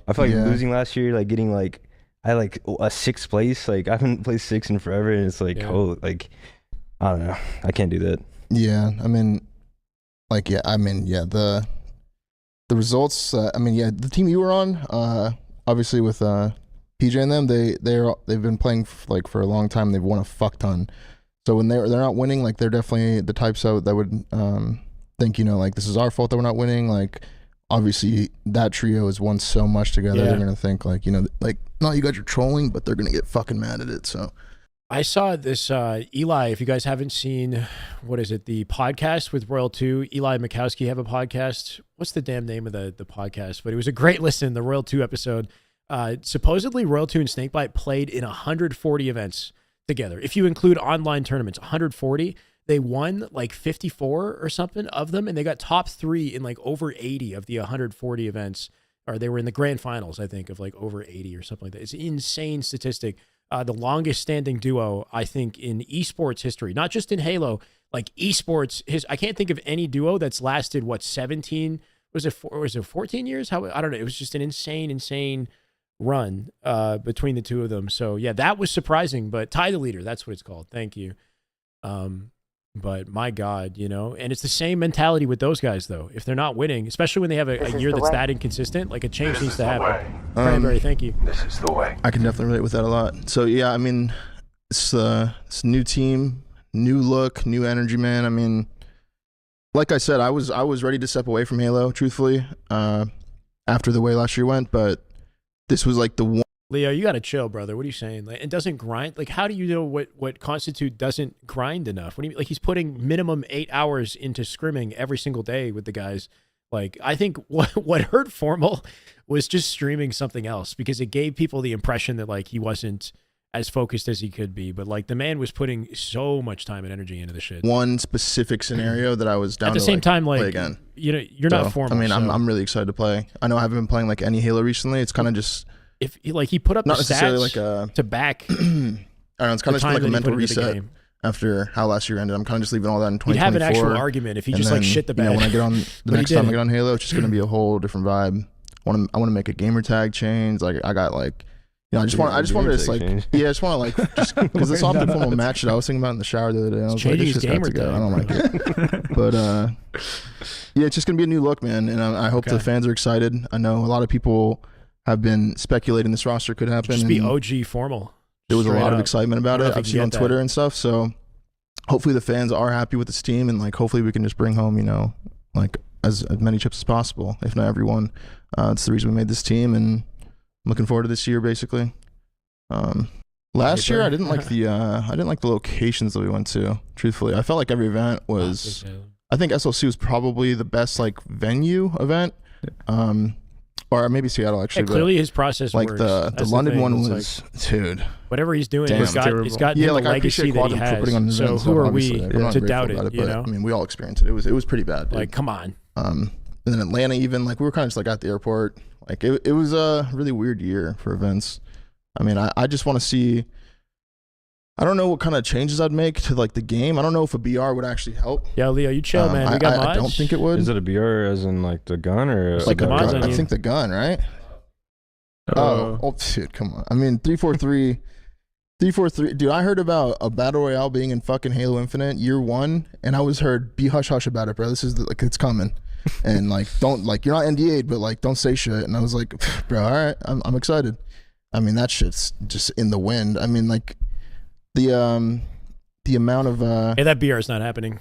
I feel like losing last year, like getting like I had like a 6th place. Like I haven't played 6 in forever, and it's like like. I don't know. I can't do that. Yeah, I mean, the results. The team you were on, obviously with PJ and them, they've been playing for a long time. They've won a fuck ton. So when they're not winning, like they're definitely the types that would think, you know, like this is our fault that we're not winning. Like obviously that trio has won so much together. They're gonna think like, you know, like no, you guys are trolling, but they're gonna get fucking mad at it. So. I saw this Eli, if you guys haven't seen, what is it, the podcast with Royal 2, Eli and Mikowski have a podcast. What's the damn name of the podcast? But it was a great listen, the Royal 2 episode. Supposedly Royal 2 and Snakebite played in 140 events together. If you include online tournaments, 140. They won like 54 or something of them, and they got top 3 in like over 80 of the 140 events. Or they were in the grand finals, I think, of like over 80 or something like that. It's an insane statistic. The longest standing duo, I think, in esports history, not just in Halo, like esports. I can't think of any duo that's lasted, 17, was it 14 years? I don't know. It was just an insane run between the two of them. So yeah, that was surprising, but tie the leader, that's what it's called. Thank you. But my God, you know, and it's the same mentality with those guys, though. If they're not winning, especially when they have a year that's that inconsistent, like a change needs to happen. Cranberry, thank you. This is the way. I can definitely relate with that a lot. So yeah, I mean, it's a new team, new look, new energy, man. I mean, like I said, I was ready to step away from Halo, truthfully, after the way last year went, but this was like the one. Leo, you got to chill, brother. What are you saying? Like, it doesn't grind. Like, how do you know what constitute doesn't grind enough? What do you mean? Like, he's putting minimum 8 hours into scrimming every single day with the guys. Like, I think what hurt Formal was just streaming something else, because it gave people the impression that like he wasn't as focused as he could be. But like the man was putting so much time and energy into the shit. One specific scenario that I was down at the same time, like, play again. You know, you're not Formal. I mean, I'm really excited to play. I know I haven't been playing like any Halo recently. It's kind of just. If he put up not the necessarily stats like to back, I don't know, it's kind of just like a mental reset after how last year ended. I'm kind of just leaving all that in 2024. You'd have an actual argument if he just like shit the bed. You know, when I get on the next time I get on Halo, it's just gonna be a whole different vibe. I want to make a gamer tag change. Like I got like, you know, I just want to just like change. Yeah, I just want to like just because this Optic formal match that I was thinking about in the shower the other day. I was like, it's just got to go. I don't like it, but yeah, it's just gonna be a new look, man, and I hope the fans are excited. I know a lot of people have been speculating this roster could happen. Just be OG Formal. there was a Straight lot of up. excitement about I don't it. know if I've you seen can on get Twitter that. and stuff. So hopefully the fans are happy with this team, and like hopefully we can just bring home, you know, like as many chips as possible, if not everyone. It's the reason we made this team, and I'm looking forward to this year basically. Last year I didn't like the locations that we went to. Truthfully, I felt like every event was. I think SLC was probably the best like venue event. Or maybe Seattle actually. Yeah, clearly his process like works. the London one was like, dude. Whatever he's doing, Damn. it's got yeah, him like the I legacy appreciate that he Quadrant for putting on has. an So event. who are we to doubt it? You know, I mean, we all experienced it. It was pretty bad. Dude. Like, come on. And then Atlanta, even like we were kind of just like at the airport. Like it was a really weird year for events. I mean, I just want to see. I don't know what kind of changes I'd make to like the game. I don't know if a BR would actually help. Yeah, Leo, you chill, man. We got mods. I don't think it would. Is it a BR as in like the gun or like the a mods gun? on I you. think the gun, right? Oh, shit, come on. I mean, 343. Dude, I heard about a battle royale being in fucking Halo Infinite year 1, and I was heard be hush hush about it, bro. This is like it's coming, and like don't like you're not NDA'd, but like don't say shit. And I was like, bro, all right, I'm excited. I mean, that shit's just in the wind. I mean, like the amount of Hey, that BR is not happening.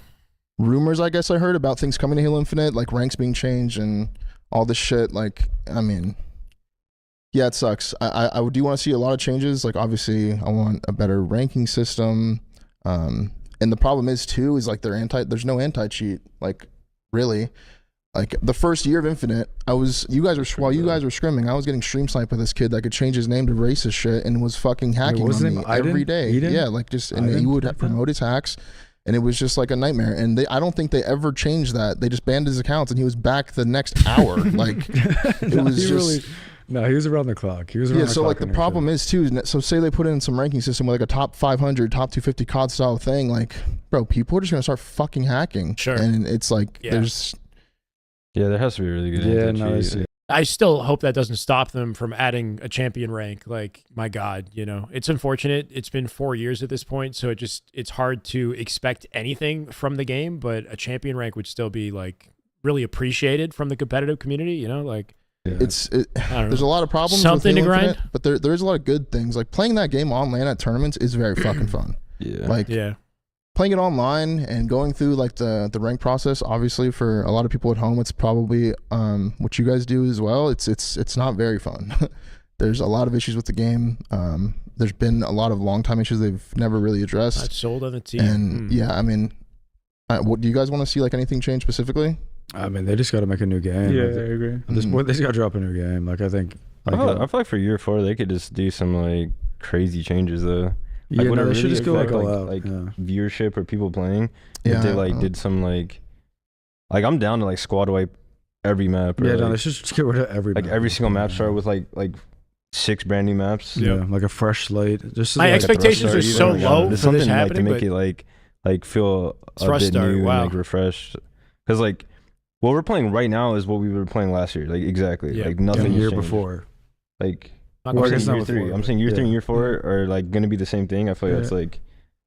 rumors I guess I heard about things coming to Halo Infinite, like ranks being changed and all this shit. Like, I mean. Yeah, it sucks. I do want to see a lot of changes. Like, obviously, I want a better ranking system. And the problem is, too, is like there's no anti-cheat. Like, really. Like, the first year of Infinite, while you guys were scrimming, I was getting stream sniped with this kid that could change his name to racist shit and was fucking hacking on me every day. Yeah, like, just, and he would promote his hacks. And it was just like a nightmare. And I don't think they ever changed that. They just banned his accounts and he was back the next hour. Like, it was just... No, he was around the clock. He was around the so clock like the problem is too, so say they put in some ranking system with like a top 500, top 250 COD style thing, like, bro, people are just going to start fucking hacking. Sure. And it's like, there's... Yeah, there has to be really good anti-cheat. I still hope that doesn't stop them from adding a champion rank. Like, my God, you know, it's unfortunate. It's been 4 years at this point, so it's hard to expect anything from the game, but a champion rank would still be like really appreciated from the competitive community, you know, like... Yeah. There's a lot of problems Something with to grind, Infinite, but there is a lot of good things. Like playing that game on LAN at tournaments is very fucking fun. Playing it online and going through like the rank process. Obviously, for a lot of people at home, it's probably what you guys do as well. It's not very fun. There's a lot of issues with the game. There's been a lot of long time issues they've never really addressed. Not sold on the team. And yeah, I mean, what do you guys want to see? Like anything change specifically? I mean, they just got to make a new game. Yeah, I agree. At this point, they just got to drop a new game. Like, I think. I feel like for year 4, they could just do some like crazy changes though. Yeah, like, they should just go like like viewership or people playing. If they like did some like I'm down to like squad wipe every map. Yeah, like, no, they should just get rid of every. Like map. every single map start with like 6 brand new maps. Yeah, like a fresh slate. Just my like expectations are so low for this happening, to make it like feel a bit new and like refreshed. Because like what we're playing right now is what we were playing last year. Like exactly. Yeah. Like nothing. the year before. Like Well, I guess year not 3. before, I'm saying year 3 and year 4 Yeah. are like gonna be the same thing. I feel like that's like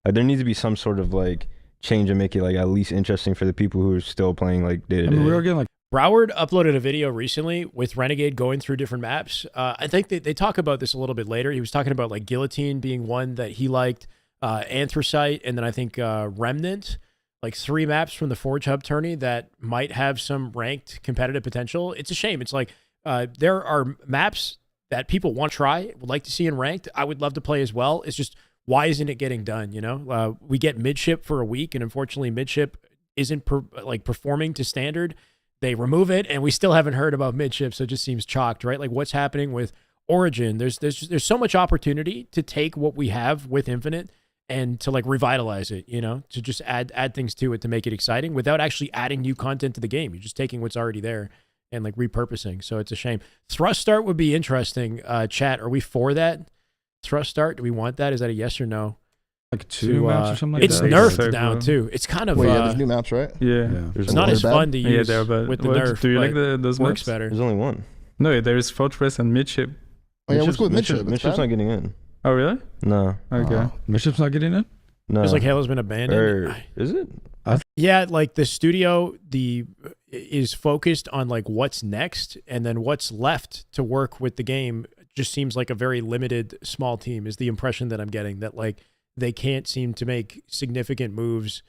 there needs to be some sort of like change and make it like at least interesting for the people who are still playing like day to day. I mean, we were getting like. Broward uploaded a video recently with Renegade going through different maps. I think they talk about this a little bit later. He was talking about like Guillotine being one that he liked, Anthracite, and then I think Remnant, like 3 maps from the Forge Hub tourney that might have some ranked competitive potential. It's a shame. It's like there are maps that people want to try, would like to see in ranked. I would love to play as well. It's just, why isn't it getting done? You know, we get midship for a week, and unfortunately midship isn't performing to standard. They remove it, and we still haven't heard about midship, so it just seems chalked, right? Like what's happening with Origin? There's so much opportunity to take what we have with Infinite and to like revitalize it, you know, to just add things to it to make it exciting without actually adding new content to the game. You're just taking what's already there and like repurposing. So it's a shame. Thrust start would be interesting. Chat, are we for that? Thrust start? Do we want that? Is that a yes or no? Like 2 maps or something like it's that. It's nerfed now too. It's kind of there's new maps, right? Yeah. It's not as fun to use they're bad. with the nerf. Do you like those works maps? better? There's only one. No, there is Fortress and Midship. Oh yeah, let's go with midship. Midship's not getting in. Oh really? No. Okay. Midship's not getting in? No. It's like Halo's been abandoned. Is it? Yeah, like the studio is focused on like what's next, and then what's left to work with the game just seems like a very limited, small team is the impression that I'm getting, that like they can't seem to make significant moves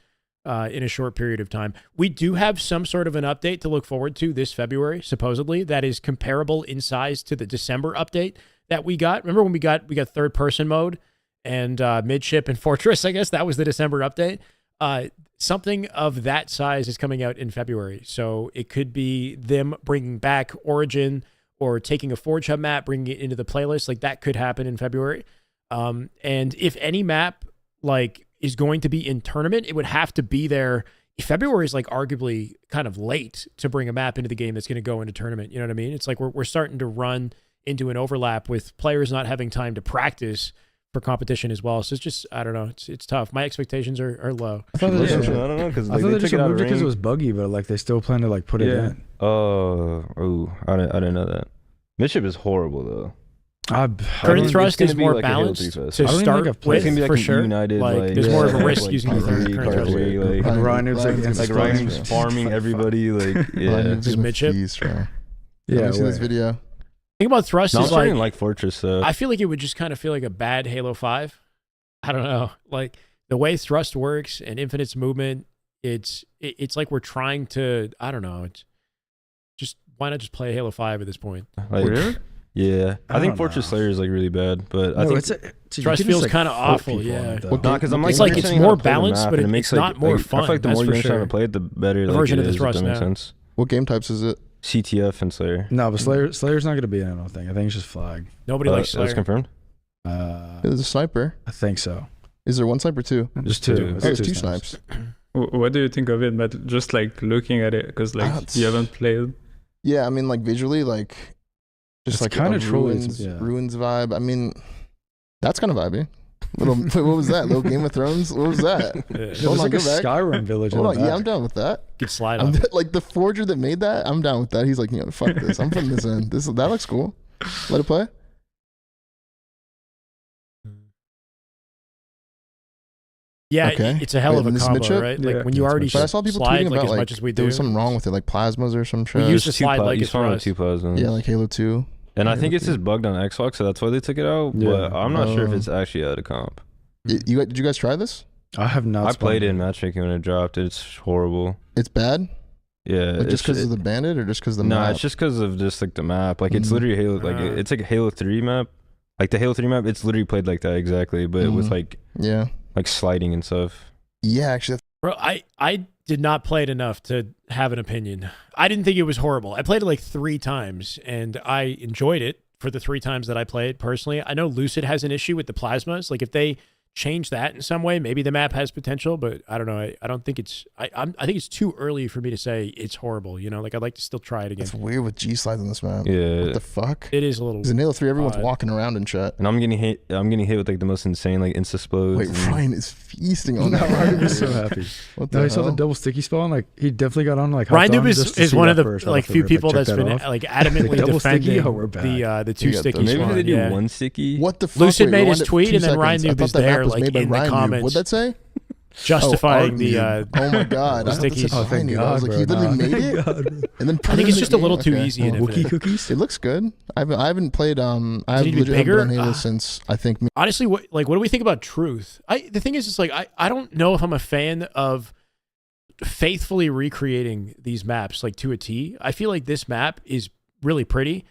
in a short period of time. We do have some sort of an update to look forward to this February, supposedly, that is comparable in size to the December update that we got. Remember when we got third person mode and midship and fortress? I guess that was the December update. Something of that size is coming out in February. So it could be them bringing back Origin or taking a Forge Hub map, bringing it into the playlist. Like that could happen in February. And if any map like is going to be in tournament, it would have to be there. February is like arguably kind of late to bring a map into the game that's going to go into tournament. You know what I mean? It's like we're starting to run into an overlap with players not having time to practice for competition as well. So it's just, I don't know. It's tough. My expectations are low. I don't know, because I thought they just moved it because it was buggy, but like they still plan to like put it in. I didn't know that. Midship is horrible though. Current thrust is more balanced to start with, like for sure. United, like there's more of a risk using the current thrust. Like Ryan's farming everybody. Like Just midship. Yeah, see this video. Thing about thrust is like Fortress. So I feel like it would just kind of feel like a bad Halo 5. I don't know, like the way thrust works and Infinite's movement. It's like we're trying to. I don't know. It's just why not just play Halo 5 at this point? Like, really? Yeah, I think Fortress Slayer is like really bad, but I think thrust feels kind of awful. Yeah, because I'm it's like it's more balanced, but it's not more fun. I feel like the more you understand how to play it, the better the version of the thrust. Makes sense. What game types is it? CTF and Slayer. No, but Slayer's not going to be in it, I don't think. I think it's just flag. Nobody likes Slayer. That's confirmed? There's a sniper. I think so. Is there one sniper too? Just two. There's two snipes. What do you think of it, Matt? Just like looking at it, because like you haven't played. Yeah, I mean like visually, like just like kind of ruins vibe. I mean, that's kind of vibey. What was that? Little Game of Thrones? What was that? Hold on, like a Skyrim village. Hold on, yeah, I'm down with that. Good slide on. Like the forger that made that, I'm down with that. He's like, fuck this. I'm putting this in. That looks cool. Let it play. Yeah, it's a hell of a combo, right? Yeah. Like when you already I saw people slide tweeting like about as like much as we do. There was something wrong with it, like plasmas or some shit. We used to slide like you a thrust. Two plasmas. Yeah, like Halo 2. And I think it's just bugged on Xbox, so that's why they took it out. But I'm not sure if it's actually out of comp. Did you guys try this? I have not. I played it in matchmaking when it dropped. It's horrible. It's bad? Yeah. Like just because of the bandit or just because of the map? No, it's just because of just like the map. Like it's literally Halo. Like it's like a Halo 3 map. Like the Halo 3 map, it's literally played like that exactly, but with like sliding and stuff. Yeah, actually. Bro, I did not play it enough to have an opinion. I didn't think it was horrible. I played it like 3 times, and I enjoyed it for the 3 times that I played personally. I know Lucid has an issue with the plasmas. Like if they change that in some way, maybe the map has potential, but I don't know. I don't think it's. I think it's too early for me to say it's horrible. You know, like I'd like to still try it again. It's weird with G slides on this map. Yeah. What the fuck? It is a little. Because in Halo 3, everyone's walking around and shit. And I'm getting hit with like the most insane like insta-splodes. Wait, Ryan is feasting on that. Ryan is so happy. What the hell? He saw the double sticky spawn. Like he definitely got on like. Ryan Noob is one of the like few people that's been like adamantly defending the 2 sticky spawn. Maybe they do 1 sticky. What the fuck? Lucid made his tweet, and then Ryan Noob is there like in the comments. What'd that say? Justifying the oh my god, stickies. Oh, thank God, I was like, he literally made it, and then I think it's just a little too easy. Wookiee cookies. It looks good. I haven't played. I have legit been on Halo since I think. Honestly, what do we think about Truth? The thing is, it's like I don't know if I'm a fan of faithfully recreating these maps like to a T. I feel like this map is really pretty,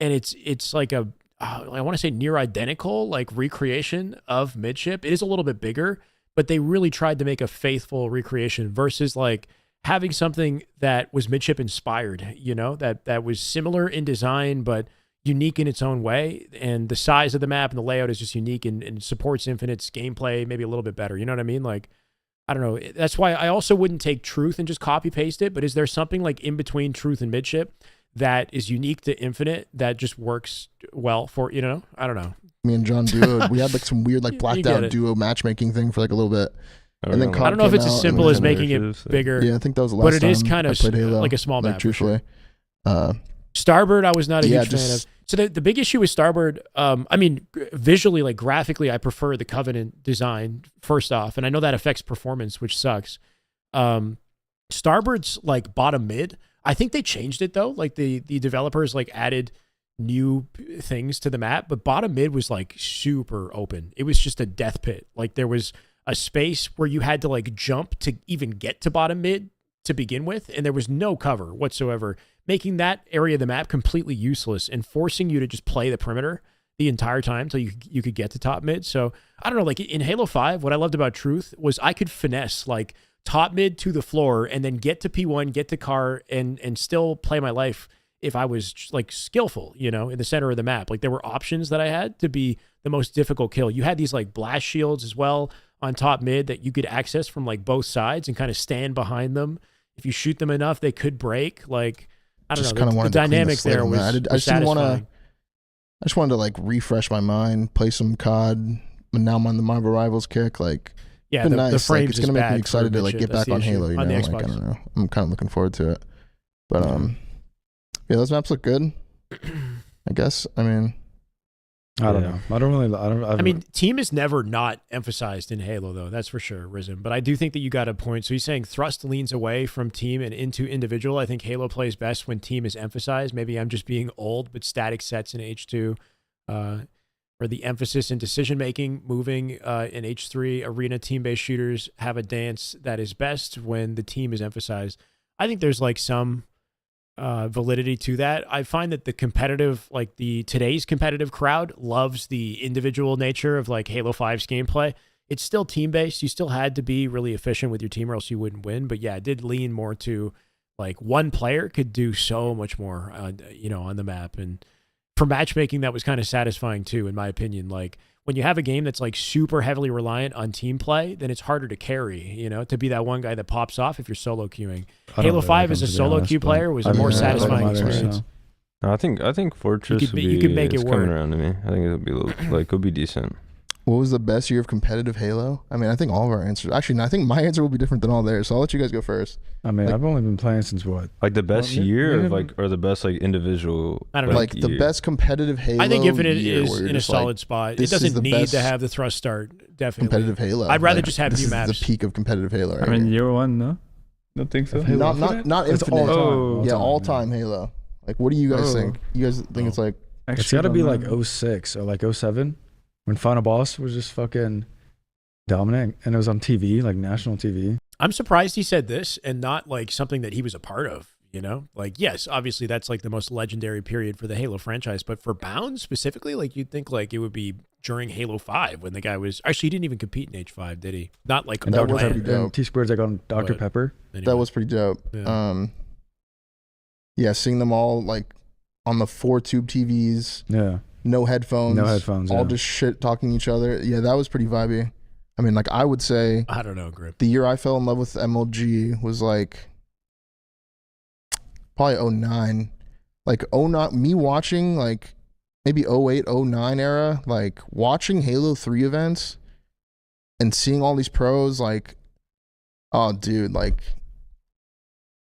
and it's like a I want to say near identical like recreation of Midship. It is a little bit bigger, but they really tried to make a faithful recreation versus like having something that was Midship inspired, you know, that was similar in design, but unique in its own way. And the size of the map and the layout is just unique and supports Infinite's gameplay maybe a little bit better. You know what I mean? Like, I don't know. That's why I also wouldn't take Truth and just copy paste it, but is there something like in between Truth and Midship that is unique to Infinite that just works well for, you know, I don't know. Me and John duo, we had like some weird like blacked out duo matchmaking thing for like a little bit. And then I don't know if it's as simple as making it bigger. Yeah, I think that was the last time. But it is kind of like a small map. Truthfully. Starboard, I was not a huge fan of. So the big issue with Starboard, I mean, visually, like graphically, I prefer the Covenant design first off. And I know that affects performance, which sucks. Starboard's like bottom mid. I think they changed it though. Like the developers like added new things to the map, but bottom mid was like super open. It was just a death pit. Like there was a space where you had to like jump to even get to bottom mid to begin with, and there was no cover whatsoever, making that area of the map completely useless and forcing you to just play the perimeter the entire time till you could get to top mid. So I don't know, like in Halo 5, what I loved about Truth was I could finesse like top mid to the floor and then get to P1, get to car, and still play my life if I was like skillful, you know, in the center of the map. Like there were options that I had to be the most difficult kill. You had these like blast shields as well on top mid that you could access from like both sides and kind of stand behind them. If you shoot them enough, they could break. Like, I don't know. The dynamic there was satisfying. I just wanted to like refresh my mind, play some COD, but now I'm on the Marvel Rivals kick. Like, yeah, been the nice. frames like, it's gonna make me excited to like get back on Halo. You know, like I don't know. I'm kind of looking forward to it. But yeah, those maps look good. I guess. I mean, I don't know. I mean, team is never not emphasized in Halo, though. That's for sure, Risen. But I do think that you got a point. So he's saying thrust leans away from team and into individual. I think Halo plays best when team is emphasized. Maybe I'm just being old, but static sets in H2, or the emphasis in decision making, moving in H3, arena team-based shooters have a dance that is best when the team is emphasized. I think there's like some validity to that. I find that the competitive, like today's competitive crowd loves the individual nature of like Halo 5's gameplay. It's still team-based. You still had to be really efficient with your team or else you wouldn't win. But yeah, it did lean more to like one player could do so much more, you know, on the map. And for matchmaking, that was kind of satisfying too, in my opinion. Like when you have a game that's like super heavily reliant on team play, then it's harder to carry, you know, to be that one guy that pops off if you're solo queuing. Halo 5 as a solo queue player was a more satisfying experience. No, I think Fortress you could make it work. Coming around to me. I think it'll be it'll be decent. What was the best year of competitive Halo? I mean, I think all of our answers. Actually, no, I think my answer will be different than all theirs. So I'll let you guys go first. I mean, like, I've only been playing since what? Like the best year, of like, or the best like individual. I don't know. Like the best competitive Halo. I think Infinite is in a solid spot. It doesn't need to have the thrust start. Definitely competitive Halo. I'd rather just have new maps. This is the peak of competitive Halo. Right I mean, here. year one, no, don't think so. Not Infinite. All time Halo. Like, what do you guys think? You guys think it's like? It's got to be like 06 or like 07 when Final Boss was just fucking dominant and it was on TV, like national TV. I'm surprised he said this and not like something that he was a part of, you know? Like, yes, obviously that's like the most legendary period for the Halo franchise, but for Bound specifically, like you'd think like it would be during Halo 5 when the guy was, actually he didn't even compete in H5, did he? Not like, and that was pretty dope. T-Squared's like on Dr. Pepper. Anyway. That was pretty dope. Yeah. Yeah, seeing them all like on the 4 tube TVs. Yeah. No headphones. All yeah. just shit talking to each other. Yeah, that was pretty vibey. I mean, like I would say, I don't know, Grip. The year I fell in love with MLG was like probably 09. Like 09, me watching like maybe 08, 09 era, like watching Halo 3 events and seeing all these pros, like, oh dude, like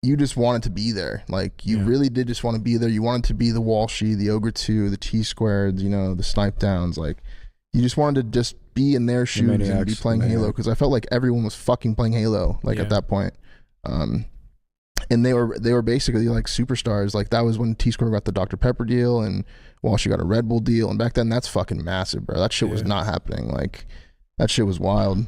you just wanted to be there. Like you really did just want to be there. You wanted to be the Walshy, the Ogre 2, the T-Squared, you know, the Snipe Downs. Like you just wanted to just be in their shoes and be playing Halo, because I felt like everyone was fucking playing Halo like at that point. And they were basically like superstars. Like that was when T-Squared got the Dr. Pepper deal and Walshy got a Red Bull deal, and back then that's fucking massive, bro. That shit was not happening. Like that shit was wild.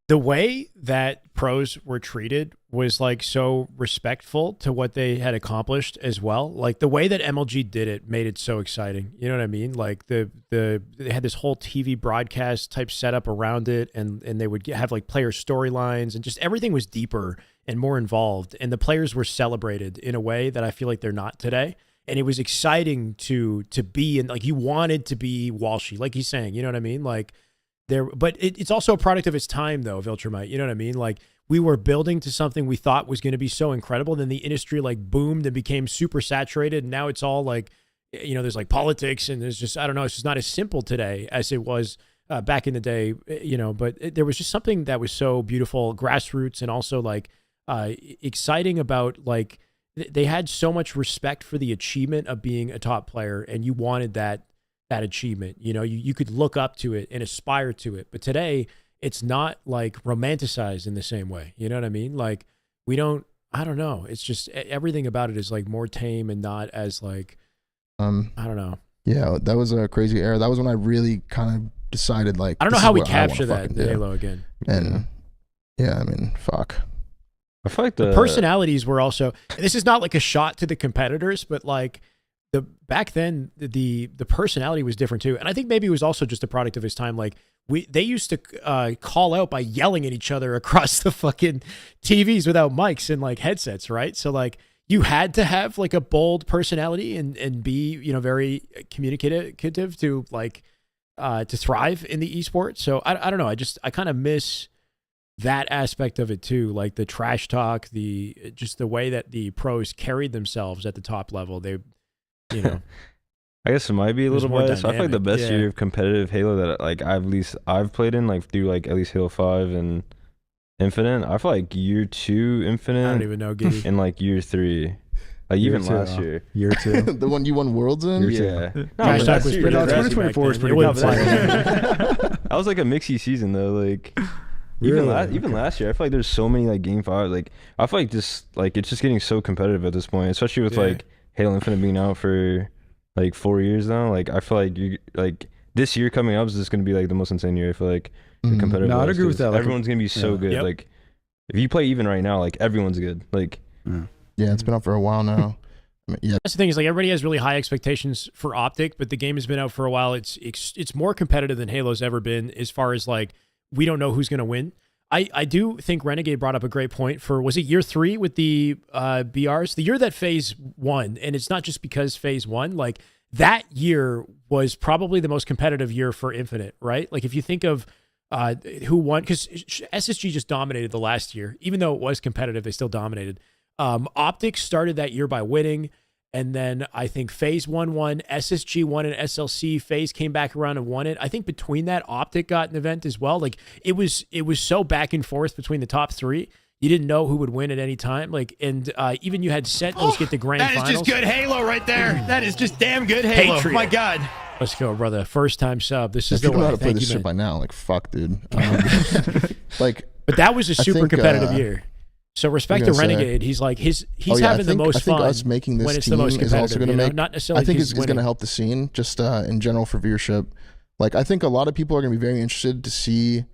The way that pros were treated was like so respectful to what they had accomplished as well. Like the way that MLG did it made it so exciting. You know what I mean? Like they had this whole TV broadcast type setup around it, and they would have like player storylines, and just everything was deeper and more involved. And the players were celebrated in a way that I feel like they're not today. And it was exciting to be in, like you wanted to be Walshy, like he's saying, you know what I mean? Like but it's also a product of its time though, Viltrumite, you know what I mean? Like we were building to something we thought was going to be so incredible. Then the industry like boomed and became super saturated. And now it's all like, you know, there's like politics and there's just, I don't know, it's just not as simple today as it was back in the day, you know, but there was just something that was so beautiful, grassroots, and also like exciting about like, they had so much respect for the achievement of being a top player, and you wanted that achievement. You know, you could look up to it and aspire to it. But today, it's not like romanticized in the same way. You know what I mean? Like I don't know. It's just everything about it is like more tame and not as like I don't know. Yeah, that was a crazy era. That was when I really kind of decided, like, I don't know how we capture that in Halo again. And yeah, I mean, fuck. I feel like the personalities were also. This is not like a shot to the competitors, but like back then the personality was different too, and I think maybe it was also just a product of his time. Like they used to call out by yelling at each other across the fucking TVs without mics and like headsets, right? So like. You had to have like a bold personality and be, very communicative to like to thrive in the esports. So I don't know. I kind of miss that aspect of it too. Like the trash talk, just the way that the pros carried themselves at the top level. They, I guess it might be a little biased. I feel like the best year of competitive Halo that like I've played in, like through like at least Halo 5 and Infinite. I feel like year 2 Infinite. I don't even know, Giddy. And like year 3. Like year even last year. Year 2. The one you won Worlds in? Yeah. No, 2024 is pretty good. That was like a mixy season though. Like even last year, I feel like there's so many like game 5. Like I feel like it's just getting so competitive at this point, especially with like Halo Infinite being out for like 4 years now. Like I feel like this year coming up is just gonna be like the most insane year. I feel like competitive. No, I'd agree with that. Like, everyone's gonna be so good. Yep. Like if you play even right now, like everyone's good. Like yeah, it's been out for a while now. I mean, yeah, that's the thing is like everybody has really high expectations for Optic, but the game has been out for a while. It's more competitive than Halo's ever been as far as like we don't know who's gonna win. I do think Renegade brought up a great point for, was it year 3 with the BRs, the year that FaZe won, and it's not just because FaZe won, like that year was probably the most competitive year for Infinite, right? Like if you think of who won, because SSG just dominated the last year. Even though it was competitive, they still dominated. Optic started that year by winning, and then I think FaZe won one, SSG won an SLC, FaZe came back around and won it. I think between that, Optic got an event as well. Like it was so back and forth between the top 3. You didn't know who would win at any time. Like, and even you had Sentinels get the grand finals. That is just good Halo right there. That is just damn good Halo. Patriot. My God. Let's go, brother. First time sub. This is the way. I know how to play Thank this you, shit by now. Like, fuck, dude. But that was a super competitive year. So respect to Renegade. He's like he's having the most fun. I think us making this team is also going to make. Not necessarily. I think it's going to help the scene just in general for viewership. Like I think a lot of people are going to be very interested to see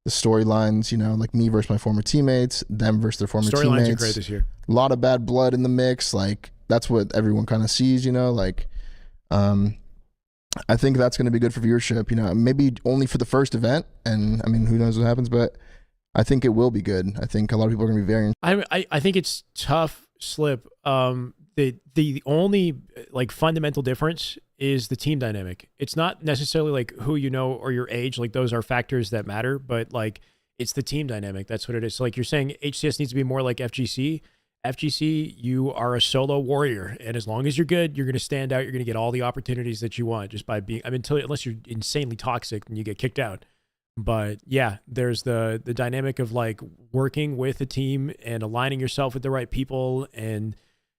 the storylines. Like me versus my former teammates, them versus their former teammates. Storylines are great this year. A lot of bad blood in the mix. Like that's what everyone kind of sees. Like I think that's going to be good for viewership. Maybe only for the first event, and I mean who knows what happens, but. I think it will be good. I think a lot of people are going to be very. I think it's tough, Slip. The only like fundamental difference is the team dynamic. It's not necessarily like who you know or your age. Like those are factors that matter, but like it's the team dynamic. That's what it is. So like you're saying, HCS needs to be more like FGC. FGC, you are a solo warrior, and as long as you're good, you're going to stand out. You're going to get all the opportunities that you want just by being. I mean, unless you're insanely toxic and you get kicked out. But yeah, there's the dynamic of like working with a team and aligning yourself with the right people, and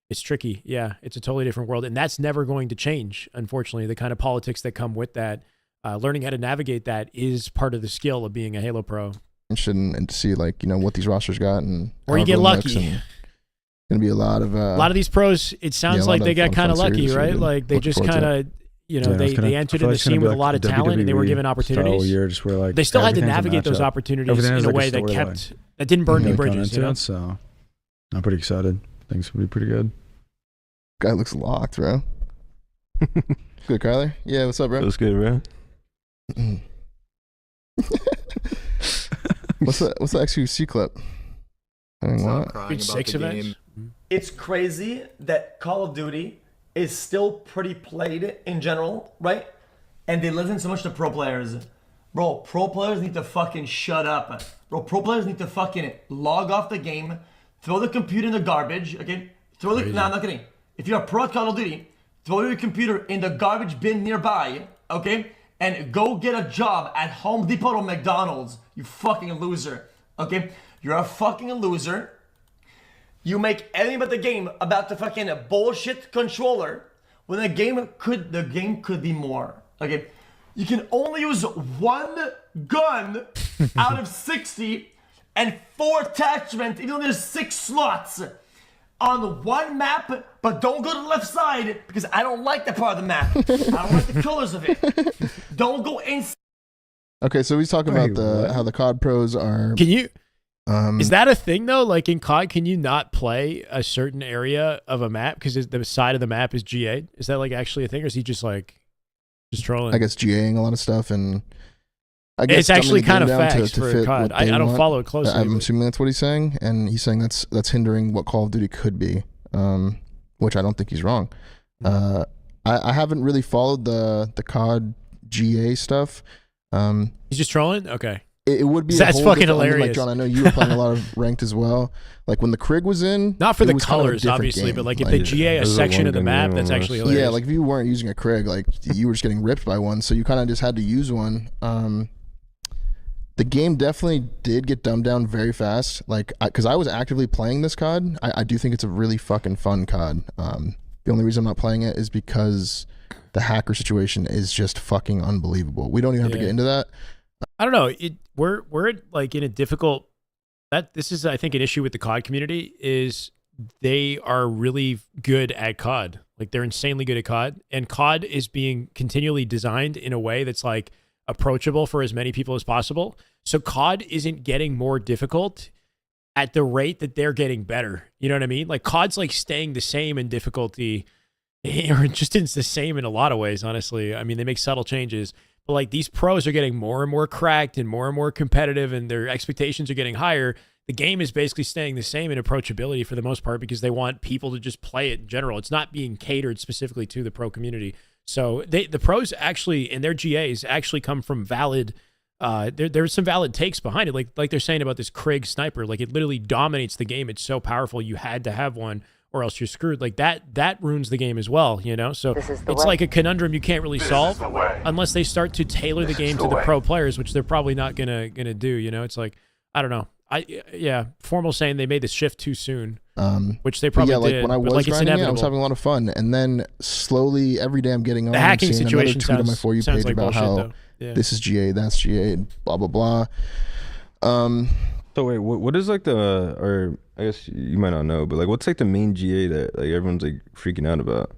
it's tricky. Yeah, it's a totally different world, and that's never going to change. Unfortunately, the kind of politics that come with that, learning how to navigate that is part of the skill of being a Halo pro. And to see like what these rosters got, and or you get lucky. Gonna be a lot of these pros. It sounds like they got kind of lucky, right? Like they just kind of. They entered in the scene with a lot of talent, and they were given opportunities. Year just where, like, they still had to navigate those opportunities in a way that didn't burn any bridges. So I'm pretty excited. Things will be pretty good. Guy looks locked, bro. Good, Kyler. Yeah, what's up, bro? What's good, bro? What's the XQC clip? I mean, what? Dude, 6 events. It's crazy that Call of Duty is still pretty played in general, right? And they listen so much to pro players. Bro, pro players need to fucking shut up. Bro, pro players need to fucking log off the game, throw the computer in the garbage, okay? No, I'm not kidding. If you're a pro at Call of Duty, throw your computer in the garbage bin nearby, okay? And go get a job at Home Depot or McDonald's, you fucking loser, okay? You're a fucking loser. You make anything but the game about the fucking bullshit controller when the game could be more. Okay, you can only use one gun out of 60 and 4 attachments, even though there's 6 slots. on one map, but don't go to the left side because I don't like that part of the map. I don't like the colors of it. Don't go inside. Okay, so he's talking about how the COD pros are. Can you? Is that a thing though? Like in COD, can you not play a certain area of a map because the side of the map is GA? Is that like actually a thing, or is he just trolling? I guess GAing a lot of stuff, and I guess it's actually kind of facts to for COD. I don't follow it closely. I'm assuming that's what he's saying, and he's saying that's hindering what Call of Duty could be, which I don't think he's wrong. I haven't really followed the COD GA stuff. He's just trolling. Okay. It would be that's fucking hilarious. I mean, like, John, I know you were playing a lot of ranked as well. Like when the Krig was in, not for the colors, obviously, but like if they GA a section of the map, that's actually hilarious. Yeah, like if you weren't using a Krig, like you were just getting ripped by one, so you kind of just had to use one. The game definitely did get dumbed down very fast. Like, because I was actively playing this COD, I do think it's a really fucking fun COD. The only reason I'm not playing it is because the hacker situation is just fucking unbelievable. We don't even have to get into that. I don't know. We're like in a difficult. This is, I think, an issue with the COD community is they are really good at COD. Like they're insanely good at COD, and COD is being continually designed in a way that's like approachable for as many people as possible. So COD isn't getting more difficult at the rate that they're getting better. You know what I mean? Like COD's like staying the same in difficulty, or just it's the same in a lot of ways, honestly. I mean, they make subtle changes, but like these pros are getting more and more cracked and more competitive, and their expectations are getting higher. The game is basically staying the same in approachability for the most part because they want people to just play it in general. It's not being catered specifically to the pro community. So the pros actually, and their GAs actually come from valid, there's some valid takes behind it. Like they're saying about this Krig sniper, like it literally dominates the game. It's so powerful. You had to have one or else you're screwed. Like that ruins the game as well, you know? So it's like a conundrum you can't really solve unless they start to tailor the game to the pro players, which they're probably not gonna do, you know? It's like, I don't know. Formal saying they made this shift too soon, which they probably did. When I was grinding it, I was having a lot of fun, and then slowly every day I'm getting on. The hacking situation tweet on my For You page like about how this is GA, that's GA, blah blah blah. So wait, what is like or I guess you might not know, but like what's like the main GA that like everyone's like freaking out about?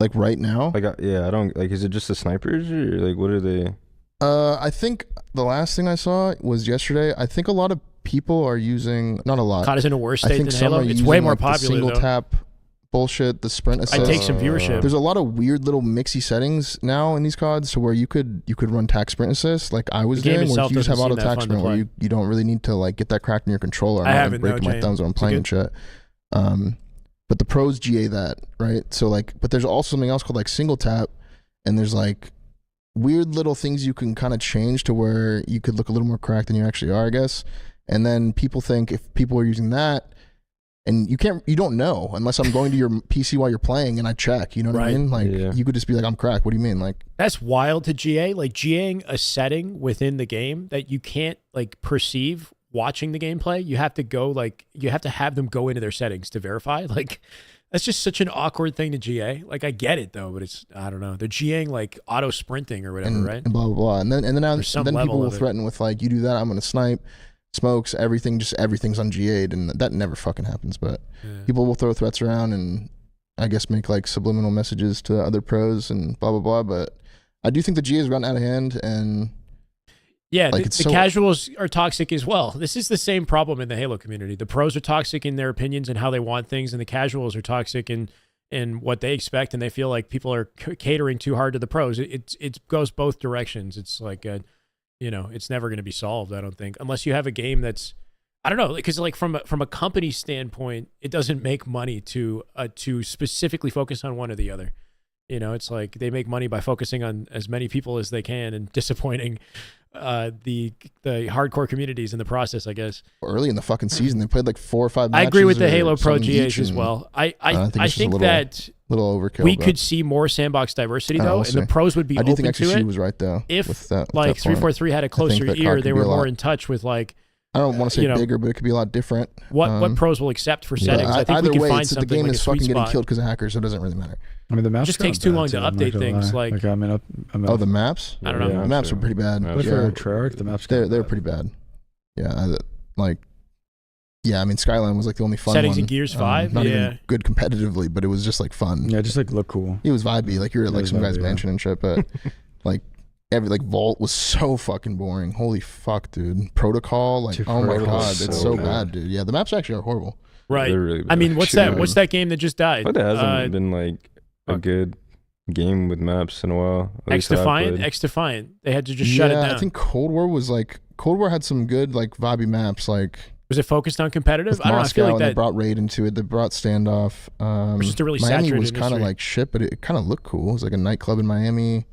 Like right now? Like I don't like. Is it just the snipers or like what are they? I think the last thing I saw was yesterday. I think a lot of people are using, not a lot. COD is in a worse state than Halo. It's way more popular the single though. tap bullshit, the sprint assist. I take some viewership. There's a lot of weird little mixy settings now in these CODs to where you could run tac sprint assist like I was doing, where you just have auto tac sprint where you don't really need to like get that cracked in your controller. I'm not breaking my thumbs when I'm playing and shit. But the pros GA that, right? So like, but there's also something else called like single tap, and there's like weird little things you can kind of change to where you could look a little more cracked than you actually are, I guess. And then people think if people are using that, and you don't know unless I'm going to your PC while you're playing and I check, you know what I mean? Like you could just be like, I'm cracked. What do you mean? Like that's wild to GA, like GAing a setting within the game that you can't like perceive watching the gameplay. You have to go you have to have them go into their settings to verify. Like that's just such an awkward thing to GA. Like I get it though, but it's, I don't know. They're GAing like auto sprinting or whatever, right? And blah blah blah. And then people will threaten with like, you do that, I'm gonna snipe. Smokes, everything's on GA'd, and that never fucking happens. But people will throw threats around and I guess make like subliminal messages to other pros and blah blah blah. But I do think the GA has gotten out of hand, and the casuals are toxic as well. This is the same problem in the Halo community. The pros are toxic in their opinions and how they want things, and the casuals are toxic in what they expect, and they feel like people are catering too hard to the pros. It goes both directions. It's like it's never going to be solved, I don't think, unless you have a game that's, I don't know, because like from a company standpoint, it doesn't make money to specifically focus on one or the other. You know, it's like they make money by focusing on as many people as they can and disappointing the hardcore communities in the process, I guess. Early in the fucking season, they played like 4 or 5 matches. I agree with the Halo Pro GAs as well. I think that little overkill. We could see more sandbox diversity though, and the pros would be open to it. I do think actually she was right though. If that 343 had a closer ear, they were more in touch with like. I don't want to say bigger, but it could be a lot different. What pros will accept for settings? I think we can find something. The game like is fucking getting killed because of hackers, so it doesn't really matter. I mean, the maps just takes too long to update things. Like the maps? I don't know. The maps are pretty bad. For Treyarch, the maps they're pretty bad. Yeah, like Yeah, I mean, Skyline was like the only fun Settings one. in Gears 5, not yeah. even good competitively, but it was just like fun. Yeah, just like look cool. It was vibey. Like you were at like some guy's mansion and shit, but like every like Vault was so fucking boring. Holy fuck, dude. Protocol, like Dude, oh my Protocol god, is it's so so bad. bad, dude. Yeah, the maps actually are horrible. Right. They're really I mean, bad. what's that? What's that game that just died? But there hasn't been like a good game with maps in a while. X Defiant. They had to just shut it down. I think Cold War had some good like vibey maps. Like was it focused on competitive? with I don't know. I Moscow, feel like and that they brought Raid into it. They brought Standoff. was just a really Miami saturated was kind of industry. like shit, but it kind of looked cool. It was like a nightclub in Miami.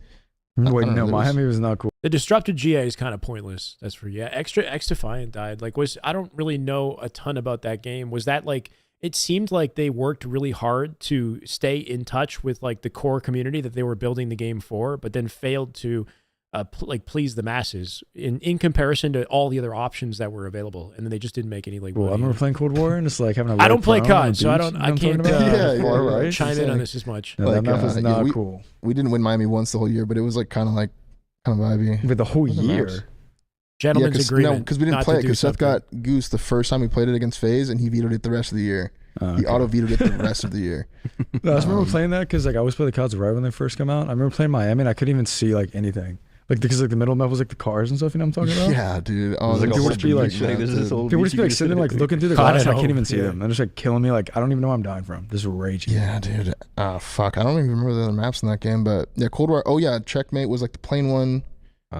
Wait, no, Miami was not cool. The disrupted GA is kind of pointless. That's for X Defiant died. Like I don't really know a ton about that game. Was that like? It seemed like they worked really hard to stay in touch with like the core community that they were building the game for, but then failed to please the masses in comparison to all the other options that were available, and then they just didn't make any like. Well, I remember playing Cold War and just like having a. I don't play COD, so I can't right? chime in on this as much. No, like, that map was not cool. We didn't win Miami once the whole year, but it was like kind of vibey. But the whole year. Maps. Gentlemen's agreement. No, because we didn't play it because Seth got Goose the first time we played it against FaZe, and he vetoed it the rest of the year. He auto vetoed it the rest of the year. No, I just remember playing that because like I always play the CODs right when they first come out. I remember playing Miami and I couldn't even see like anything. Like because like the middle map was like the cars and stuff. You know what I'm talking about? Yeah, dude. Oh, like, people would just be like, people would just be like sitting there like looking through the glass and I can't even see them. They're just like killing me. Like I don't even know where I'm dying from. Just raging. Yeah, dude. Fuck. I don't even remember the other maps in that game, but yeah, Cold War. Oh yeah, Checkmate was like the plain one.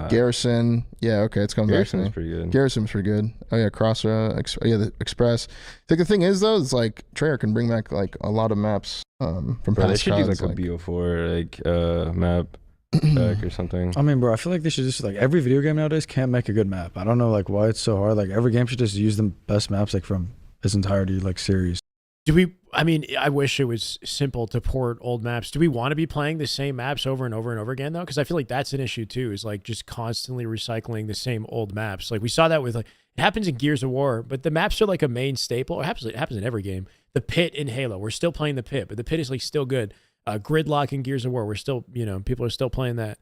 Garrison, yeah, okay, it's coming back to me. Pretty good. Garrison's pretty good. Oh yeah, the Express. Like the thing is though, it's like Treyarch can bring back like a lot of maps from past. They should do like CODs, a BO4 map pack or something. I mean, bro, I feel like they should just like every video game nowadays can't make a good map. I don't know like why it's so hard. Like every game should just use the best maps like from its entirety like series. I mean, I wish it was simple to port old maps. Do we want to be playing the same maps over and over and over again, though? Because I feel like that's an issue, too, is like just constantly recycling the same old maps. Like we saw that with, like, it happens in Gears of War, but the maps are like a main staple. It happens in every game. The Pit in Halo, we're still playing the Pit, but the Pit is like still good. Gridlock in Gears of War, we're still, people are still playing that.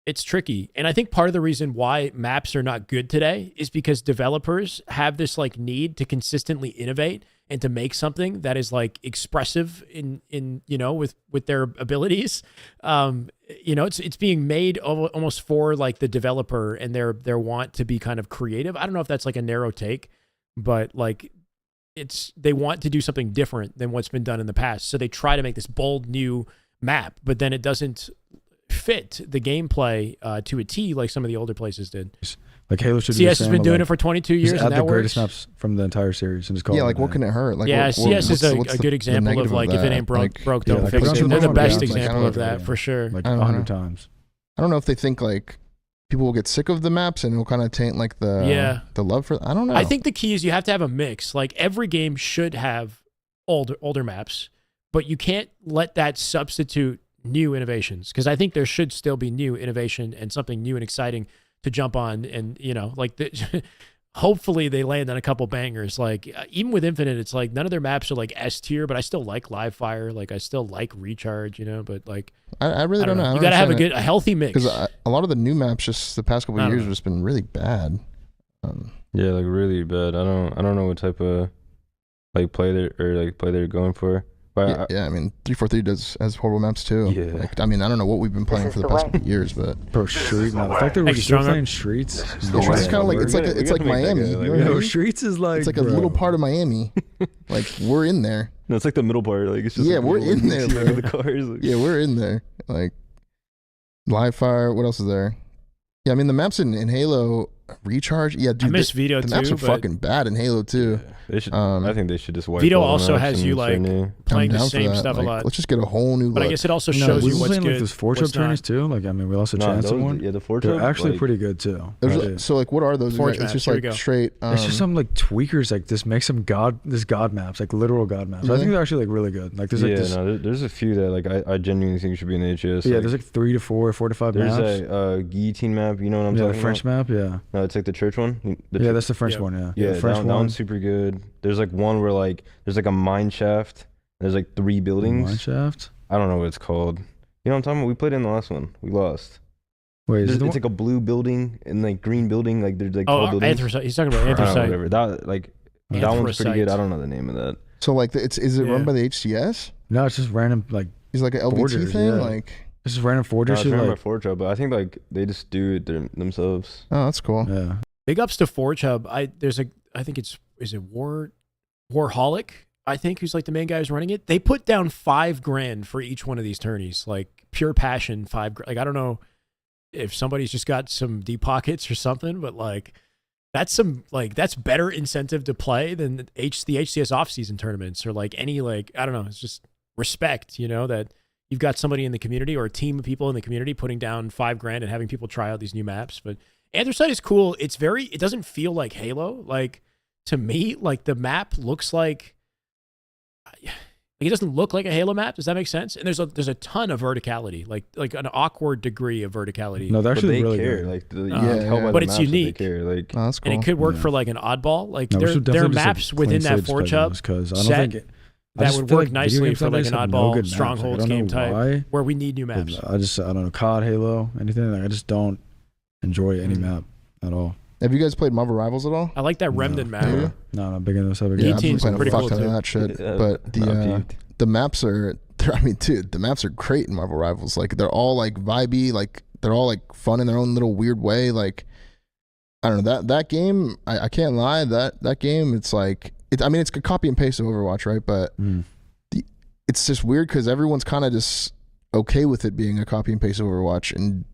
It's tricky. And I think part of the reason why maps are not good today is because developers have this like need to consistently innovate and to make something that is like expressive in with their abilities. It's being made almost for like the developer and their want to be kind of creative. I don't know if that's like a narrow take, but like they want to do something different than what's been done in the past. So they try to make this bold new map, but then it doesn't fit the gameplay to a T like some of the older places did. Like Halo should. CS has been doing it for 22 years, and that the greatest works. maps from the entire series, and just call yeah, like what can it hurt? Like CS is a good example of like if it ain't broke, don't fix it. They're the best example of that for sure. Like 100 times. I don't know if they think like people will get sick of the maps and it'll kind of taint like the love for. I don't know. I think the key is you have to have a mix. Like every game should have older maps, but you can't let that substitute new innovations, because I think there should still be new innovation and something new and exciting to jump on. And hopefully they land on a couple bangers. Like even with Infinite, it's like none of their maps are like S tier, but I still like Live Fire. Like I still like Recharge, but like I really don't know. You got to have a healthy mix, because a lot of the new maps just the past couple of years have just been really bad. Yeah, like really bad. I don't know what type of like play they're going for. Yeah, I mean, 343 has horrible maps too. Yeah. Like, I mean, I don't know what we've been playing for the past couple of years, but bro, Street. The fact that we're still playing Streets. Streets kind of like it's like Miami. Streets is like it's like a little part of Miami. Like we're in there. No, it's like the middle part. Like it's just we're in there, bro. The cars. Like. Yeah, we're in there. Like Live Fire. What else is there? Yeah, I mean the maps in Halo. Recharge, yeah, dude. I miss Vito the maps are fucking bad in Halo too. Yeah, they should. I think they should just wipe. Vito also has you like playing the same stuff a lot. Let's just get a whole new. But I guess it also shows you what's good. Like those 4-trip tourneys too. Like I mean, we also chanced one. Yeah, the 4-trip. They're actually pretty good too. So like, what are those? It's just like straight. It's just some like tweakers like just make some god maps, like literal god maps. I think they're actually like really good. Like there's like there's a few that like I genuinely think should be in the HS. Yeah, there's like 3 to 4, 4 to 5 maps. There's a guillotine map. You know what I'm talking about? Yeah, the French map. Yeah. No, it's like the church one. Yeah, that's the French one. Yeah. Yeah, the French that one's super good. There's like one where like there's like a mine shaft. There's like 3 buildings. Mine shaft. I don't know what it's called. You know what I'm talking about? We played in the last one. We lost. Wait, it's like a blue building and like green building. Like there's like tall buildings. Anthracite. He's talking about Anthracite. Whatever. That one's pretty good. I don't know the name of that. So like, is it run by the HCS? No, it's just random like. It's like an LBT forgers, thing, yeah. like. It's just random forgers. No, it's run by Forge Hub, but I think like they just do it themselves. Oh, that's cool. Yeah. Big ups to Forge Hub. I think is it Warholic? I think who's like the main guy who's running it. They put down $5,000 for each one of these tourneys, like pure passion. $5,000. Like I don't know if somebody's just got some deep pockets or something, but like that's better incentive to play than the HCS off-season tournaments or like any like I don't know. It's just respect, you know, that you've got somebody in the community or a team of people in the community putting down $5,000 and having people try out these new maps. But Anthracite is cool. It doesn't feel like Halo. Like to me, like the map looks like it doesn't look like a Halo map. Does that make sense? And there's a ton of verticality, like an awkward degree of verticality. No, they're actually they really care. good. Like but it's unique. They care. Like Oh, that's cool. And it could work for like an oddball. Like No, there are maps within that Forge Hub set that would work nicely for like an oddball Strongholds game type where we need new maps. I don't know, COD, Halo, anything. Like I just don't enjoy any map at all. Have you guys played Marvel Rivals at all? I like that Remnant map. No, I'm big into those. Yeah, I've been 18's playing pretty a fuck cool ton too. of that shit. But the maps are, I mean, dude, the maps are great in Marvel Rivals. Like they're all like vibey, like they're all like fun in their own little weird way. Like I don't know that game. I can't lie, that game. It's like I mean, it's a copy and paste of Overwatch, right? But it's just weird because everyone's kind of just okay with it being a copy and paste of Overwatch, and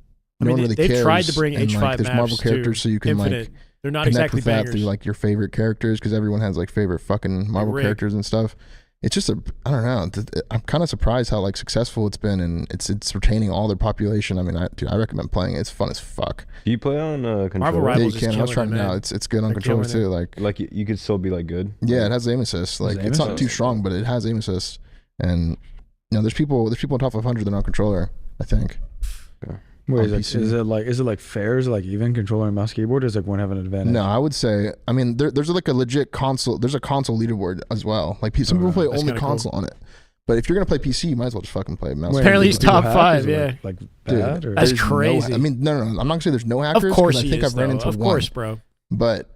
no one really cares. They've tried to bring and, H5 like, there's maps Marvel characters, so you can Infinite. like they're not connect exactly with that bangers. through like your favorite characters because everyone has like favorite fucking Marvel characters and stuff. It's just I don't know. I'm kind of surprised how like successful it's been, and it's retaining all their population. I mean, I recommend playing it. It's fun as fuck. Do you play on controller? Marvel Rivals Yeah, you can. I was trying now. It's good on controller too. Like you could still be like good. Yeah, it has aim assist. Like it's not too strong, but it has aim assist. And you know, there's people on top 500 that are on controller, I think. Okay. Wait, is it like fair? Is it like even controller and mouse keyboard? Or does like one have an advantage? No, I would say. I mean, there's like a legit console. There's a console leaderboard as well. Like some people play only console on it. But if you're gonna play PC, you might as well just fucking play mouse. Apparently he's top 5. Yeah, like bad. Dude, that's crazy. I mean, no. I'm not gonna say there's no hackers. Of course, I think I've ran into one. Of course, bro. But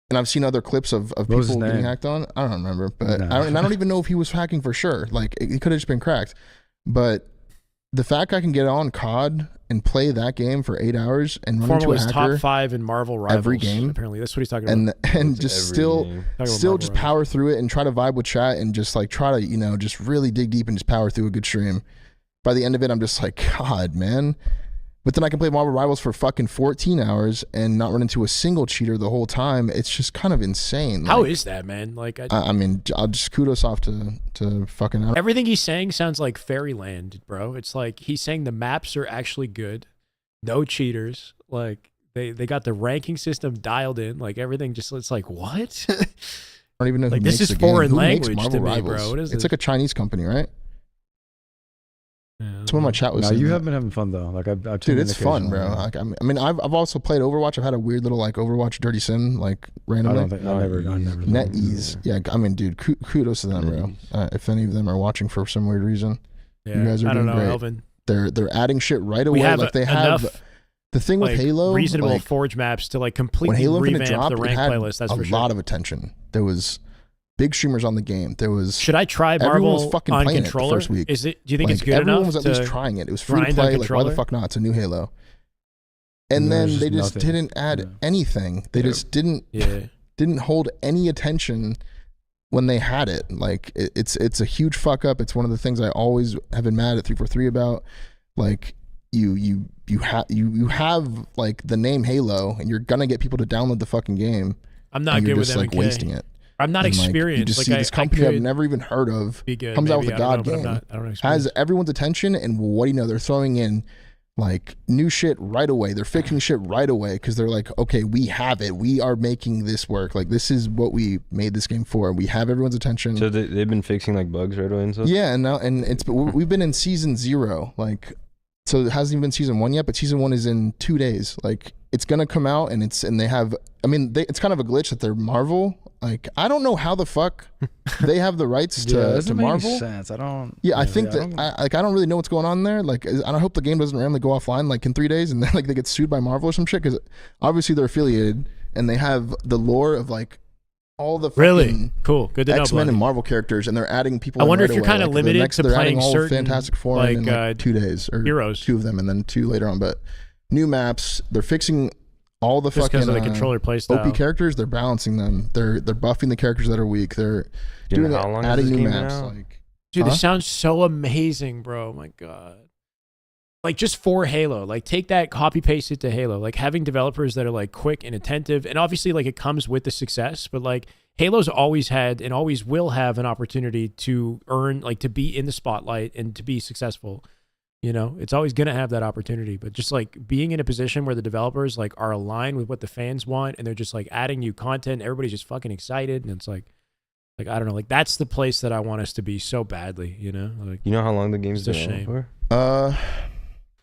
and I've seen other clips of people getting hacked on. I don't remember, but I don't even know if he was hacking for sure. Like it could have just been cracked. But the fact I can get on COD and play that game for 8 hours and run into a hacker top 5 in Marvel Rivals every game. Apparently, that's what he's talking about. And just still just power through it and try to vibe with chat and just like try to just really dig deep and just power through a good stream. By the end of it, I'm just like, God, man. But then I can play Marvel Rivals for fucking 14 hours and not run into a single cheater the whole time. It's just kind of insane. How is that, man? Like, I mean, I'll just kudos off to fucking. Everything he's saying sounds like fairyland, bro. It's like he's saying the maps are actually good, no cheaters. Like they got the ranking system dialed in. Like everything just it's like what? I don't even know. Like who this makes is the game. foreign Who language makes to Marvel me, Rivals? bro. What is it's this? like a Chinese company, right? Yeah, Someone in my chat was. No, you have been having fun though. Like I've dude, it's fun, bro. Like, I mean, I've also played Overwatch. I've had a weird little like Overwatch dirty sim like randomly. I never. NetEase. Yeah, I mean, dude, kudos to them, bro. If any of them are watching for some weird reason, you guys are doing great. Elvin. They're adding shit right away. Like they have the thing with Halo, reasonable like, Forge maps to like completely when Halo revamp dropped, the rank it had playlist. That's for a sure. lot of attention. There was big streamers on the game. There was. Should I try everyone Marvel was fucking on playing controller? It the first week. Is it? Do you think like, it's good everyone enough? was at least trying it. It was free to play. Like why the fuck not? It's a new Halo. And then they just didn't add anything. They just didn't hold any attention when they had it. Like it's a huge fuck up. It's one of the things I always have been mad at 343 about. Like you have like the name Halo and you're gonna get people to download the fucking game. I'm not good with just like wasting it. I'm not experienced. You just like see this company I've never even heard of comes out with a god game, has everyone's attention, and what do you know? They're throwing in like new shit right away. They're fixing shit right away because they're like, okay, we have it. We are making this work. Like this is what we made this game for. We have everyone's attention. So they've been fixing like bugs right away and stuff. Yeah, and we've been in season 0. Like, so it hasn't even been season 1 yet, but season 1 is in 2 days. Like it's gonna come out, and they have. I mean, it's kind of a glitch that they're Marvel. Like, I don't know how the fuck they have the rights to Marvel. Make sense. I don't. Yeah, I think that I don't really know what's going on there. Like, I hope the game doesn't randomly go offline like in 3 days, and then like they get sued by Marvel or some shit, because obviously they're affiliated and they have the lore of like all the really cool. Good to know. X-Men and Marvel characters, and they're adding people. I wonder if you're kind of limited to playing all certain Fantastic Four like, in like 2 days or heroes. 2 of them, and then 2 later on. But new maps, they're fixing all the just fucking of the controller playstyle. OP characters. They're balancing them. They're buffing the characters that are weak. They're doing adding new maps. Like, dude, this sounds so amazing, bro. Oh my god. Like, just for Halo, like, take that, copy paste it to Halo. Like, having developers that are like quick and attentive, and obviously like it comes with the success, but like Halo's always had and always will have an opportunity to earn, like, to be in the spotlight and to be successful. You know, it's always going to have that opportunity, but just like being in a position where the developers like are aligned with what the fans want, and they're just like adding new content, everybody's just fucking excited, and it's like I don't know, like that's the place that I want us to be so badly, you know? Like, you know how long the game's been out for?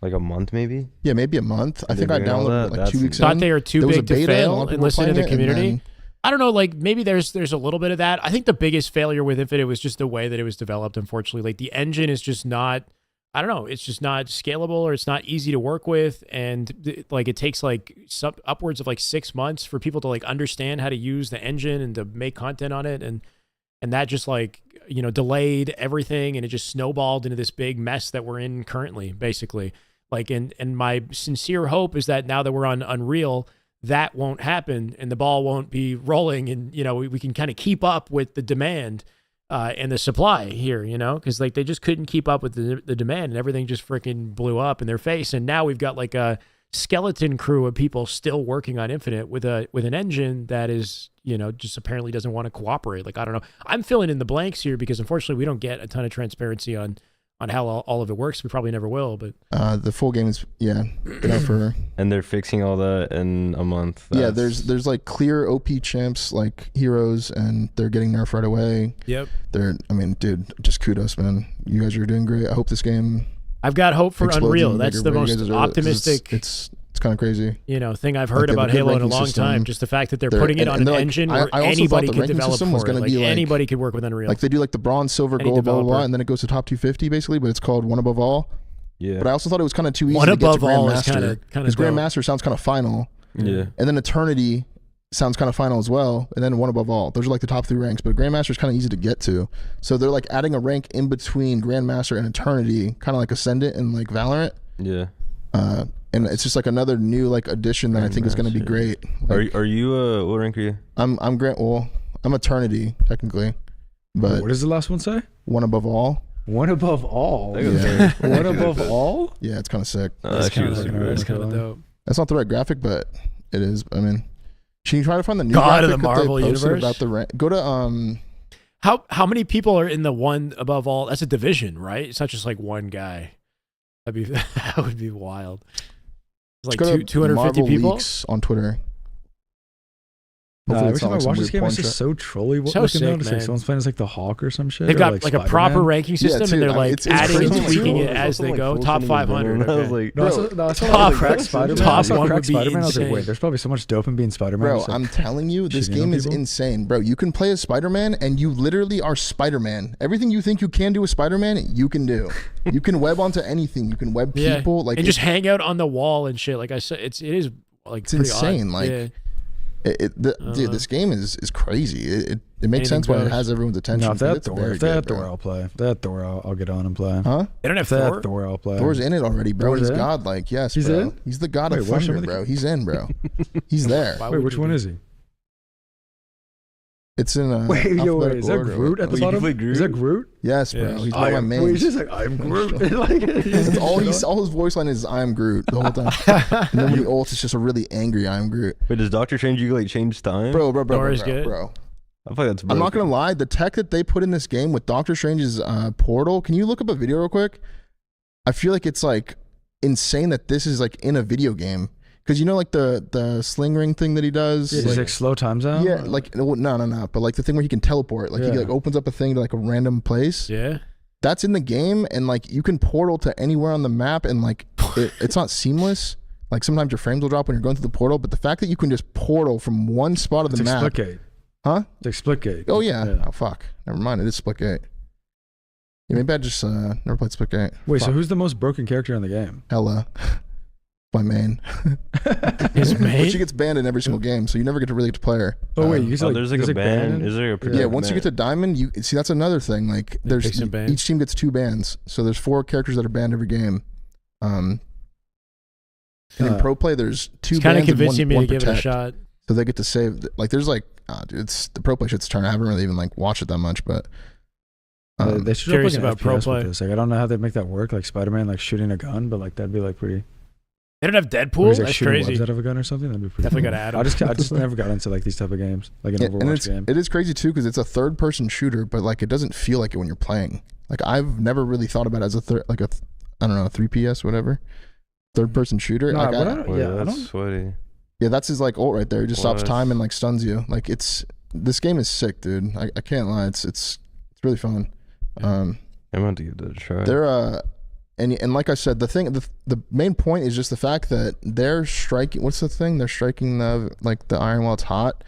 Like a month, maybe. Yeah, maybe a month. I think I downloaded it like 2 weeks. Thought they were too big to fail and listen to the community. I don't know, like maybe there's a little bit of that. I think the biggest failure with Infinite was just the way that it was developed. Unfortunately, like the engine is just not. I don't know. It's just not scalable, or it's not easy to work with, and like it takes like upwards of like 6 months for people to like understand how to use the engine and to make content on it, and that just like, you know, delayed everything, and it just snowballed into this big mess that we're in currently, basically. Like, and my sincere hope is that now that we're on Unreal, that won't happen, and the ball won't be rolling, and you know we can kind of keep up with the demand. And the supply here, you know, because like they just couldn't keep up with the demand, and everything just freaking blew up in their face. And now we've got like a skeleton crew of people still working on Infinite with an engine that is, you know, just apparently doesn't want to cooperate. Like, I don't know. I'm filling in the blanks here because unfortunately we don't get a ton of transparency on how all of it works. We probably never will, but the full game is been out for. And they're fixing all that in a month. Yeah, there's like clear OP champs like heroes, and they're getting nerfed right away. Yep. I mean, dude, just kudos, man. You guys are doing great. I hope this game. I've got hope for Unreal. That's the most optimistic. It's kind of crazy. You know, thing I've heard about Halo in a long time. Just the fact that they're putting it on an engine where anybody could develop for it. Like, anybody could work with Unreal. Like they do like the bronze, silver, gold, blah, blah, blah, and then it goes to top 250 basically, but it's called One Above All. Yeah. But I also thought it was kind of too easy One to get to Above All is Grandmaster. Because Grandmaster sounds kind of final. Yeah. And then Eternity sounds kind of final as well. And then One Above All. Those are like the top 3 ranks. But Grandmaster is kind of easy to get to. So they're like adding a rank in between Grandmaster and Eternity, kind of like Ascendant and like Valorant. Yeah. And it's just like another new like addition that I think is going to be great. Like, are you what rank are you? I'm Eternity technically, but what does the last one say? One Above All. One Above All. Yeah. One Above All. Yeah, it's kind of sick. That's kind of dope. That's not the right graphic, but it is. I mean, can you try to find the new God of graphic the Marvel universe about the rank? Go to How many people are in the One Above All? That's a division, right? It's not just like one guy. That would be wild. It's like 250 people Leaks on Twitter. Every time I watch this game, it's just so trolly. So sick, man. Like someone's playing as like the Hawk or some shit. They've got like a proper ranking system, and they're like adding and tweaking it as they go. Top 500. I was like, top Spider-Man. Top one would be insane. I was like, wait, there's probably so much dope in being Spider-Man. Bro, I'm telling you, this game is insane. Bro, you can play as Spider-Man, and you literally are Spider-Man. Everything you think you can do with Spider-Man, you can do. You can web onto anything. You can web people, like, and just hang out on the wall and shit. Like I said, it is like it's insane. Like. Dude, this game is crazy. It makes sense why it has everyone's attention. No, if they have Thor, I'll play. If they have Thor, I'll get on and play. Huh? They don't have Thor? Thor, I'll play. Thor's in it already, bro. He's God, like, yes, he's bro. in? He's the God of thunder, bro. He's in, bro. He's there. Wait, which one is he? It's in a wait, is that Groot at the bottom? Is that Groot? Yes, bro. He's one of my mains. He's just like, I'm Groot. That's all his voice line is I'm Groot the whole time. And then when he ults, it's just a really angry I'm Groot. Wait, does Doctor Strange you like change time? Bro. Good. I feel like that's broken. I'm not gonna lie, the tech that they put in this game with Doctor Strange's portal, can you look up a video real quick? I feel like it's like insane that this is like in a video game. Because you know, like the sling ring thing that he does, yeah, like slow times out. Yeah, like no, but like the thing where he can teleport, like he like opens up a thing to like a random place. Yeah, that's in the game, and like you can portal to anywhere on the map, and like it's not seamless. Like sometimes your frames will drop when you're going through the portal, but the fact that you can just portal from one spot of the map. Splitgate. Huh? It's like Splitgate. Oh yeah. Oh fuck. Never mind. It is Splitgate. Yeah, maybe I just never played Splitgate. Wait, fuck. so who's the most broken character in the game? Hella. My main. His main? But she gets banned in every single game, so you never get to really get to play her. Oh wait, you get there's like a ban. Is there a yeah, once you get to diamond, you see that's another thing. Like there's each team gets 2 bans, so there's 4 characters that are banned every game. And in pro play, there's 2 bans. Kind of convincing me to protect, give it a shot. So they get to save. Like there's like, dude, it's the pro play shit's turn. I haven't really even like watched it that much, but they should curious have like about pro FPS play. with this. Like I don't know how they make that work. Like Spider-Man, like shooting a gun, but like that'd be like pretty. They don't have Or Deadpool. he's, like, That's shooting crazy. webs out of a gun or something. That'd be pretty. Definitely cool. gotta add 'em. I just never got into like these type of games, like an and Overwatch game. it is crazy too because it's a third-person shooter, but like it doesn't feel like it when you're playing. Like I've never really thought about it as a I don't know, a 3PS whatever, third-person shooter. No, like, I don't. That's sweaty. Yeah, that's his like ult right there. He just stops time and like stuns you. Like this game is sick, dude. I can't lie. It's really fun. I'm about to give that a try. They're and like I said, the main point is just the fact that they're striking. What's the thing? They're striking the iron while it's hot.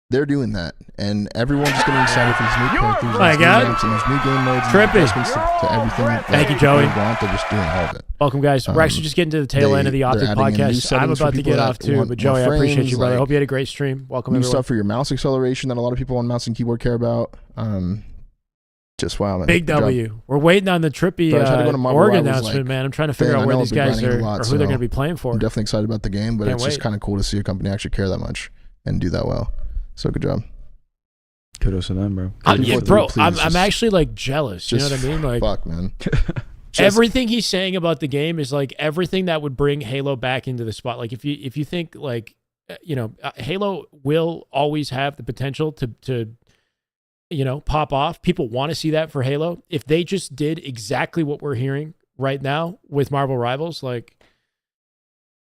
They're doing that, and everyone's just getting excited for these new characters, Oh my God. and these new game modes, Trippy. and adjustments to everything. Thank you, Joey. They want. They're just doing all of it. Welcome, guys. We're actually just getting to the tail end of the Optic they're adding in new podcast. I'm settings for about to people get that off too, want but Joey, I more appreciate frames, you, brother. I like, hope you had a great stream. Welcome, New everyone. stuff for your mouse acceleration that a lot of people on mouse and keyboard care about. Just wow, man. Big Good job. W. We're waiting on the Trippy But I tried to go to Marvel org Rivals, announcement, like, man. I'm trying to figure thing. out I where know these I've been guys grinding are a lot, or who they're so going to be playing for. I'm definitely excited about the game, but Can't it's just wait. kind of cool to see a company actually care that much and do that well. So good job. Kudos to them, bro. Yeah, bro, I'm actually like jealous. You know Just what I mean? Like, fuck, man. everything he's saying about the game is like everything that would bring Halo back into the spot. Like if you think like Halo will always have the potential to pop off. People want to see that for Halo. If they just did exactly what we're hearing right now with Marvel Rivals, like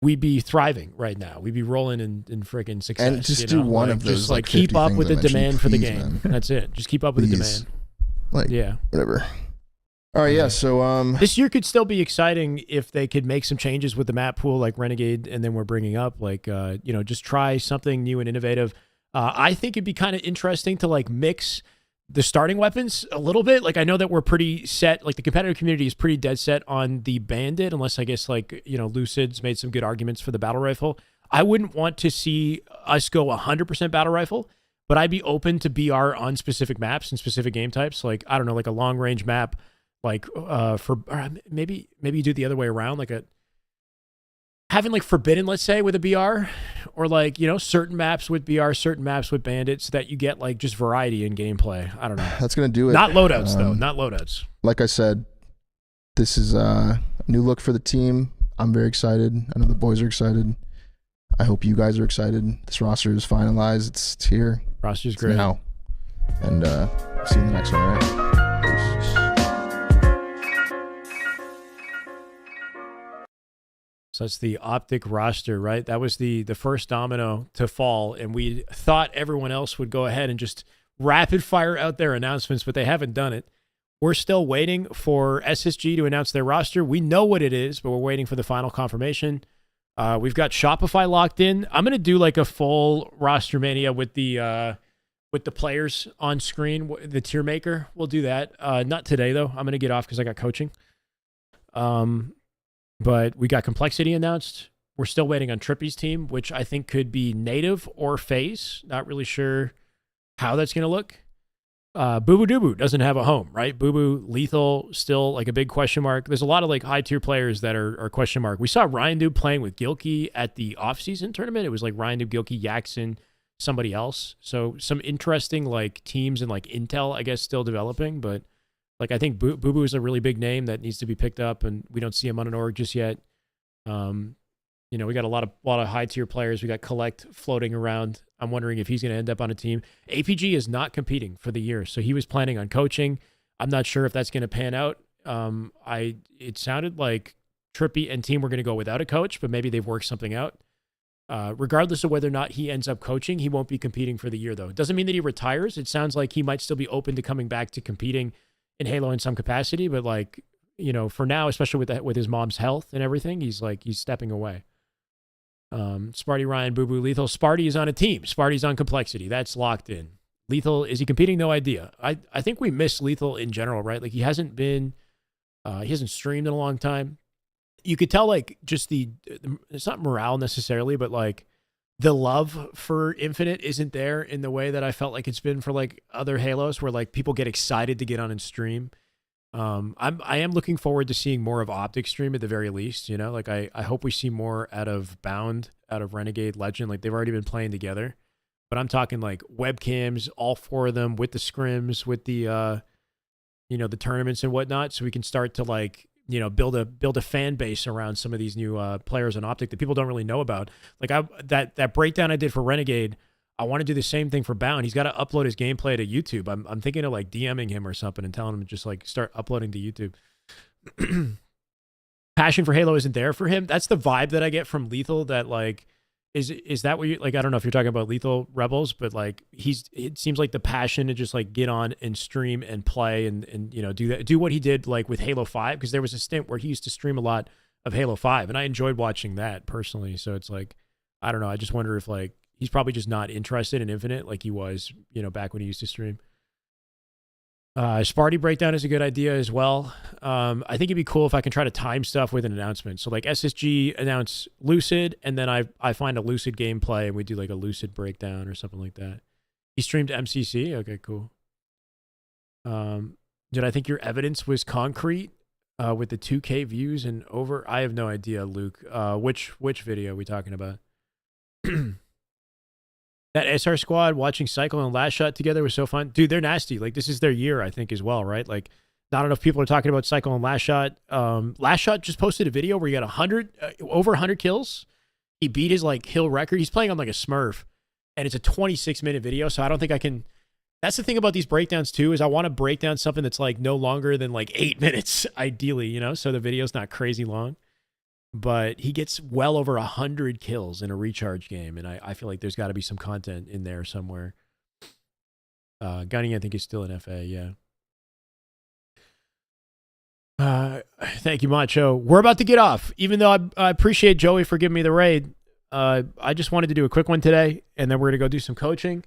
we'd be thriving right now. We'd be rolling in freaking success. And just do one like, of those. Just like keep 50 up things with I the mentioned, demand for the please, game. man. That's it. Just keep up with the Please. demand. Like, Yeah. whatever. All right, yeah. So this year could still be exciting if they could make some changes with the map pool, like Renegade, and then we're bringing up like just try something new and innovative. I think it'd be kind of interesting to like mix the starting weapons a little bit. Like I know that we're pretty set. Like the competitive community is pretty dead set on the Bandit, unless I guess like Lucid's made some good arguments for the battle rifle. I wouldn't want to see us go 100% battle rifle, but I'd be open to BR on specific maps and specific game types. Like I don't know, like a long range map. Like maybe you do it the other way around, like having like Forbidden, let's say, with a BR, or like certain maps with BR, certain maps with Bandit, so that you get like just variety in gameplay. I don't know. that's gonna do it. Not loadouts though. Not loadouts. Like I said, this is a new look for the team. I'm very excited. I know the boys are excited. I hope you guys are excited. This roster is finalized. It's here. Roster's It's great. now. And see you in the next one. All right. Peace. So that's the Optic roster, right? That was the first domino to fall, and we thought everyone else would go ahead and just rapid fire out their announcements, but they haven't done it. We're still waiting for SSG to announce their roster. We know what it is, but we're waiting for the final confirmation. We've got Shopify locked in. I'm going to do like a full Rostermania with the players on screen, the tier maker. We'll do that. Not today, though. I'm going to get off because I got coaching. But we got Complexity announced. We're still waiting on Trippy's team, which I think could be native or phase. Not really sure how that's going to look. Boo Boo Doo Boo doesn't have a home, right? Boo Boo, Lethal, still like a big question mark. There's a lot of like high tier players that are question mark. We saw Ryan Doob playing with Gilkey at the offseason tournament. It was like Ryan Doob, Gilkey, Yaxon, somebody else. So some interesting like teams and like intel, I guess, still developing. But like I think Boo Boo is a really big name that needs to be picked up, and we don't see him on an org just yet. We got a lot of high tier players. We got Collect floating around. I'm wondering if he's going to end up on a team. APG is not competing for the year, so he was planning on coaching. I'm not sure if that's going to pan out. It sounded like Trippy and team were going to go without a coach, but maybe they've worked something out. Regardless of whether or not he ends up coaching, he won't be competing for the year, though. It doesn't mean that he retires. It sounds like he might still be open to coming back to competing in Halo in some capacity, but like, for now, especially with his mom's health and everything, he's stepping away. Sparty, Ryan, Boo Boo, Lethal. Sparty is on a team. Sparty's on Complexity. That's locked in. Lethal, is he competing? No idea. I think we miss Lethal in general, right? Like he hasn't streamed in a long time. You could tell like just it's not morale necessarily, but like the love for Infinite isn't there in the way that I felt like it's been for like other Halos where like people get excited to get on and stream. I am looking forward to seeing more of Optic stream at the very least, you know, like I hope we see more out of Bound, out of Renegade, Legend. Like they've already been playing together, but I'm talking like webcams, all 4 of them with the scrims, with the, you know, the tournaments and whatnot. So we can start to like, you know, build a fan base around some of these new players on Optic that people don't really know about. Like that breakdown I did for Renegade, I want to do the same thing for Bound. He's got to upload his gameplay to YouTube. I'm thinking of like DMing him or something and telling him to just like start uploading to YouTube. Passion for Halo isn't there for him. That's the vibe that I get from Lethal. That like, is that what you like? I don't know if you're talking about Lethal Rebels, but like it seems like the passion to just like get on and stream and play and you know do what he did like with Halo 5, because there was a stint where he used to stream a lot of Halo 5 and I enjoyed watching that personally. So it's like, I don't know. I just wonder if like he's probably just not interested in Infinite like he was, you know, back when he used to stream. Sparty breakdown is a good idea as well. I think it'd be cool if I can try to time stuff with an announcement. So like SSG announce Lucid, and then I find a Lucid gameplay and we do like a Lucid breakdown or something like that. He streamed MCC. Okay, cool. Did I think your evidence was concrete with the 2K views and over? I have no idea, Luke. Which video are we talking about? That SR squad watching Cycle and Last Shot together was so fun. Dude, they're nasty. Like, this is their year, I think, as well, right? Like, not enough people are talking about Cycle and Last Shot. Last Shot just posted a video where he got over 100 kills. He beat his, like, kill record. He's playing on, like, a Smurf. And it's a 26-minute video, so I don't think I can... That's the thing about these breakdowns, too, is I want to break down something that's, like, no longer than, like, 8 minutes, ideally, you know? So the video's not crazy long. But he gets well over 100 kills in a recharge game, and I feel like there's got to be some content in there somewhere. Gunny, I think, is still an FA, yeah. Thank you, Macho. We're about to get off, even though I appreciate Joey for giving me the raid. I just wanted to do a quick one today, and then we're going to go do some coaching.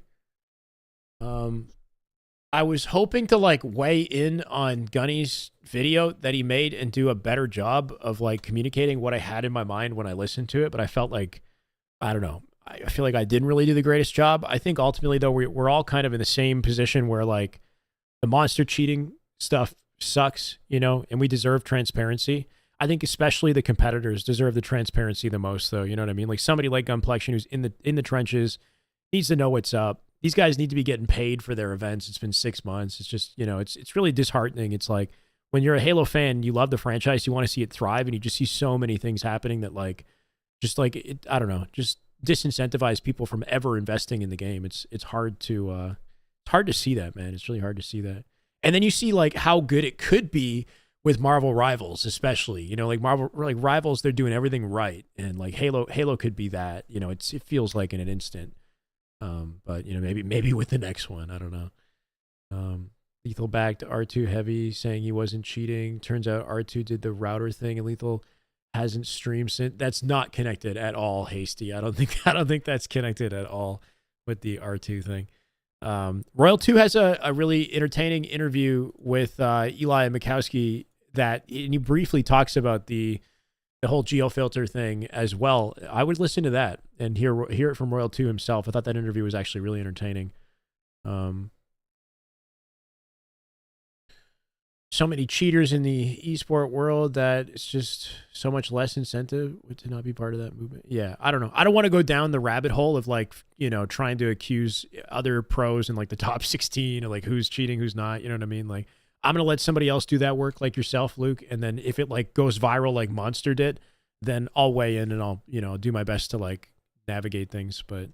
I was hoping to like weigh in on Gunny's video that he made and do a better job of like communicating what I had in my mind when I listened to it. But I felt like, I don't know. I feel like I didn't really do the greatest job. I think ultimately though, we're all kind of in the same position where like the monster cheating stuff sucks, you know, and we deserve transparency. I think especially the competitors deserve the transparency the most though. You know what I mean? Like somebody like Gunplexion who's in the trenches needs to know what's up. These guys need to be getting paid for their events. It's been 6 months. It's just, you know, it's really disheartening. It's like when you're a Halo fan, you love the franchise, you want to see it thrive, and you just see so many things happening that like, just like, I don't know, just disincentivize people from ever investing in the game. It's hard to see that, man. It's really hard to see that. And then you see like how good it could be with Marvel Rivals, especially, you know, like Marvel, like Rivals, they're doing everything right. And like Halo could be that, you know, it feels like in an instant. But you know, maybe with the next one, I don't know. Lethal backed R2 heavy saying he wasn't cheating. Turns out R2 did the router thing and Lethal hasn't streamed since. That's not connected at all, Hasty. I don't think that's connected at all with the R2 thing. Royal 2 has a really entertaining interview with Eli Mikowski and he briefly talks about the whole geofilter thing as well. I would listen to that and hear it from Royal 2 himself. I thought that interview was actually really entertaining. So many cheaters in the esport world that it's just so much less incentive to not be part of that movement. Yeah, I don't know. I don't want to go down the rabbit hole of like, you know, trying to accuse other pros in like the top 16 or like who's cheating, who's not, you know what I mean? Like, I'm going to let somebody else do that work like yourself, Luke. And then if it like goes viral like Monster did, then I'll weigh in and I'll, you know, do my best to like navigate things. But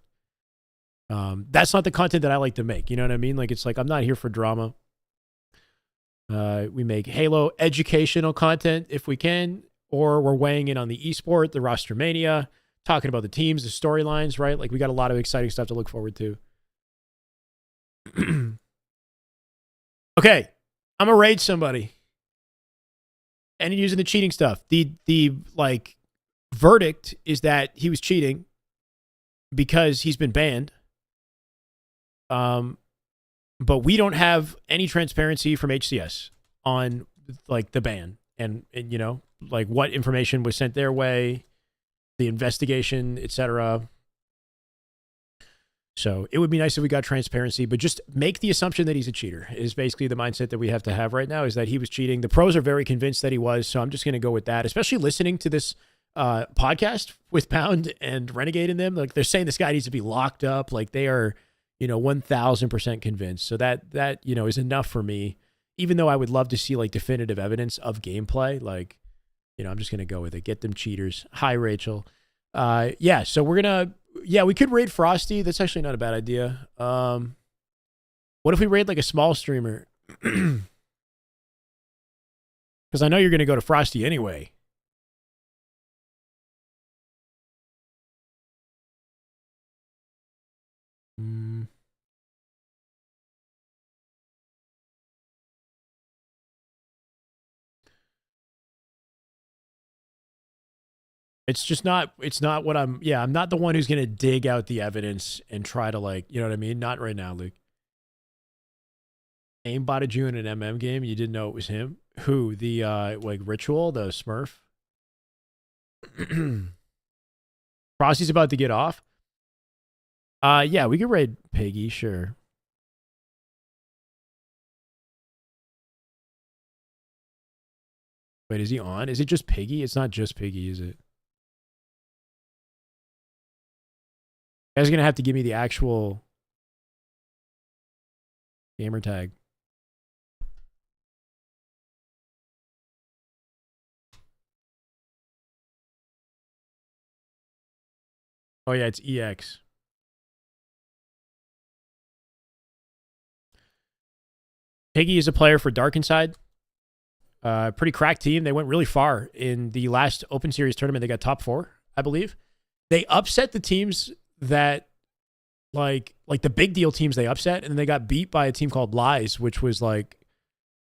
that's not the content that I like to make. You know what I mean? Like, it's like, I'm not here for drama. We make Halo educational content if we can, or we're weighing in on the esport, the Rostermania, talking about the teams, the storylines, right? Like we got a lot of exciting stuff to look forward to. Okay. I'm gonna raid somebody. And using the cheating stuff. The like verdict is that he was cheating because he's been banned. But we don't have any transparency from HCS on like the ban and you know, like what information was sent their way, the investigation, etc. So it would be nice if we got transparency, but just make the assumption that he's a cheater is basically the mindset that we have to have right now, is that he was cheating. The pros are very convinced that he was, so I'm just going to go with that, especially listening to this podcast with Pound and Renegade in them. Like they're saying this guy needs to be locked up. Like they are, you know, 1000% convinced. So that, you know, is enough for me, even though I would love to see like definitive evidence of gameplay. Like, you know, I'm just going to go with it. Get them cheaters. Hi, Rachel. Yeah. So we're going to, yeah, we could raid Frosty. That's actually not a bad idea. What if we raid like a small streamer? Because I know you're going to go to Frosty anyway. It's just not, it's not what I'm not the one who's going to dig out the evidence and try to like, you know what I mean? Not right now, Luke. Aimbotted you in an MM game. You didn't know it was him. Who? The, like Ritual, the Smurf? Frosty's about to get off. Yeah, we could raid Piggy, sure. Wait, is he on? Is it just Piggy? It's not just Piggy, is it? You guys are going to have to give me the actual gamer tag. Oh, yeah, it's EX. Piggy is a player for Dark Inside. Pretty cracked team. They went really far in the last Open Series tournament. They got top 4, I believe. They upset the teams that like the big deal teams they upset, and then they got beat by a team called Lies, which was like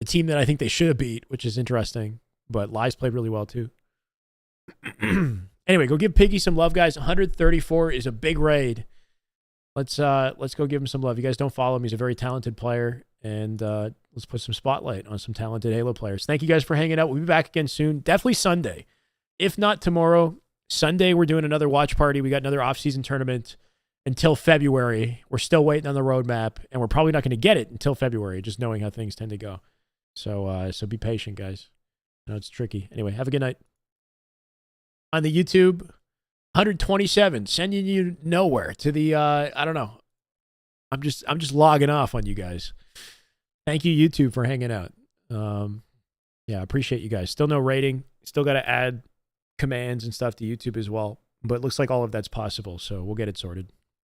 the team that I think they should have beat, which is interesting. But Lies played really well too. Anyway, go give Piggy some love, guys. 134 is a big raid. Let's go give him some love. You guys don't follow him. He's a very talented player, and let's put some spotlight on some talented Halo players. Thank you guys for hanging out. We'll be back again soon. Definitely Sunday. If not tomorrow, Sunday we're doing another watch party. We got another off-season tournament until February. We're still waiting on the roadmap, and we're probably not going to get it until February, just knowing how things tend to go. So be patient, guys. No, it's tricky. Anyway, have a good night. On the YouTube, 127, sending you nowhere to the, I don't know. I'm just logging off on you guys. Thank you, YouTube, for hanging out. Yeah, appreciate you guys. Still no rating. Still got to add commands and stuff to YouTube as well. But it looks like all of that's possible, so we'll get it sorted.